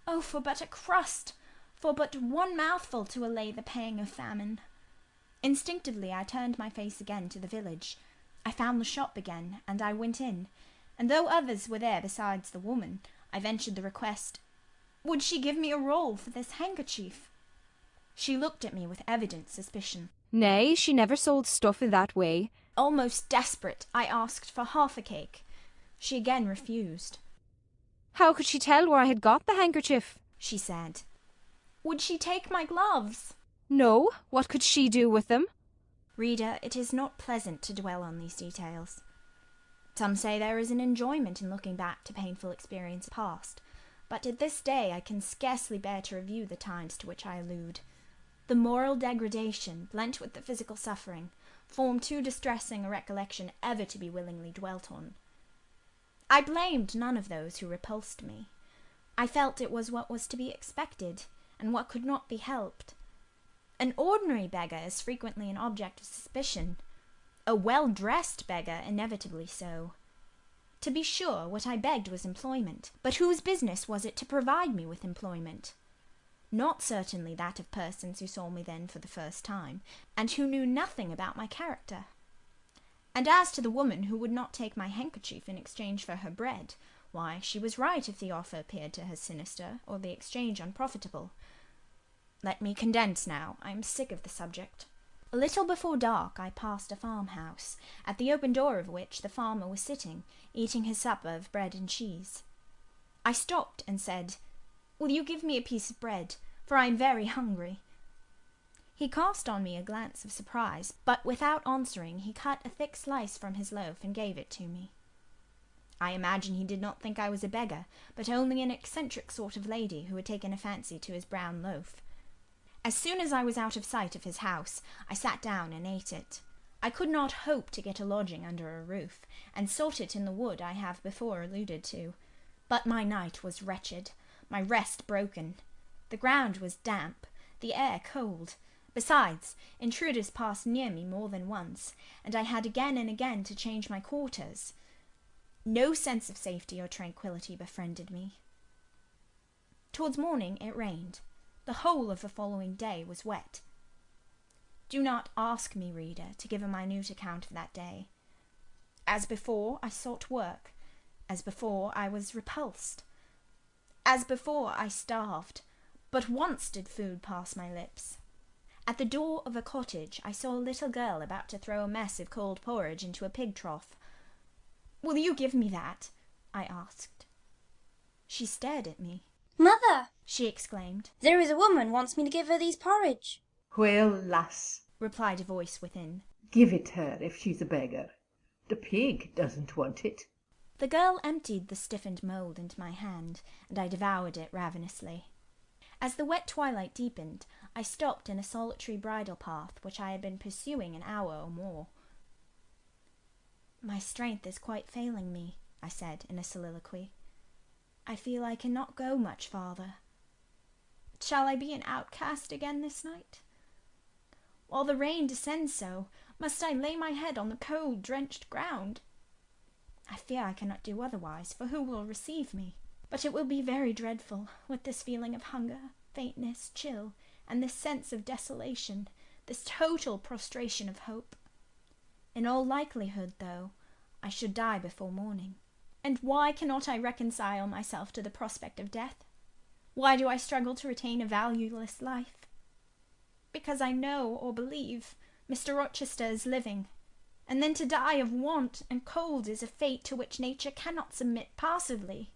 Oh, for but a crust! For but one mouthful to allay the pang of famine! Instinctively I turned my face again to the village. I found the shop again, and I went in, and though others were there besides the woman, I ventured the request, would she give me a roll for this handkerchief? She looked at me with evident suspicion. Nay, she never sold stuff in that way. Almost desperate, I asked for half a cake. She again refused. How could she tell where I had got the handkerchief? She said. Would she take my gloves? No, what could she do with them? Reader, it is not pleasant to dwell on these details. Some say there is an enjoyment in looking back to painful experience past, but at this day I can scarcely bear to review the times to which I allude. The moral degradation, blent with the physical suffering, form too distressing a recollection ever to be willingly dwelt on. I blamed none of those who repulsed me. I felt it was what was to be expected, and what could not be helped. An ordinary beggar is frequently an object of suspicion, a well-dressed beggar inevitably so. To be sure, what I begged was employment, but whose business was it to provide me with employment? Not certainly that of persons who saw me then for the first time, and who knew nothing about my character. And as to the woman who would not take my handkerchief in exchange for her bread, why, she was right if the offer appeared to her sinister, or the exchange unprofitable. Let me condense now. I am sick of the subject. A little before dark I passed a farmhouse, at the open door of which the farmer was sitting, eating his supper of bread and cheese. I stopped and said, "Will you give me a piece of bread, for I am very hungry?" He cast on me a glance of surprise, but without answering he cut a thick slice from his loaf and gave it to me. I imagine he did not think I was a beggar, but only an eccentric sort of lady who had taken a fancy to his brown loaf. As soon as I was out of sight of his house, I sat down and ate it. I could not hope to get a lodging under a roof, and sought it in the wood I have before alluded to. But my night was wretched, my rest broken. The ground was damp, the air cold, Besides, intruders passed near me more than once, and I had again and again to change my quarters. No sense of safety or tranquillity befriended me. Towards morning it rained. The whole of the following day was wet. Do not ask me, reader, to give a minute account of that day. As before, I sought work. As before, I was repulsed. As before, I starved. But once did food pass my lips. At the door of a cottage I saw a little girl about to throw a mess of cold porridge into a pig trough. "Will you give me that?" I asked. She stared at me. "Mother," she exclaimed, "there is a woman wants me to give her these porridge." "Well, lass," replied a voice within, "give it her if she's a beggar. The pig doesn't want it." The girl emptied the stiffened mould into my hand, and I devoured it ravenously. As the wet twilight deepened, I stopped in a solitary bridle path which I had been pursuing an hour or more. "My strength is quite failing me," I said in a soliloquy. "I feel I cannot go much farther. Shall I be an outcast again this night? While the rain descends so, must I lay my head on the cold, drenched ground? I fear I cannot do otherwise, for who will receive me? But it will be very dreadful, with this feeling of hunger, faintness, chill, and this sense of desolation, this total prostration of hope. In all likelihood, though, I should die before morning. And why cannot I reconcile myself to the prospect of death? Why do I struggle to retain a valueless life? Because I know or believe Mr. Rochester is living, and then to die of want and cold is a fate to which nature cannot submit passively.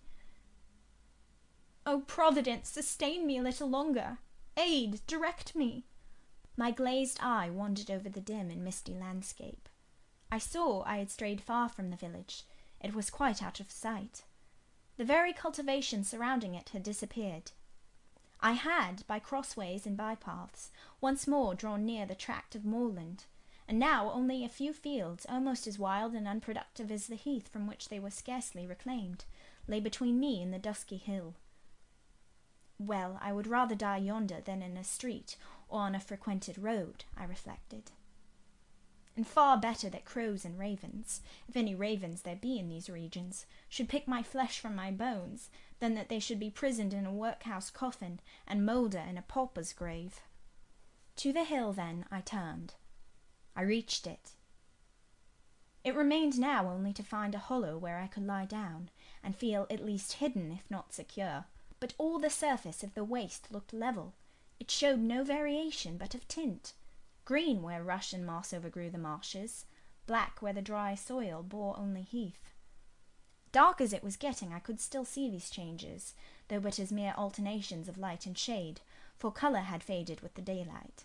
O Providence, sustain me a little longer. Aid, direct me." My glazed eye wandered over the dim and misty landscape. I saw I had strayed far from the village. It was quite out of sight. The very cultivation surrounding it had disappeared. I had, by crossways and bypaths, once more drawn near the tract of moorland, and now only a few fields, almost as wild and unproductive as the heath from which they were scarcely reclaimed, lay between me and the dusky hill. Well, I would rather die yonder than in a street or on a frequented road, I reflected. And far better that crows and ravens, if any ravens there be in these regions, should pick my flesh from my bones, than that they should be prisoned in a workhouse coffin and moulder in a pauper's grave. To the hill, then, I turned. I reached it. It remained now only to find a hollow where I could lie down, and feel at least hidden, if not secure. But all the surface of the waste looked level. It showed no variation but of tint. Green where rush and moss overgrew the marshes, black where the dry soil bore only heath. Dark as it was getting, I could still see these changes, though but as mere alternations of light and shade, for colour had faded with the daylight.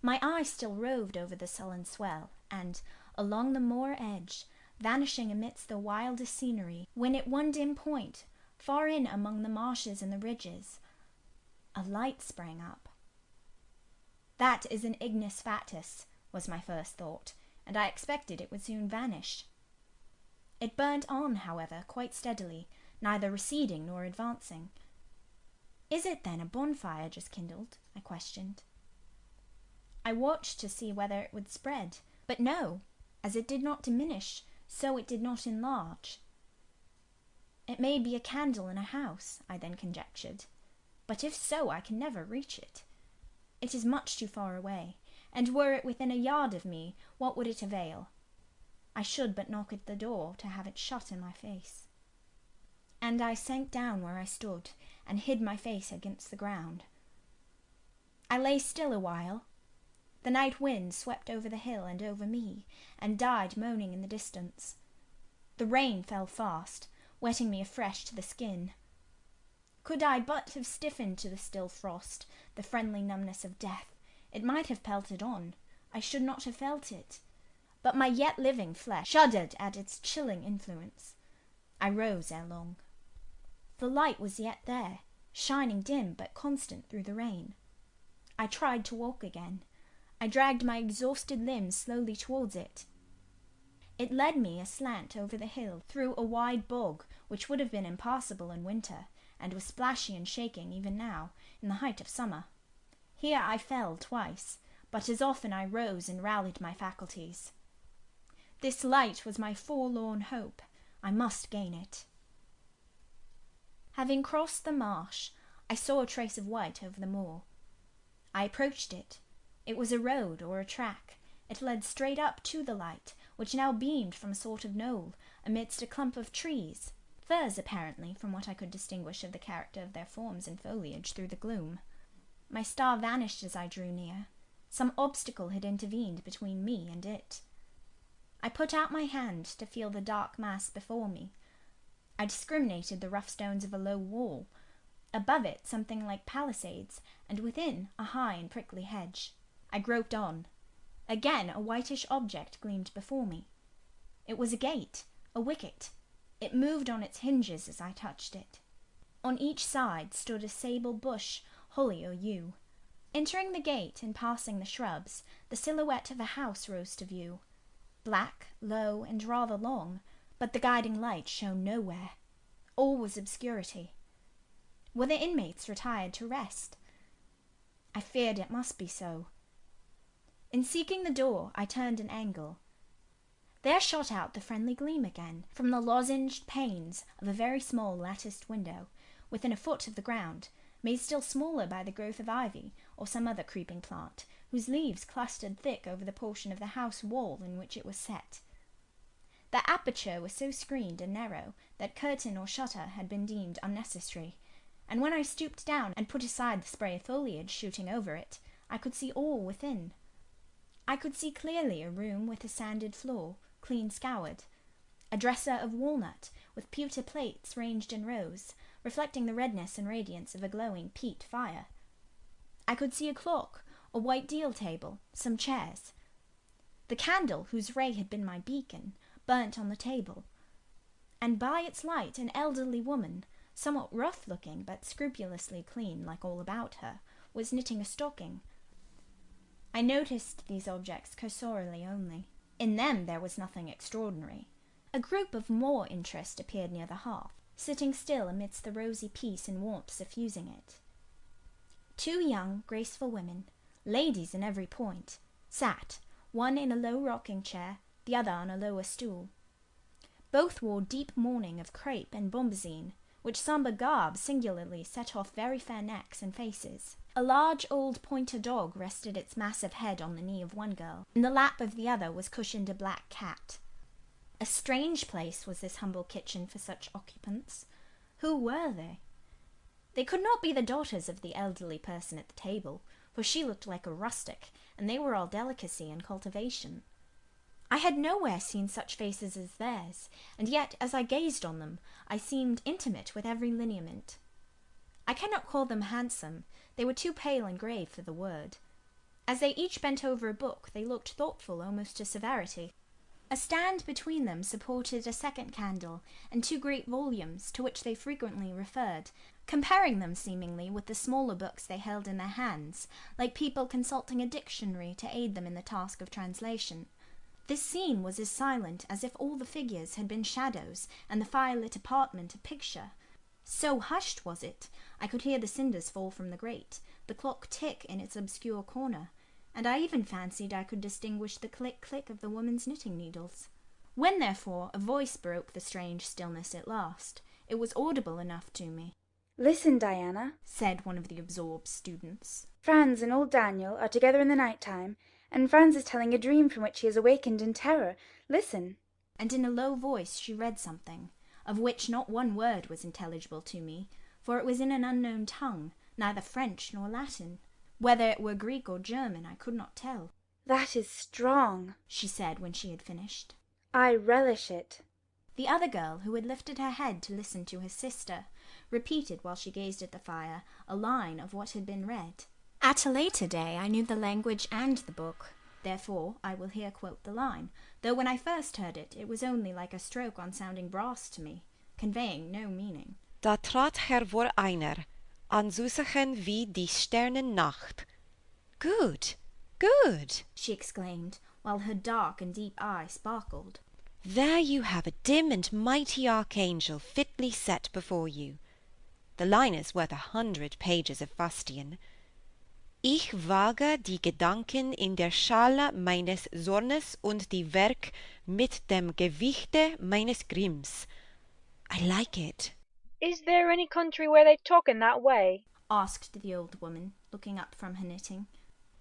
My eye still roved over the sullen swell, and, along the moor edge, vanishing amidst the wildest scenery, when at one dim point, far in among the marshes and the ridges, a light sprang up. That is an ignis fatuus, was my first thought, and I expected it would soon vanish. It burnt on, however, quite steadily, neither receding nor advancing. "Is it, then, a bonfire just kindled?" I questioned. I watched to see whether it would spread, but no, as it did not diminish, so it did not enlarge. It may be a candle in a house, I then conjectured, but if so, I can never reach it. It is much too far away, and were it within a yard of me, what would it avail? I should but knock at the door to have it shut in my face. And I sank down where I stood, and hid my face against the ground. I lay still a while. The night wind swept over the hill and over me, and died moaning in the distance. The rain fell fast, wetting me afresh to the skin. Could I but have stiffened to the still frost, the friendly numbness of death, it might have pelted on. I should not have felt it. But my yet living flesh shuddered at its chilling influence. I rose ere long. The light was yet there, shining dim but constant through the rain. I tried to walk again. I dragged my exhausted limbs slowly towards it. It led me aslant over the hill, through a wide bog, which would have been impassable in winter, and was splashy and shaking even now, in the height of summer. Here I fell twice, but as often I rose and rallied my faculties. This light was my forlorn hope. I must gain it. Having crossed the marsh, I saw a trace of white over the moor. I approached it. It was a road or a track. It led straight up to the light, which now beamed from a sort of knoll, amidst a clump of trees, firs apparently, from what I could distinguish of the character of their forms and foliage through the gloom. My star vanished as I drew near. Some obstacle had intervened between me and it. I put out my hand to feel the dark mass before me. I discriminated the rough stones of a low wall. Above it something like palisades, and within a high and prickly hedge. I groped on. Again a whitish object gleamed before me. It was a gate, a wicket. It moved on its hinges as I touched it. On each side stood a sable bush, holly or yew. Entering the gate and passing the shrubs, the silhouette of a house rose to view. Black, low, and rather long, but the guiding light shone nowhere. All was obscurity. Were the inmates retired to rest? I feared it must be so. In seeking the door, I turned an angle. There shot out the friendly gleam again, from the lozenged panes of a very small latticed window, within a foot of the ground, made still smaller by the growth of ivy or some other creeping plant, whose leaves clustered thick over the portion of the house wall in which it was set. The aperture was so screened and narrow that curtain or shutter had been deemed unnecessary, and when I stooped down and put aside the spray of foliage shooting over it, I could see all within. I could see clearly a room with a sanded floor, clean scoured, a dresser of walnut, with pewter plates ranged in rows, reflecting the redness and radiance of a glowing peat fire. I could see a clock, a white deal table, some chairs. The candle, whose ray had been my beacon, burnt on the table, and by its light an elderly woman, somewhat rough-looking but scrupulously clean like all about her, was knitting a stocking. I noticed these objects cursorily only. In them there was nothing extraordinary. A group of more interest appeared near the hearth, sitting still amidst the rosy peace and warmth suffusing it. Two young, graceful women, ladies in every point, sat, one in a low rocking chair, the other on a lower stool. Both wore deep mourning of crepe and bombazine, which sombre garb singularly set off very fair necks and faces. A large old pointer dog rested its massive head on the knee of one girl. In the lap of the other was cushioned a black cat. A strange place was this humble kitchen for such occupants. Who were they? They could not be the daughters of the elderly person at the table, for she looked like a rustic, and they were all delicacy and cultivation. I had nowhere seen such faces as theirs, and yet, as I gazed on them, I seemed intimate with every lineament. I cannot call them handsome. They were too pale and grave for the word. As they each bent over a book, they looked thoughtful almost to severity. A stand between them supported a second candle, and two great volumes, to which they frequently referred, comparing them seemingly with the smaller books they held in their hands, like people consulting a dictionary to aid them in the task of translation. This scene was as silent as if all the figures had been shadows, and the fire-lit apartment a picture. So hushed was it, I could hear the cinders fall from the grate, the clock tick in its obscure corner, and I even fancied I could distinguish the click-click of the woman's knitting needles. When, therefore, a voice broke the strange stillness at last, it was audible enough to me. "Listen, Diana," said one of the absorbed students. "Franz and old Daniel are together in the night time, and Franz is telling a dream from which he has awakened in terror. Listen." And in a low voice she read something, of which not one word was intelligible to me, for it was in an unknown tongue, neither French nor Latin. Whether it were Greek or German I could not tell. "That is strong," she said when she had finished. "I relish it." The other girl, who had lifted her head to listen to her sister, repeated while she gazed at the fire a line of what had been read. At a later day I knew the language and the book, therefore I will here quote the line, though when I first heard it, it was only like a stroke on sounding brass to me, conveying no meaning. Da trat hervor einer, anzusigen wie die Sternennacht. Good, good, she exclaimed, while her dark and deep eye sparkled. There you have a dim and mighty archangel fitly set before you. The line is worth 100 pages of fustian. Ich wage die Gedanken in der Schale meines Zornes und die Werk mit dem Gewichte meines Grimms. I like it. Is there any country where they talk in that way? asked the old woman, looking up from her knitting.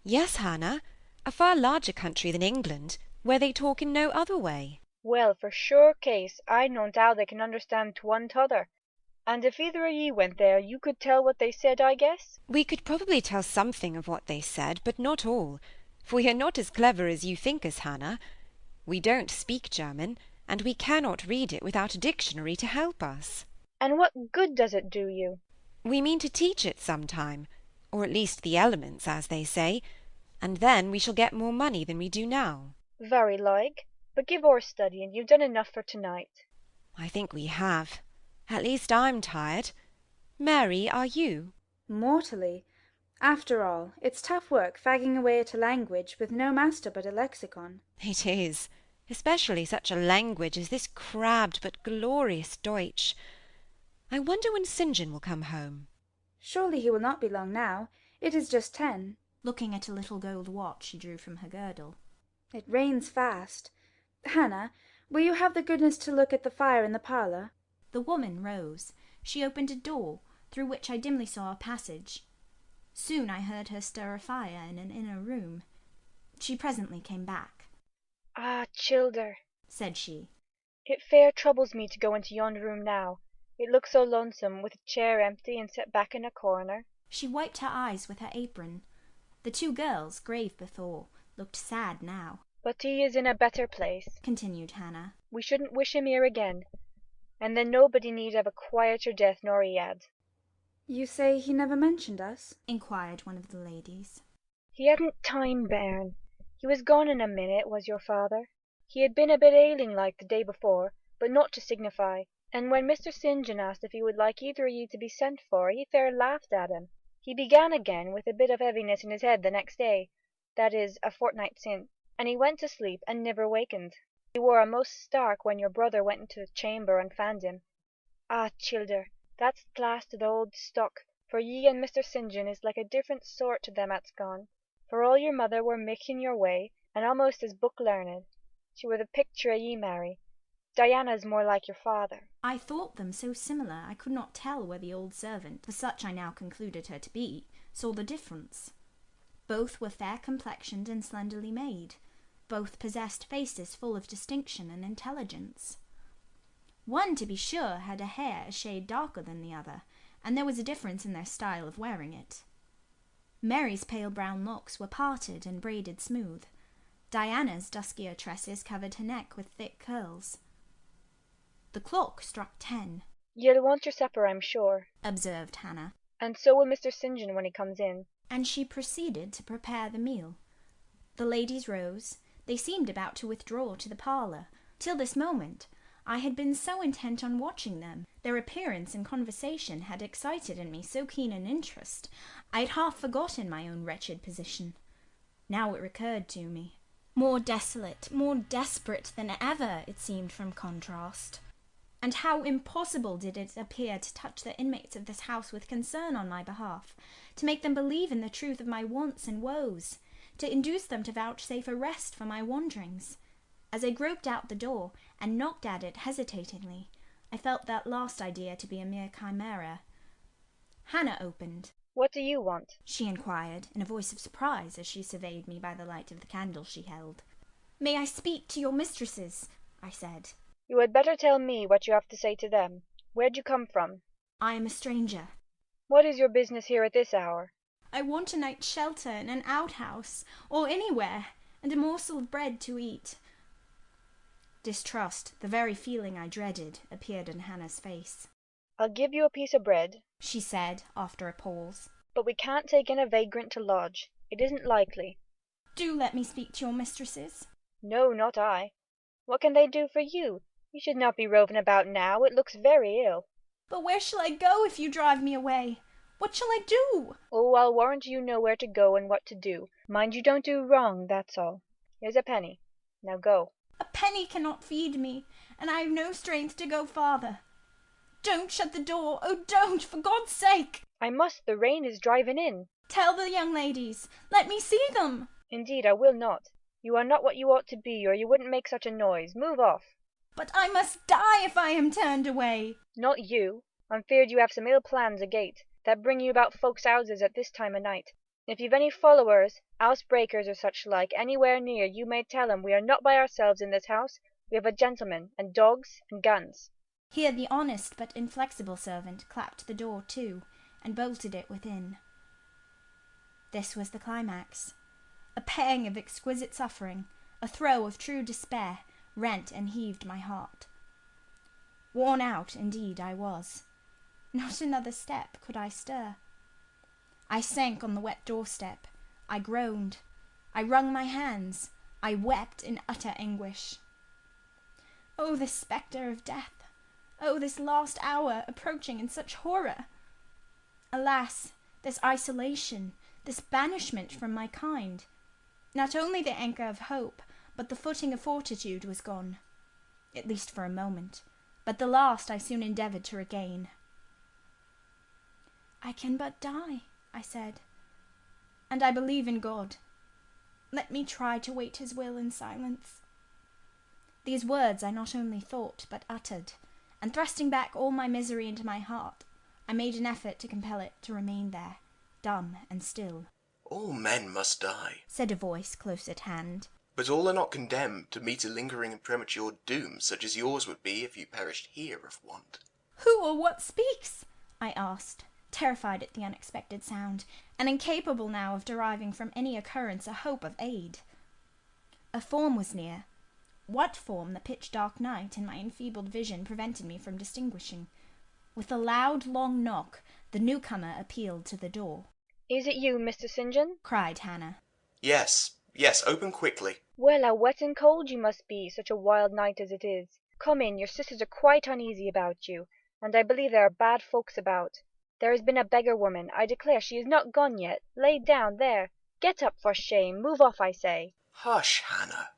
Yes, Hannah, a far larger country than England, where they talk in no other way. Well, for sure case, I know how they can understand one t'other. And if either of ye went there, you could tell what they said, I guess? We could probably tell something of what they said, but not all, for we are not as clever as you think us, Hannah. We don't speak German, and we cannot read it without a dictionary to help us. And what good does it do you? We mean to teach it some time, or at least the elements, as they say, and then we shall get more money than we do now. Very like. But give o'er studying, you've done enough for to-night. I think we have. At least I'm tired. Mary, are you? Mortally. After all, it's tough work fagging away at a language with no master but a lexicon. It is, especially such a language as this crabbed but glorious Deutsch. I wonder when St. John will come home. Surely he will not be long now. It is just 10. Looking at a little gold watch she drew from her girdle. It rains fast. Hannah, will you have the goodness to look at the fire in the parlour? The woman rose. She opened a door, through which I dimly saw a passage. Soon I heard her stir a fire in an inner room. She presently came back. Ah, childer, said she. It fair troubles me to go into yonder room now. It looks so lonesome, with a chair empty and set back in a corner. She wiped her eyes with her apron. The two girls, grave before, looked sad now. But he is in a better place, continued Hannah. We shouldn't wish him here again, and then nobody need have a quieter death nor he had. You say he never mentioned us? Inquired one of the ladies. He hadn't time, bairn. He was gone in a minute, was your father. He had been a bit ailing like the day before, but not to signify, and when Mr. St. John asked if he would like either of ye to be sent for, he fair laughed at him. He began again with a bit of heaviness in his head the next day, that is, a fortnight since, and he went to sleep and never wakened. He wore a most stark when your brother went into the chamber and fanned him. Ah, childer, that's the last of the old stock, for ye and Mr. St. John is like a different sort to them at's gone. For all your mother were mick in your way, and almost as book learned. She were the picture of ye, Mary. Diana's more like your father. I thought them so similar I could not tell where the old servant, for such I now concluded her to be, saw the difference. Both were fair-complexioned and slenderly made. Both possessed faces full of distinction and intelligence. One, to be sure, had a hair a shade darker than the other, and there was a difference in their style of wearing it. Mary's pale brown locks were parted and braided smooth. Diana's duskier tresses covered her neck with thick curls. The clock struck 10. You'll want your supper, I'm sure, observed Hannah. And so will Mr. St. John when he comes in. And she proceeded to prepare the meal. The ladies rose. They seemed about to withdraw to the parlour. Till this moment I had been so intent on watching them. Their appearance and conversation had excited in me so keen an interest, I had half forgotten my own wretched position. Now it recurred to me. More desolate, more desperate than ever, it seemed from contrast. And how impossible did it appear to touch the inmates of this house with concern on my behalf, to make them believe in the truth of my wants and woes, to induce them to vouchsafe a rest for my wanderings. As I groped out the door, and knocked at it hesitatingly, I felt that last idea to be a mere chimera. Hannah opened. What do you want? She inquired, in a voice of surprise, as she surveyed me by the light of the candle she held. May I speak to your mistresses? I said. You had better tell me what you have to say to them. Where'd you come from? I am a stranger. What is your business here at this hour? I want a night's shelter in an outhouse, or anywhere, and a morsel of bread to eat. Distrust, the very feeling I dreaded, appeared in Hannah's face. I'll give you a piece of bread, she said, after a pause. But we can't take in a vagrant to lodge. It isn't likely. Do let me speak to your mistresses. No, not I. What can they do for you? You should not be roving about now. It looks very ill. But where shall I go if you drive me away? What shall I do? Oh, I'll warrant you know where to go and what to do. Mind you don't do wrong, that's all. Here's a penny. Now go. A penny cannot feed me, and I have no strength to go farther. Don't shut the door. Oh, don't, for God's sake. I must. The rain is driving in. Tell the young ladies. Let me see them. Indeed, I will not. You are not what you ought to be, or you wouldn't make such a noise. Move off. But I must die if I am turned away. Not you. I'm feared you have some ill plans agate, that bring you about folks' houses at this time o' night. If you've any followers, housebreakers or such like, anywhere near, you may tell 'em we are not by ourselves in this house. We have a gentleman, and dogs, and guns. Here the honest but inflexible servant clapped the door to, and bolted it within. This was the climax. A pang of exquisite suffering, a throe of true despair, rent and heaved my heart. Worn out, indeed, I was. Not another step could I stir. I sank on the wet doorstep. I groaned. I wrung my hands. I wept in utter anguish. Oh, this spectre of death! Oh, this last hour approaching in such horror! Alas, this isolation, this banishment from my kind! Not only the anchor of hope, but the footing of fortitude was gone, at least for a moment, but the last I soon endeavoured to regain. I can but die, I said, and I believe in God. Let me try to wait his will in silence. These words I not only thought, but uttered, and thrusting back all my misery into my heart, I made an effort to compel it to remain there, dumb and still. All men must die, said a voice close at hand. But all are not condemned to meet a lingering and premature doom, such as yours would be if you perished here of want. Who or what speaks? I asked, terrified at the unexpected sound, and incapable now of deriving from any occurrence a hope of aid. A form was near. What form the pitch-dark night and my enfeebled vision prevented me from distinguishing. With a loud, long knock, the newcomer appealed to the door. "Is it you, Mr. St. John?" cried Hannah. Yes, yes, open quickly. Well, how wet and cold you must be, such a wild night as it is. Come in, your sisters are quite uneasy about you, and I believe there are bad folks about. There has been a beggar woman, I declare she is not gone yet, laid down there. Get up, for shame, move off, I say. Hush, Hannah.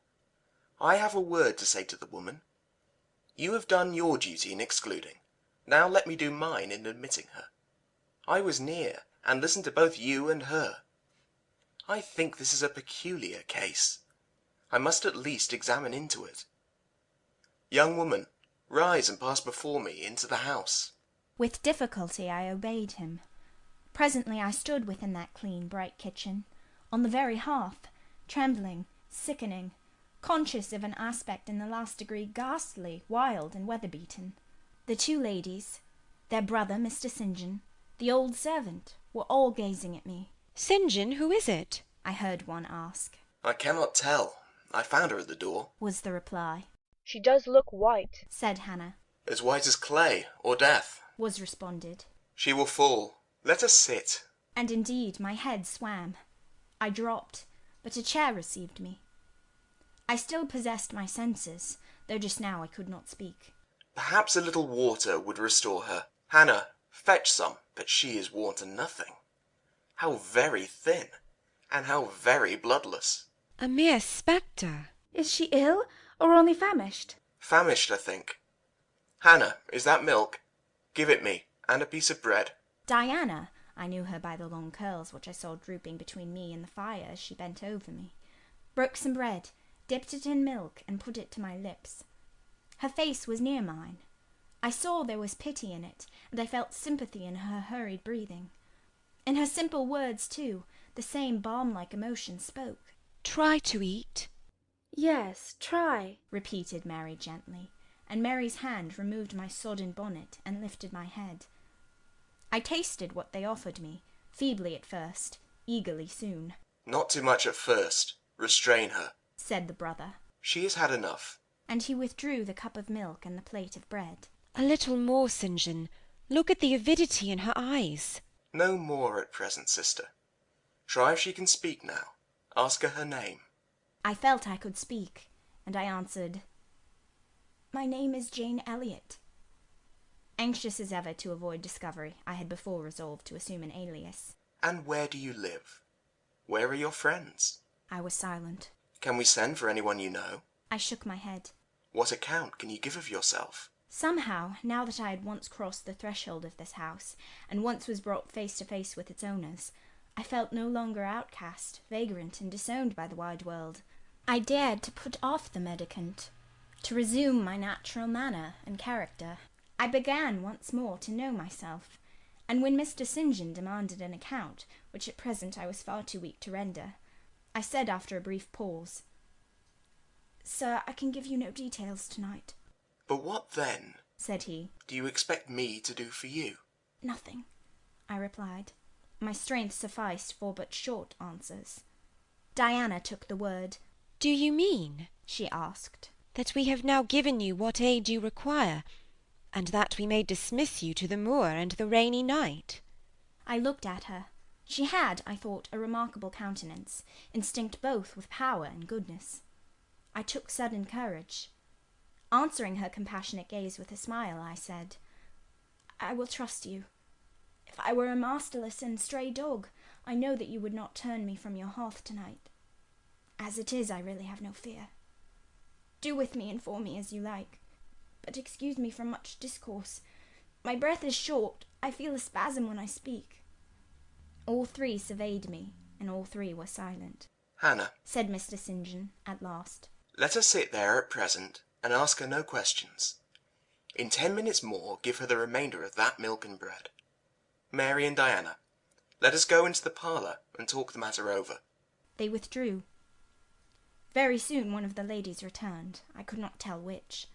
I have a word to say to the woman. You have done your duty in excluding. Now let me do mine in admitting her. I was near, and listened to both you and her. I think this is a peculiar case. I must at least examine into it. Young woman, rise and pass before me into the house. With difficulty I obeyed him. Presently I stood within that clean, bright kitchen, on the very hearth, trembling, sickening, conscious of an aspect in the last degree ghastly, wild, and weather-beaten. The two ladies, their brother, Mr. St. John, the old servant, were all gazing at me. St. John, who is it? I heard one ask. I cannot tell. I found her at the door, was the reply. She does look white, said Hannah. As white as clay, or death, was responded. She will fall. Let us sit. And indeed my head swam. I dropped, but a chair received me. I still possessed my senses, though just now I could not speak. Perhaps a little water would restore her. Hannah, fetch some, but she is worn to nothing. How very thin, and how very bloodless. A mere spectre. Is she ill, or only famished? Famished, I think. Hannah, is that milk? Give it me, and a piece of bread. Diana, I knew her by the long curls which I saw drooping between me and the fire as she bent over me, broke some bread, dipped it in milk, and put it to my lips. Her face was near mine. I saw there was pity in it, and I felt sympathy in her hurried breathing. In her simple words, too, the same balm-like emotion spoke. Try to eat. Yes, try, repeated Mary gently, and Mary's hand removed my sodden bonnet and lifted my head. I tasted what they offered me, feebly at first, eagerly soon. Not too much at first. Restrain her, said the brother. She has had enough. And he withdrew the cup of milk and the plate of bread. A little more, St. John. Look at the avidity in her eyes. No more at present, sister. Try if she can speak now. Ask her her name. I felt I could speak, and I answered, My name is Jane Elliot. Anxious as ever to avoid discovery, I had before resolved to assume an alias. And where do you live? Where are your friends? I was silent. Can we send for anyone you know? I shook my head. What account can you give of yourself? Somehow, now that I had once crossed the threshold of this house, and once was brought face to face with its owners, I felt no longer outcast, vagrant, and disowned by the wide world. I dared to put off the mendicant, to resume my natural manner and character. I began once more to know myself, and when Mr. St. John demanded an account, which at present I was far too weak to render, I said after a brief pause, "Sir, I can give you no details tonight." "But what then," said he, "do you expect me to do for you?" "Nothing," I replied. My strength sufficed for but short answers. Diana took the word. "Do you mean," she asked, "that we have now given you what aid you require, and that we may dismiss you to the moor and the rainy night?" I looked at her. She had, I thought, a remarkable countenance, instinct both with power and goodness. I took sudden courage. Answering her compassionate gaze with a smile, I said, "I will trust you. If I were a masterless and stray dog, I know that you would not turn me from your hearth tonight. As it is, I really have no fear. Do with me and for me as you like, but excuse me from much discourse. My breath is short. I feel a spasm when I speak." All three surveyed me, and all three were silent. "Hannah," said Mr. St. John at last, "let her sit there at present, and ask her no questions. In 10 minutes more give her the remainder of that milk and bread. Mary and Diana, let us go into the parlour and talk the matter over." They withdrew. Very soon one of the ladies returned, I could not tell which.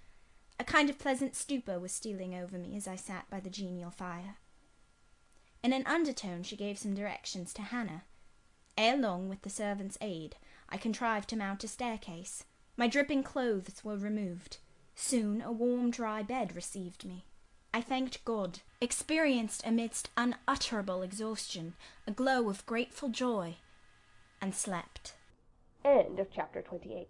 A kind of pleasant stupor was stealing over me as I sat by the genial fire. In an undertone she gave some directions to Hannah. Ere long, with the servant's aid, I contrived to mount a staircase. My dripping clothes were removed. Soon a warm, dry bed received me. I thanked God, experienced amidst unutterable exhaustion a glow of grateful joy, and slept. End of chapter 28.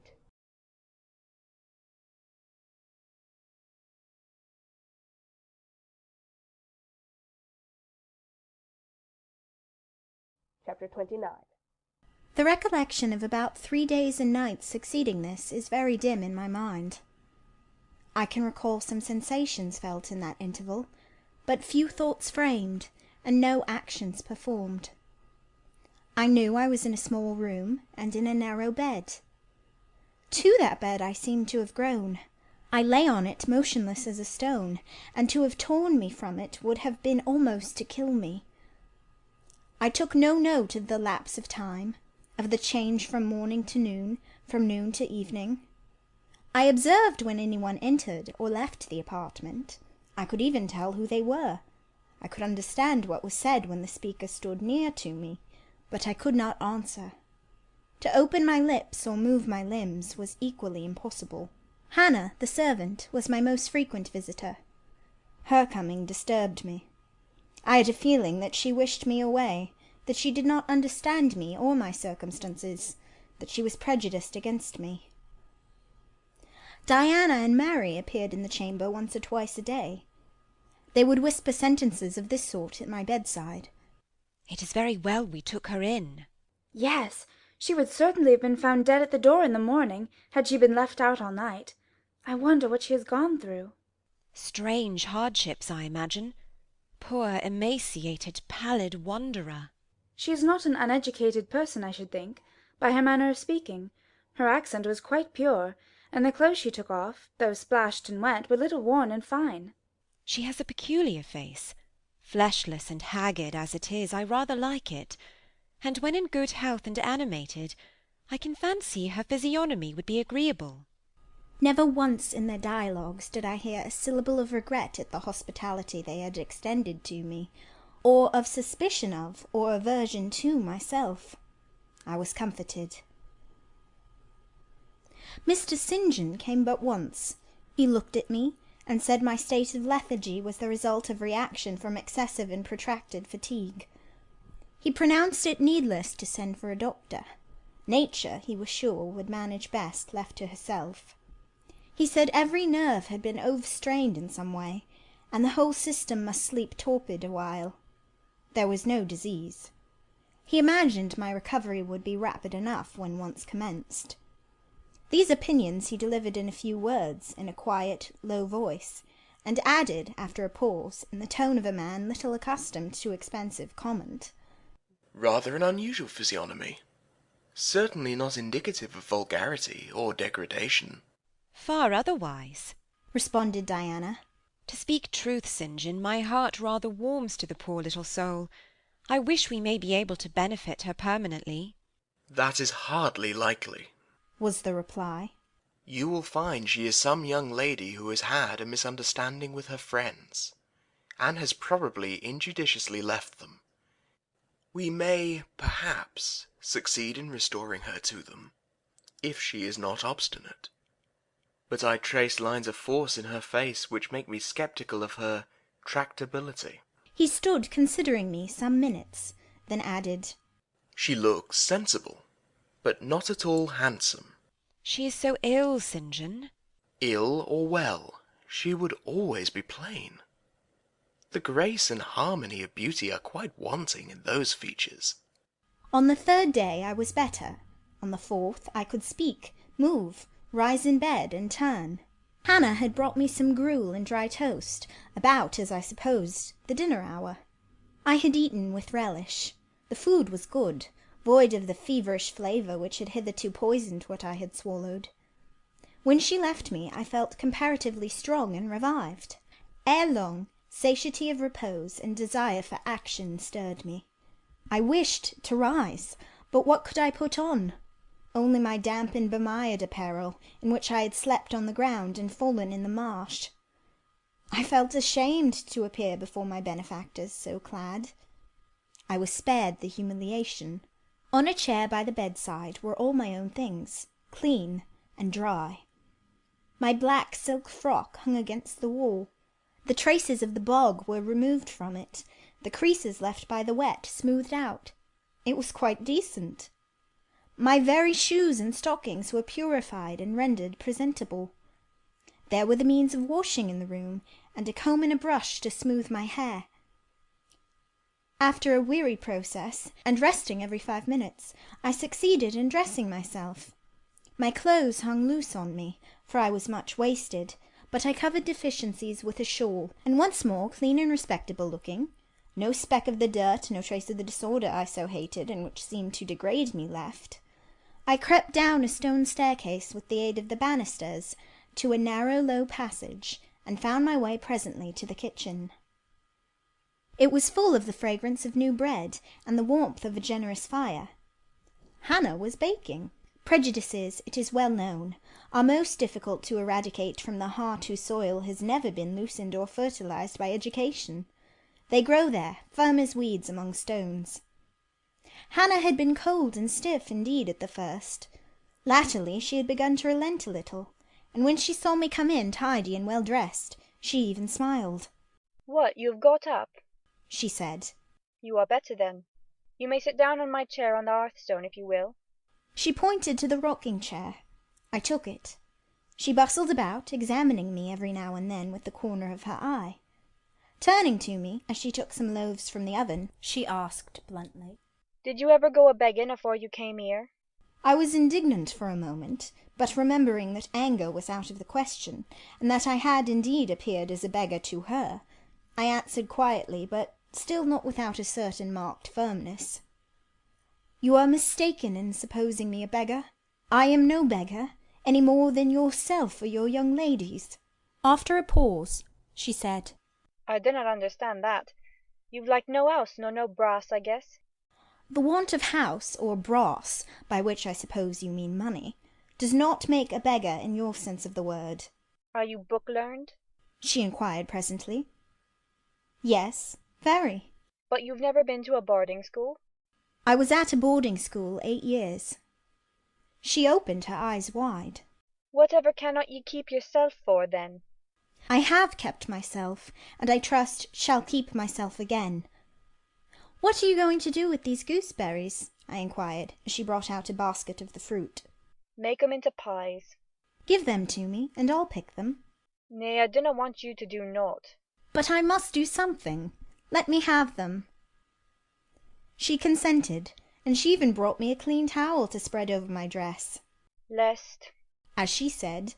Chapter 29. The recollection of about 3 days and nights succeeding this is very dim in my mind. I can recall some sensations felt in that interval, but few thoughts framed, and no actions performed. I knew I was in a small room, and in a narrow bed. To that bed I seemed to have grown. I lay on it motionless as a stone, and to have torn me from it would have been almost to kill me. I took no note of the lapse of time, of the change from morning to noon, from noon to evening. I observed when anyone entered or left the apartment. I could even tell who they were. I could understand what was said when the speaker stood near to me, but I could not answer. To open my lips or move my limbs was equally impossible. Hannah, the servant, was my most frequent visitor. Her coming disturbed me. I had a feeling that she wished me away, that she did not understand me or my circumstances, that she was prejudiced against me. Diana and Mary appeared in the chamber once or twice a day. They would whisper sentences of this sort at my bedside. "It is very well we took her in." "Yes, she would certainly have been found dead at the door in the morning, had she been left out all night. I wonder what she has gone through." "Strange hardships, I imagine. Poor, emaciated, pallid wanderer." "She is not an uneducated person, I should think, by her manner of speaking. Her accent was quite pure, and the clothes she took off, though splashed and wet, were little worn and fine." "She has a peculiar face. Fleshless and haggard as it is, I rather like it. And when in good health and animated, I can fancy her physiognomy would be agreeable." Never once in their dialogues did I hear a syllable of regret at the hospitality they had extended to me, or of suspicion of, or aversion to myself. I was comforted. Mr. St. John came but once. He looked at me, and said my state of lethargy was the result of reaction from excessive and protracted fatigue. He pronounced it needless to send for a doctor. Nature, he was sure, would manage best left to herself. He said every nerve had been overstrained in some way, and the whole system must sleep torpid a while. There was no disease. He imagined my recovery would be rapid enough when once commenced. These opinions he delivered in a few words, in a quiet, low voice, and added, after a pause, in the tone of a man little accustomed to expensive comment, Rather an unusual physiognomy. Certainly not indicative of vulgarity or degradation. Far otherwise, responded Diana. To speak truth, St. John, my heart rather warms to the poor little soul. I wish we may be able to benefit her permanently. That is hardly likely, was the reply. You will find she is some young lady who has had a misunderstanding with her friends, and has probably injudiciously left them. We may, perhaps, succeed in restoring her to them, if she is not obstinate. But I trace lines of force in her face which make me sceptical of her tractability. He stood considering me some minutes, then added, She looks sensible, but not at all handsome. She is so ill, St. John. Ill or well, she would always be plain. The grace and harmony of beauty are quite wanting in those features. On the 3rd day I was better. On the 4th I could speak, move, rise in bed, and turn. Hannah had brought me some gruel and dry toast, about, as I supposed, the dinner hour. I had eaten with relish. The food was good, void of the feverish flavour which had hitherto poisoned what I had swallowed. When she left me, I felt comparatively strong and revived. Ere long, satiety of repose and desire for action stirred me. I wished to rise, but what could I put on? Only my damp and bemired apparel, in which I had slept on the ground and fallen in the marsh. I felt ashamed to appear before my benefactors so clad. I was spared the humiliation. On a chair by the bedside were all my own things, clean and dry. My black silk frock hung against the wall. The traces of the bog were removed from it, the creases left by the wet smoothed out. It was quite decent. My very shoes and stockings were purified and rendered presentable. There were the means of washing in the room, and a comb and a brush to smooth my hair. After a weary process, and resting every 5 minutes, I succeeded in dressing myself. My clothes hung loose on me, for I was much wasted, but I covered deficiencies with a shawl, and once more clean and respectable looking. No speck of the dirt, no trace of the disorder I so hated, and which seemed to degrade me, left. I crept down a stone staircase with the aid of the banisters, to a narrow low passage, and found my way presently to the kitchen. It was full of the fragrance of new bread, and the warmth of a generous fire. Hannah was baking. Prejudices, it is well known, are most difficult to eradicate from the heart whose soil has never been loosened or fertilized by education. They grow there, firm as weeds among stones. Hannah had been cold and stiff indeed at the first. Latterly she had begun to relent a little, and when she saw me come in tidy and well dressed, she even smiled. "What, you have got up?" she said. "You are better then. You may sit down on my chair on the hearthstone if you will." She pointed to the rocking chair. I took it. She bustled about, examining me every now and then with the corner of her eye. Turning to me, as she took some loaves from the oven, she asked bluntly, "Did you ever go a-begging afore you came here?" I was indignant for a moment, but remembering that anger was out of the question, and that I had indeed appeared as a beggar to her, I answered quietly, but still not without a certain marked firmness. "You are mistaken in supposing me a beggar. I am no beggar, any more than yourself or your young ladies." After a pause, she said, "I dinna understand that. You've like no house nor no brass, I guess." "The want of house or brass, by which I suppose you mean money, does not make a beggar in your sense of the word." "Are you book-learned?" she inquired presently. "Yes, very." "But you've never been to a boarding school?" "I was at a boarding school 8 years." She opened her eyes wide. "Whatever cannot ye keep yourself for, then?" "I have kept myself, and I trust shall keep myself again." "What are you going to do with these gooseberries?" I inquired, as she brought out a basket of the fruit. "Make 'em into pies." "Give them to me, and I'll pick them." "Nay, I dinna want you to do nought." "But I must do something. Let me have them." She consented, and she even brought me a clean towel to spread over my dress. "Lest," as she said,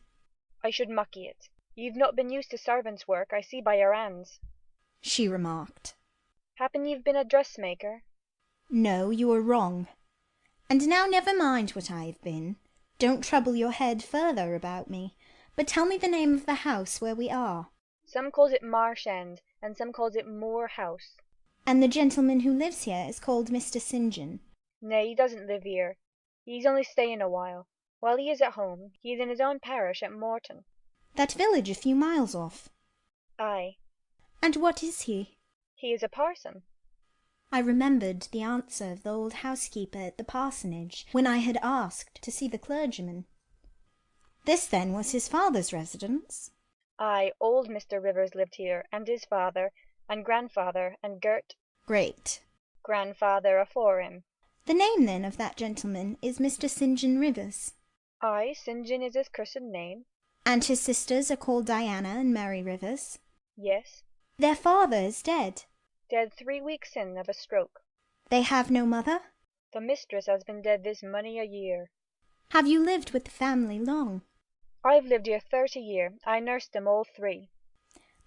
"I should mucky it. Ye've not been used to servants' work, I see by your hands," she remarked. "Happen ye've been a dressmaker?" No, you are wrong. And now never mind what I have been. Don't trouble your head further about me, but tell me the name of the house where we are. Some calls it Marsh End, and some calls it Moor House. And the gentleman who lives here is called Mr. St. John. Nay, he doesn't live here. He's only staying a while. While he is at home, he is in his own parish at Morton. That village a few miles off. Aye. And what is he? He is a parson. I remembered the answer of the old housekeeper at the parsonage when I had asked to see the clergyman. This, then, was his father's residence? Aye, old Mr. Rivers lived here, and his father, and grandfather, and Great. grandfather afore him. The name, then, of that gentleman is Mr. St. John Rivers. Aye, St. John is his christened name. And his sisters are called Diana and Mary Rivers? Yes. Their father is dead? Dead 3 weeks in of a stroke. They have no mother? The mistress has been dead this many a year. Have you lived with the family long? I've lived here 30 year. I nursed them all 3.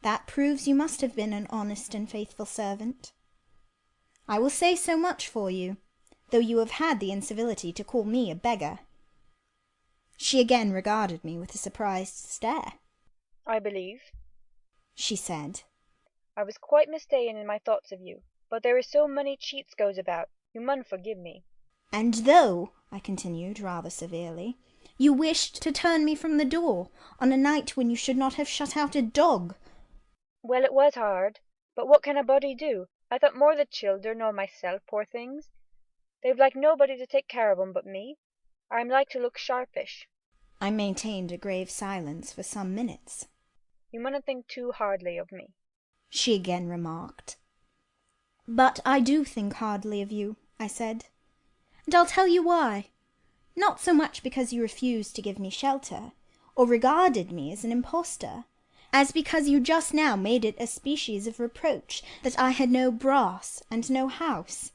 That proves you must have been an honest and faithful servant. I will say so much for you, though you have had the incivility to call me a beggar. She again regarded me with a surprised stare. I believe, she said, I was quite mistaken in my thoughts of you, but there is so many cheats goes about, you mun forgive me. And though, I continued rather severely, you wished to turn me from the door on a night when you should not have shut out a dog. Well, it was hard, but what can a body do? I thought more of the children nor myself, poor things. They've like nobody to take care of 'em but me. I'm like to look sharpish. I maintained a grave silence for some minutes. You munna think too hardly of me, she again remarked. But I do think hardly of you, I said, and I'll tell you why. Not so much because you refused to give me shelter, or regarded me as an impostor, as because you just now made it a species of reproach that I had no brass and no house.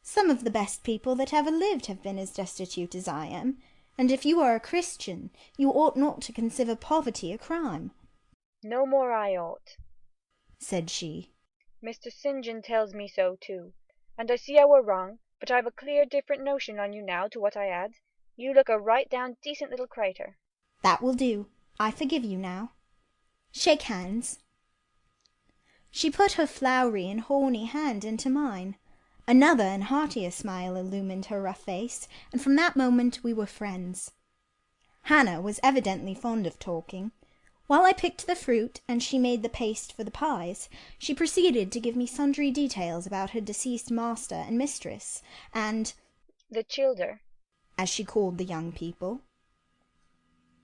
Some of the best people that ever lived have been as destitute as I am, and if you are a Christian, you ought not to consider poverty a crime. No more I ought, said she. Mr. St. John tells me so too, and I see I were wrong, but I've a clear different notion on you now to what I had. You look a right down decent little crater. That will do. I forgive you now. Shake hands. She put her floury and horny hand into mine. Another and heartier smile illumined her rough face, and from that moment we were friends. Hannah was evidently fond of talking. While I picked the fruit and she made the paste for the pies, she proceeded to give me sundry details about her deceased master and mistress, and the childer, as she called the young people.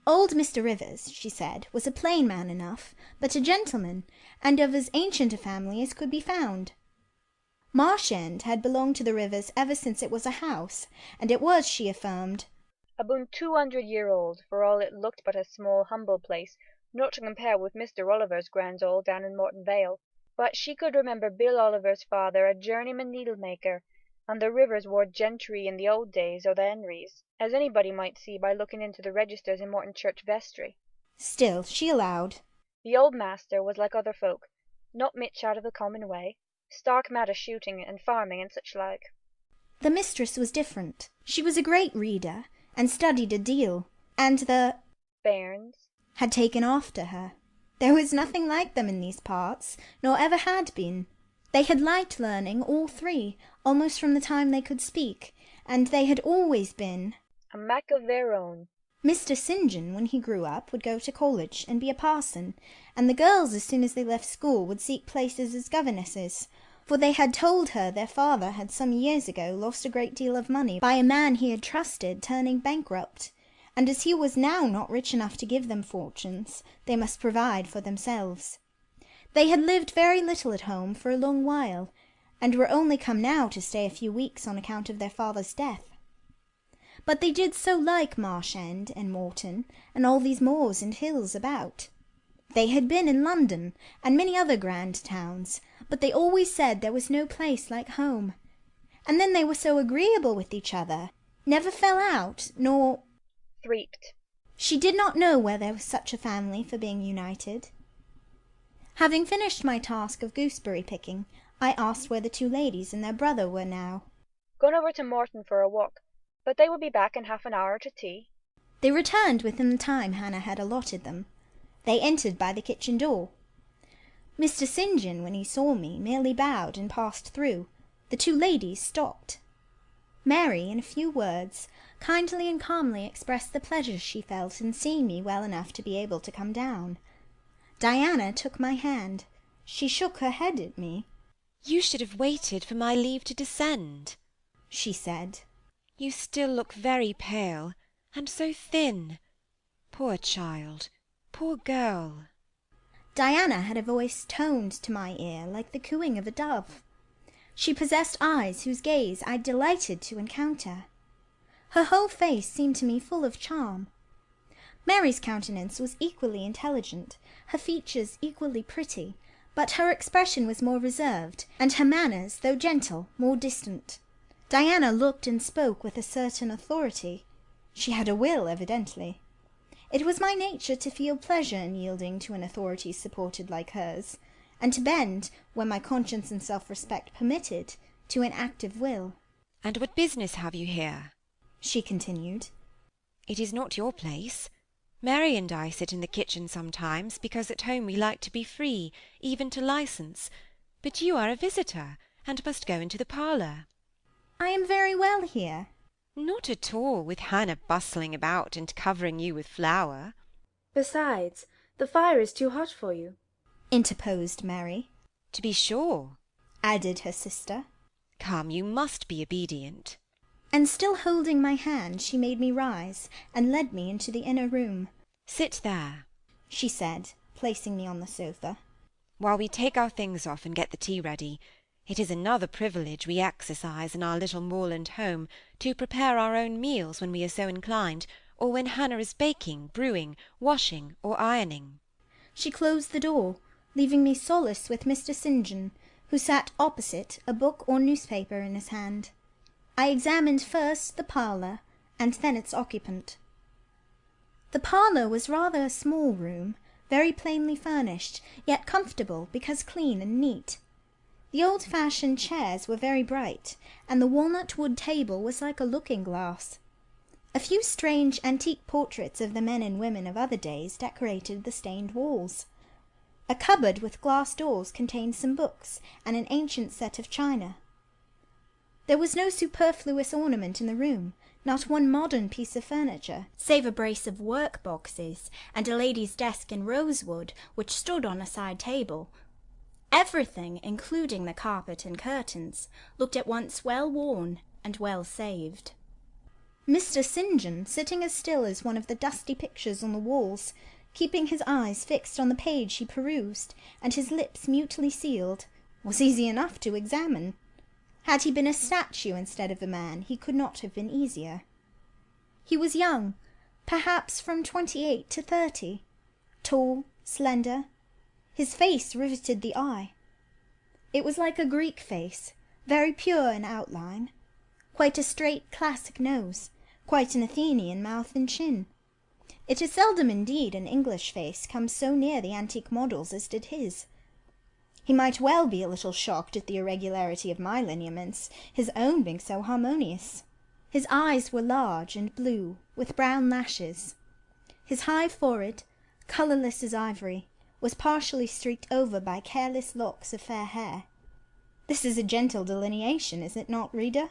Old Mr. Rivers, she said, was a plain man enough, but a gentleman, and of as ancient a family as could be found. Marsh End had belonged to the Rivers ever since it was a house, and it was, she affirmed, aboon 200 year old, for all it looked but a small humble place, not to compare with Mr. Oliver's grand old down in Morton Vale. But she could remember Bill Oliver's father a journeyman needle-maker, and the Rivers wore gentry in the old days o' the Henrys, as anybody might see by looking into the registers in Morton Church vestry. Still, she allowed, the old master was like other folk, not mitch out of the common way, stark mad o' shooting and farming and such like. The mistress was different. She was a great reader, and studied a deal, and the bairns had taken after her. There was nothing like them in these parts, nor ever had been. They had liked learning, all 3, almost from the time they could speak, and they had always been a mack of their own. Mr. St. John, when he grew up, would go to college and be a parson, and the girls, as soon as they left school, would seek places as governesses, for they had told her their father had some years ago lost a great deal of money by a man he had trusted turning bankrupt, and as he was now not rich enough to give them fortunes, they must provide for themselves. They had lived very little at home for a long while, and were only come now to stay a few weeks on account of their father's death. But they did so like Marsh End and Morton, and all these moors and hills about. They had been in London, and many other grand towns, but they always said there was no place like home. And then they were so agreeable with each other, never fell out, nor threeped. She did not know where there was such a family for being united. Having finished my task of gooseberry picking, I asked where the two ladies and their brother were now. Gone over to Morton for a walk, but they will be back in half an hour to tea. They returned within the time Hannah had allotted them. They entered by the kitchen door. Mr. St. John, when he saw me, merely bowed and passed through. The two ladies stopped. Mary, in a few words, kindly and calmly expressed the pleasure she felt in seeing me well enough to be able to come down. Diana took my hand. She shook her head at me. "You should have waited for my leave to descend," she said. "You still look very pale, and so thin. Poor child, poor girl." Diana had a voice toned to my ear like the cooing of a dove. She possessed eyes whose gaze I delighted to encounter. Her whole face seemed to me full of charm. Mary's countenance was equally intelligent, her features equally pretty, but her expression was more reserved, and her manners, though gentle, more distant. Diana looked and spoke with a certain authority. She had a will, evidently. It was my nature to feel pleasure in yielding to an authority supported like hers, and to bend, when my conscience and self-respect permitted, to an active will. "And what business have you here?" she continued. "It is not your place. Mary and I sit in the kitchen sometimes, because at home we like to be free, even to licence. But you are a visitor, and must go into the parlour." "I am very well here." "Not at all, with Hannah bustling about and covering you with flour." "Besides, the fire is too hot for you," interposed Mary. "To be sure," added her sister. "Come, you must be obedient." And still holding my hand, she made me rise, and led me into the inner room. "Sit there," she said, placing me on the sofa, "while we take our things off and get the tea ready. It is another privilege we exercise in our little moorland home, to prepare our own meals when we are so inclined, or when Hannah is baking, brewing, washing, or ironing." She closed the door, leaving me solace with Mr. St. John, who sat opposite, a book or newspaper in his hand. I examined first the parlour, and then its occupant. The parlour was rather a small room, very plainly furnished, yet comfortable because clean and neat. The old-fashioned chairs were very bright, and the walnut-wood table was like a looking-glass. A few strange antique portraits of the men and women of other days decorated the stained walls. A cupboard with glass doors contained some books and an ancient set of china. There was no superfluous ornament in the room, not one modern piece of furniture, save a brace of work-boxes and a lady's desk in rosewood, which stood on a side table. Everything, including the carpet and curtains, looked at once well worn and well saved. Mr. St. John, sitting as still as one of the dusty pictures on the walls, keeping his eyes fixed on the page he perused, and his lips mutely sealed, was easy enough to examine. Had he been a statue instead of a man, he could not have been easier. He was young, perhaps from 28 to 30, tall, slender. His face riveted the eye. It was like a Greek face, very pure in outline, quite a straight classic nose, quite an Athenian mouth and chin. It is seldom indeed an English face comes so near the antique models as did his. He might well be a little shocked at the irregularity of my lineaments, his own being so harmonious. His eyes were large and blue, with brown lashes. His high forehead, colourless as ivory, was partially streaked over by careless locks of fair hair. This is a gentle delineation, is it not, reader?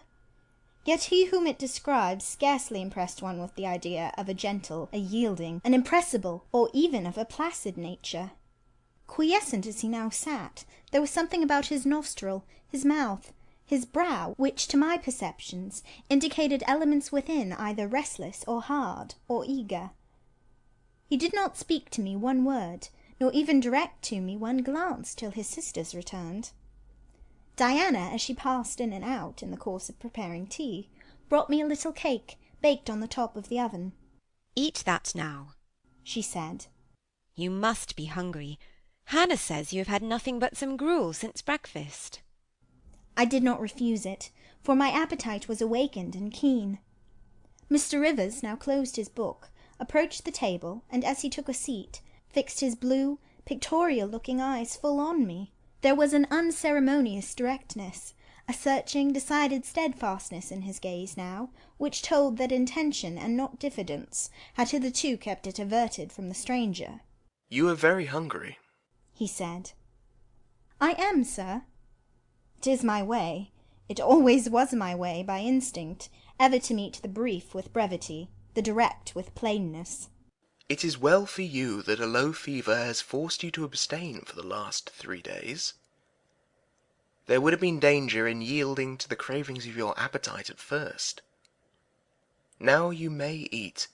Yet he whom it describes scarcely impressed one with the idea of a gentle, a yielding, an impressible, or even of a placid nature. Quiescent as he now sat, there was something about his nostril, his mouth, his brow, which to my perceptions indicated elements within either restless or hard or eager. He did not speak to me one word, nor even direct to me one glance till his sisters returned. Diana, as she passed in and out in the course of preparing tea, brought me a little cake baked on the top of the oven. "Eat that now," she said. "You must be hungry. Hannah says you have had nothing but some gruel since breakfast." I did not refuse it, for my appetite was awakened and keen. Mr. Rivers now closed his book, approached the table, and as he took a seat, fixed his blue, pictorial-looking eyes full on me, There was an unceremonious directness, a searching, decided steadfastness in his gaze now, which told that intention and not diffidence had hitherto kept it averted from the stranger. "You are very hungry," he said. "I am, sir. 'Tis my way, it always was my way by instinct, ever to meet the brief with brevity, the direct with plainness." "It is well for you that a low fever has forced you to abstain for the last 3 days. There would have been danger in yielding to the cravings of your appetite at first. Now you may eat,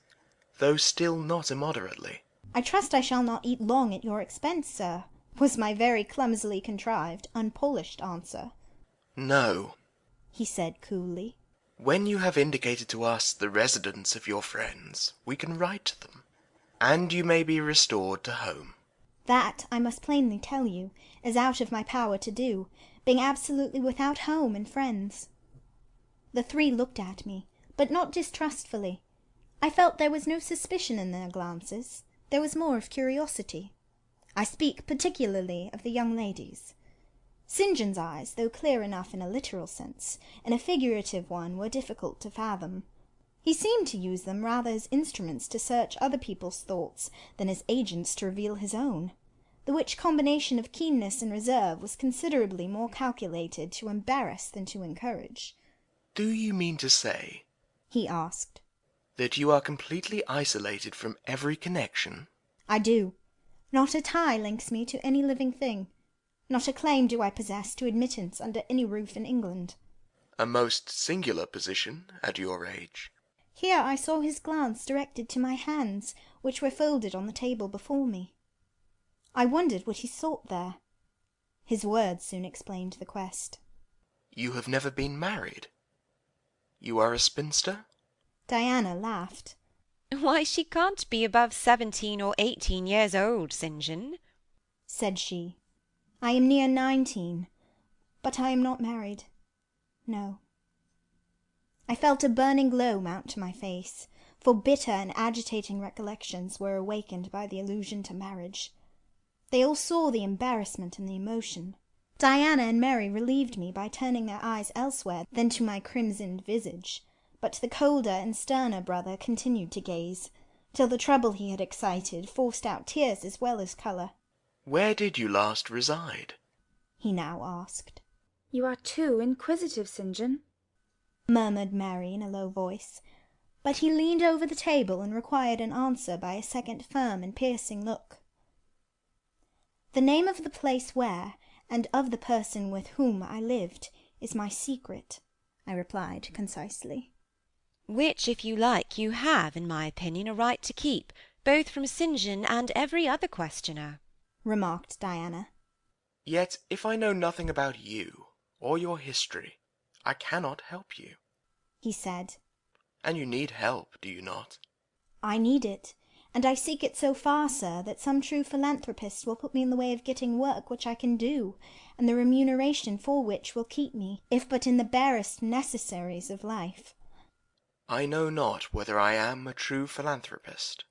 though still not immoderately." "I trust I shall not eat long at your expense, sir," was my very clumsily contrived, unpolished answer. "No," he said coolly. "When you have indicated to us the residence of your friends, we can write to them, and you may be restored to home." That, I must plainly tell you, is out of my power to do, being absolutely without home and friends. The three looked at me, but not distrustfully. I felt there was no suspicion in their glances, there was more of curiosity. I speak particularly of the young ladies. St. John's eyes, though clear enough in a literal sense, in a figurative one were difficult to fathom. He seemed to use them rather as instruments to search other people's thoughts than as agents to reveal his own, the which combination of keenness and reserve was considerably more calculated to embarrass than to encourage. "Do you mean to say," he asked, "that you are completely isolated from every connection?" "I do. Not a tie links me to any living thing. Not a claim do I possess to admittance under any roof in England." "A most singular position at your age." Here I saw his glance directed to my hands, which were folded on the table before me. I wondered what he sought there. His words soon explained the quest. "You have never been married? You are a spinster?" Diana laughed. "Why, she can't be above 17 or 18 years old, St. John," said she. "I am near 19, but I am not married. No." I felt a burning glow mount to my face, for bitter and agitating recollections were awakened by the allusion to marriage. They all saw the embarrassment and the emotion. Diana and Mary relieved me by turning their eyes elsewhere than to my crimsoned visage, but the colder and sterner brother continued to gaze, till the trouble he had excited forced out tears as well as colour. "Where did you last reside?" he now asked. "You are too inquisitive, St. John," murmured Mary in a low voice, but he leaned over the table and required an answer by a second firm and piercing look. "The name of the place where, and of the person with whom I lived, is my secret," I replied concisely. "Which, if you like, you have, in my opinion, a right to keep, both from St. John and every other questioner," remarked Diana. "Yet if I know nothing about you, or your history, I cannot help you," he said. "And you need help, do you not?" "I need it, and I seek it so far, sir, that some true philanthropist will put me in the way of getting work which I can do, and the remuneration for which will keep me, if but in the barest necessaries of life." "I know not whether I am a true philanthropist,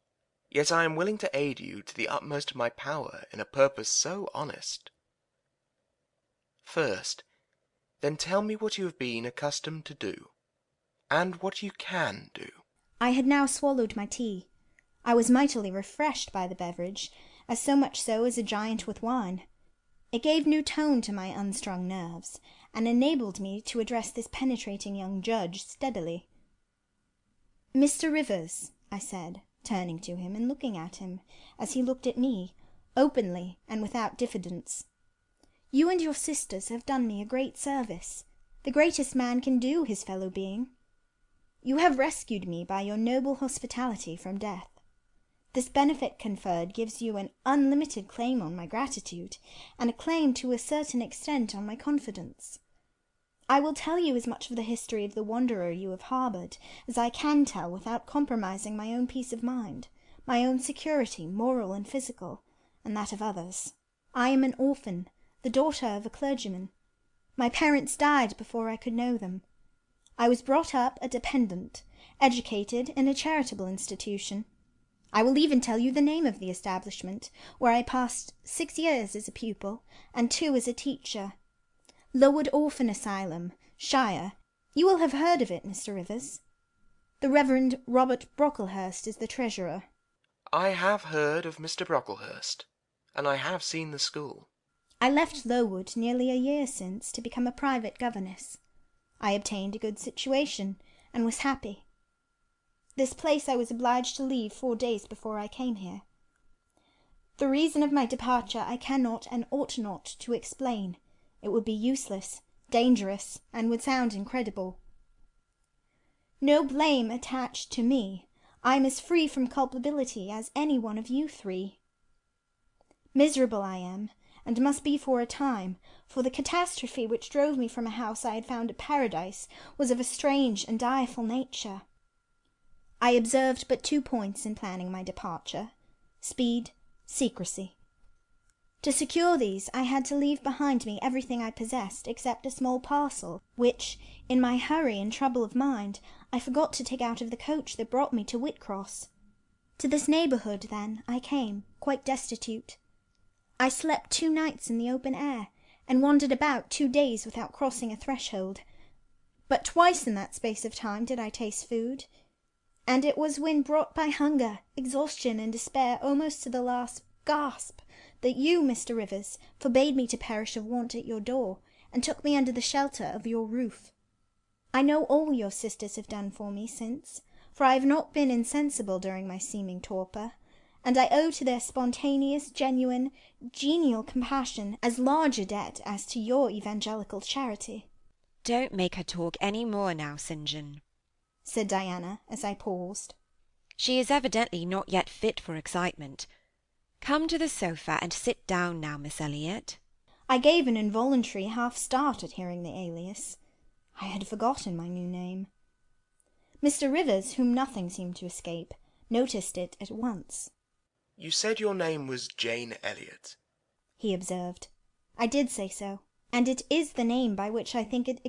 yet I am willing to aid you to the utmost of my power in a purpose so honest. First, then tell me what you have been accustomed to do, and what you can do." I had now swallowed my tea. I was mightily refreshed by the beverage, as so much so as a giant with wine. It gave new tone to my unstrung nerves, and enabled me to address this penetrating young judge steadily. "Mr. Rivers," I said, turning to him and looking at him, as he looked at me, openly and without diffidence, "you and your sisters have done me a great service, the greatest man can do his fellow being. You have rescued me by your noble hospitality from death. This benefit conferred gives you an unlimited claim on my gratitude, and a claim to a certain extent on my confidence. I will tell you as much of the history of the wanderer you have harboured as I can tell without compromising my own peace of mind, my own security, moral and physical, and that of others. I am an orphan, the daughter of a clergyman. My parents died before I could know them. I was brought up a dependent, educated in a charitable institution. I will even tell you the name of the establishment, where I passed 6 years as a pupil, and 2 as a teacher. Lowood Orphan Asylum, Shire. You will have heard of it, Mr. Rivers. The Reverend Robert Brocklehurst is the treasurer. I have heard of Mr. Brocklehurst, and I have seen the school. I left Lowood nearly a year since to become a private governess. I obtained a good situation, and was happy. This place I was obliged to leave 4 days before I came here. The reason of my departure I cannot and ought not to explain. It would be useless, dangerous, and would sound incredible. No blame attached to me. I am as free from culpability as any one of you 3. Miserable I am, and must be for a time, for the catastrophe which drove me from a house I had found a paradise was of a strange and direful nature. I observed but 2 points in planning my departure: speed, secrecy. To secure these, I had to leave behind me everything I possessed except a small parcel, which, in my hurry and trouble of mind, I forgot to take out of the coach that brought me to Whitcross. To this neighbourhood, then, I came, quite destitute. I slept 2 nights in the open air, and wandered about 2 days without crossing a threshold. But twice in that space of time did I taste food, and it was when brought by hunger, exhaustion, and despair almost to the last gasp, that you, Mr. Rivers, forbade me to perish of want at your door, and took me under the shelter of your roof. I know all your sisters have done for me since, for I have not been insensible during my seeming torpor, and I owe to their spontaneous, genuine, genial compassion as large a debt as to your evangelical charity. Don't make her talk any more now, St. John, said Diana, as I paused. She is evidently not yet fit for excitement. Come to the sofa and sit down now, Miss Elliot. I gave an involuntary half-start at hearing the alias. I had forgotten my new name. Mr. Rivers, whom nothing seemed to escape, noticed it at once. You said your name was Jane Elliot, he observed. I did say so, and it is the name by which I think it